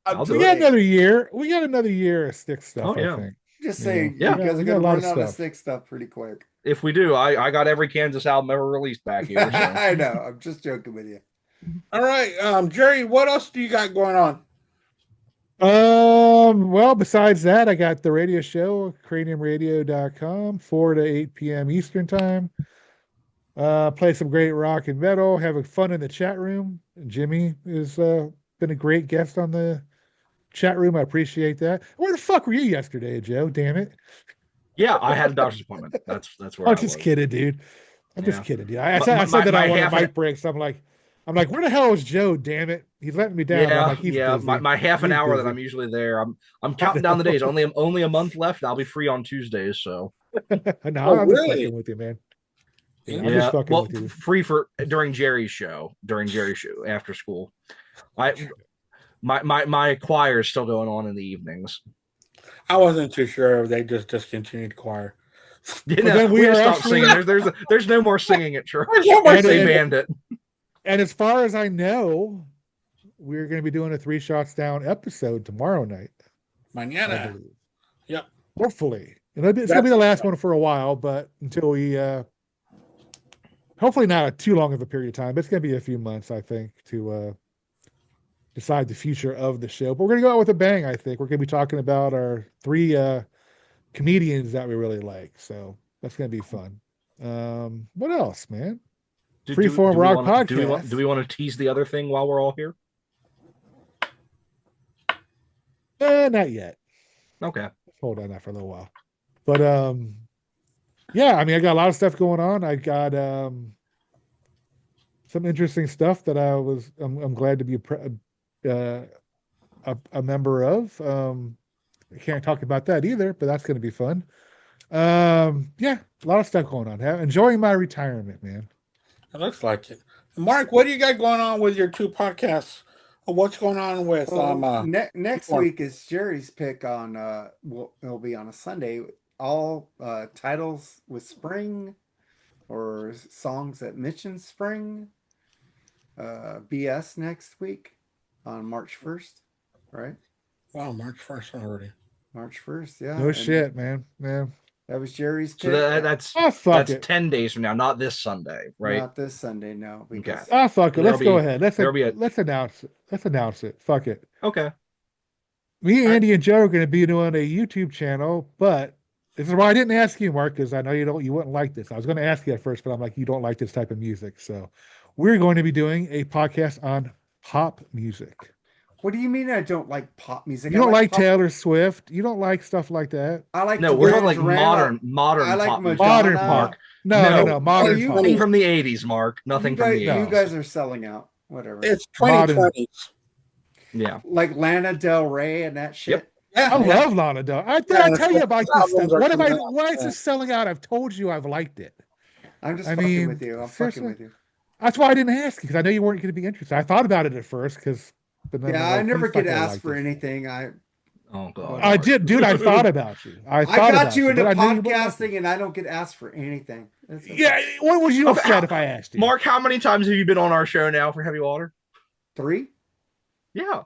We got another year. We got another year of Styx stuff. I think. Just saying, yeah, you guys are got gonna a lot run of out of stuff. Styx stuff pretty quick. If we do, I got every Kansas album ever released back here. So. I know. I'm just joking with you. All right, Jerry, what else do you got going on? Well, besides that, I got the radio show, craniumradio.com, 4 to 8 p.m. Eastern time. Play some great rock and metal, having fun in the chat room. Jimmy has been a great guest on the chat room. I appreciate that. Where the fuck were you yesterday, Joe? Damn it. Yeah, I had a doctor's appointment. That's where I'm just kidding, dude. I'm just kidding, dude. I said that my I wanted half mic breaks. I'm like, where the hell is Joe? Damn it, he's letting me down. Yeah, I'm like, he's busy. My half an He's hour busy. that I'm usually there. I'm counting down the days. Only a month left. I'll be free on Tuesdays. So no, I'm just really? fucking with you, man. Yeah, I'm yeah, just fucking well, with you. free for during Jerry's show after school. My choir is still going on in the evenings. I wasn't too sure if they just discontinued choir. Then we gotta are stop actually- singing. There's no more singing at church. They banned it. And as far as I know, we're going to be doing a 3 Shots Down episode tomorrow night. Mañana. Yep. Hopefully. And it's going to be the last one for a while, but until we, hopefully not too long of a period of time, but it's going to be a few months, I think, to decide the future of the show. But we're going to go out with a bang, I think. We're going to be talking about our 3 comedians that we really like. So that's going to be fun. What else, man? Freeform Rock Podcast. Do we want to tease the other thing while we're all here? Not yet. Okay. Hold on that for a little while. But yeah, I mean, I got a lot of stuff going on. I got some interesting stuff that I'm glad to be a member of. I can't talk about that either, but that's going to be fun. Yeah, a lot of stuff going on. Enjoying my retirement, man. It looks like it. Mark, what do you got going on with your two podcasts? What's going on with next week is Jerry's pick on it'll be on a Sunday. All titles with spring or songs that mention spring. BS next week on March 1st, right? Wow, March 1st already. March 1st, yeah. No shit, man. Yeah. That was Jerry's pick. So that's 10 days from now, not this Sunday, right? Not this Sunday, no. Because, fuck it. Let's go ahead. Let's announce it. Let's announce it. Fuck it. Okay. Me, Andy, and Joe are going to be doing a YouTube channel, but this is why I didn't ask you, Mark, because I know you wouldn't like this. I was going to ask you at first, but I'm like, you don't like this type of music. So we're going to be doing a podcast on pop music. What do you mean I don't like pop music? You don't like Taylor Swift. You don't like stuff like that. I like we're talking like modern I like pop music. Modern pop. No, modern pop. Nothing from the 80s, Mark. Nothing from the 80s. You guys are selling out. Whatever. It's 2020s. Yeah. Like Lana Del Rey and that shit. Yep. Yeah, I love Lana Del Rey. I tell you about this stuff. Why is this selling out? I've told you I've liked it. I'm just fucking with you. I'm fucking with you. That's why I didn't ask you, because I know you weren't going to be interested. I thought about it at first, because I never get asked for anything. Oh god. I did, dude. I thought about you. I got you into podcasting, and I don't get asked for anything. Yeah, what would you have said if I asked you? Mark, how many times have you been on our show now for Heavy Water? 3. Yeah,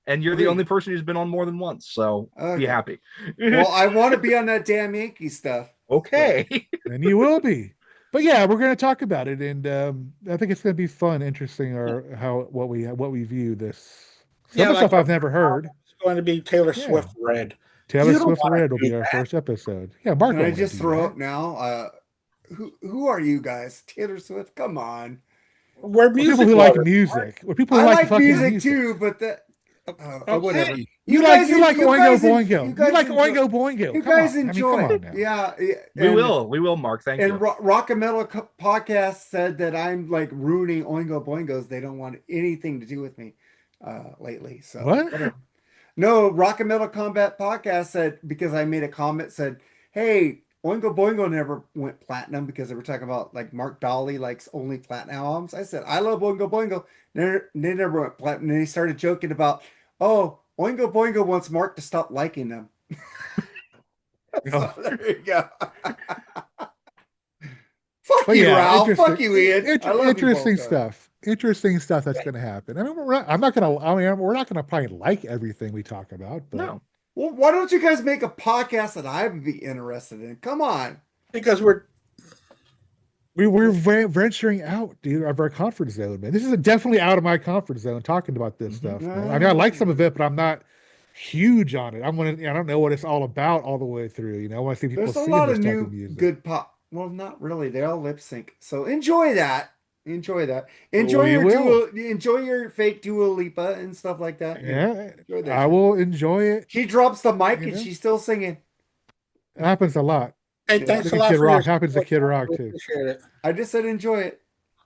and you're the only person who's been on more than once, so be happy. Well, I want to be on that damn Yankee stuff. Okay, and you will be. But yeah, we're going to talk about it, and I think it's going to be fun, interesting, or what we view this. Some stuff I've never heard. It's going to be Taylor Swift Red. Taylor Swift Red will be our first episode. Yeah, Mark. Can I just throw up now? Who are you guys? Taylor Swift? Come on. We're music people who like music. We're people who like music too, but that. Whatever. You like Oingo Boingo. You like Oingo Boingo. You guys enjoy. Yeah, we will, Mark. Thank you. And Rock and Metal Podcast said that I'm like ruining Oingo Boingos. They don't want anything to do with me lately. So what? No, Rock and Metal Combat Podcast said, because I made a comment, said, "Hey, Oingo Boingo never went platinum," because they were talking about like Mark Dolly likes only platinum albums. I said, "I love Oingo Boingo." They never went platinum. And they started joking about, "Oh, Oingo Boingo wants Mark to stop liking them." So, there you go. Fuck you, Ralph. Fuck you, Ian. Interesting stuff. Interesting stuff that's going to happen. I mean, we're not going to probably like everything we talk about. But... No. Well, why don't you guys make a podcast that I would be interested in? Come on. Because we're venturing out, dude, of our comfort zone, man. This is definitely out of my comfort zone talking about this stuff, man. I mean, I like some of it, but I'm not huge on it. I don't know what it's all about all the way through. You know, I want to see people. There's a lot of new good pop. Well, not really. They all lip sync. So enjoy that. Enjoy your fake Dua Lipa and stuff like that. Yeah, I will enjoy it. She drops the mic and she's still singing. It happens a lot. Hey, thanks a lot. Kid Rock happens to Kid Rock too. I just said enjoy it.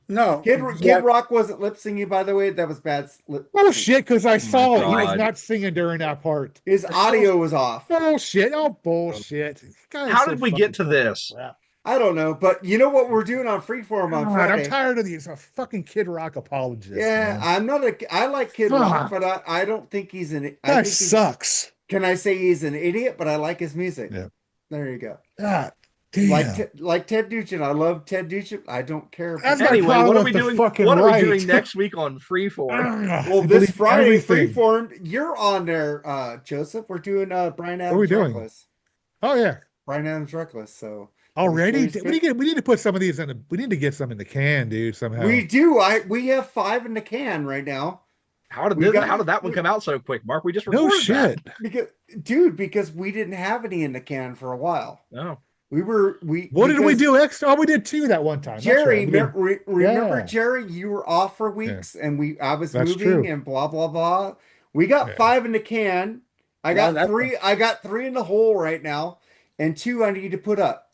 No, Kid Rock wasn't lip singing, by the way. That was bad. Oh shit! Because I saw it. He was not singing during that part. His audio was off. Bullshit! Oh bullshit! How did we get to this? Crap. I don't know, but you know what we're doing on Freeform on Friday? I'm tired of these fucking Kid Rock apologists. Yeah, man. I like Kid Rock, but I don't think he's an. That sucks. Can I say he's an idiot? But I like his music. Yeah. There you go. God damn. Like Ted Nugent. I love Ted Nugent. I don't care. Anyway, what are we doing? What are we doing next week on Freeform? Well, this Friday, Freeform, you're on there, Joseph. We're doing Bryan Adams. What are we doing? Reckless. Oh yeah, Bryan Adams Reckless. So. Already, we need to put some of these in. We need to get some in the can, dude. Somehow we do. We have 5 in the can right now. How did that one come out so quick, Mark? We just recorded shit. That. Because we didn't have any in the can for a while. No. What did we do extra? Oh, we did 2 that one time. Jerry, That's right. remember Yeah. Jerry, you were off for weeks and I was That's moving true. and blah blah blah. We got 5 in the can. I got 3 in the hole right now, and 2 I need to put up.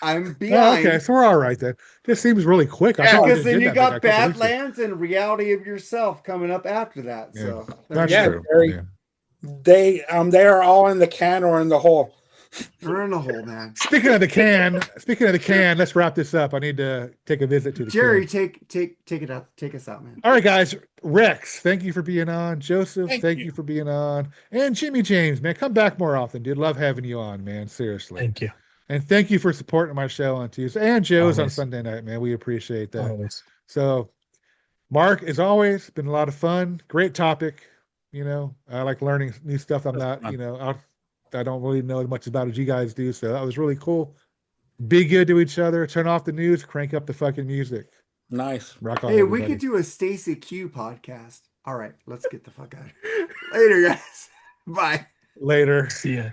I'm behind. Oh, okay, so we're all right then. This seems really quick. Yeah, because then you did got that big a couple weeks ago. Badlands and Reality of Yourself coming up after that. Yeah. So That's Yeah, true. Jerry. Yeah. They are all in the can or in the hole. we're in the hole, man. Speaking of the can, let's wrap this up. I need to take a visit to the Jerry, can. take it out. Take us out, man. All right, guys. Rex, thank you for being on. Joseph, Thank thank you. you for being on. And Jimmy James, man, come back more often, dude. Love having you on, man. Seriously. Thank you. And thank you for supporting my show on Tuesday and Joe's on Always. Sunday night, man. We appreciate that. Always. So, Mark, as always, been a lot of fun. Great topic. You know, I like learning new stuff. I'm not, fun. you know, I don't really know as much about as you guys do. So that was really cool. Be good to each other. Turn off the news. Crank up the fucking music. Nice. Rock on. Hey, everybody. we could do a Stacy Q podcast. All right, let's get the fuck out of here. Later, guys. Bye. Later. See ya.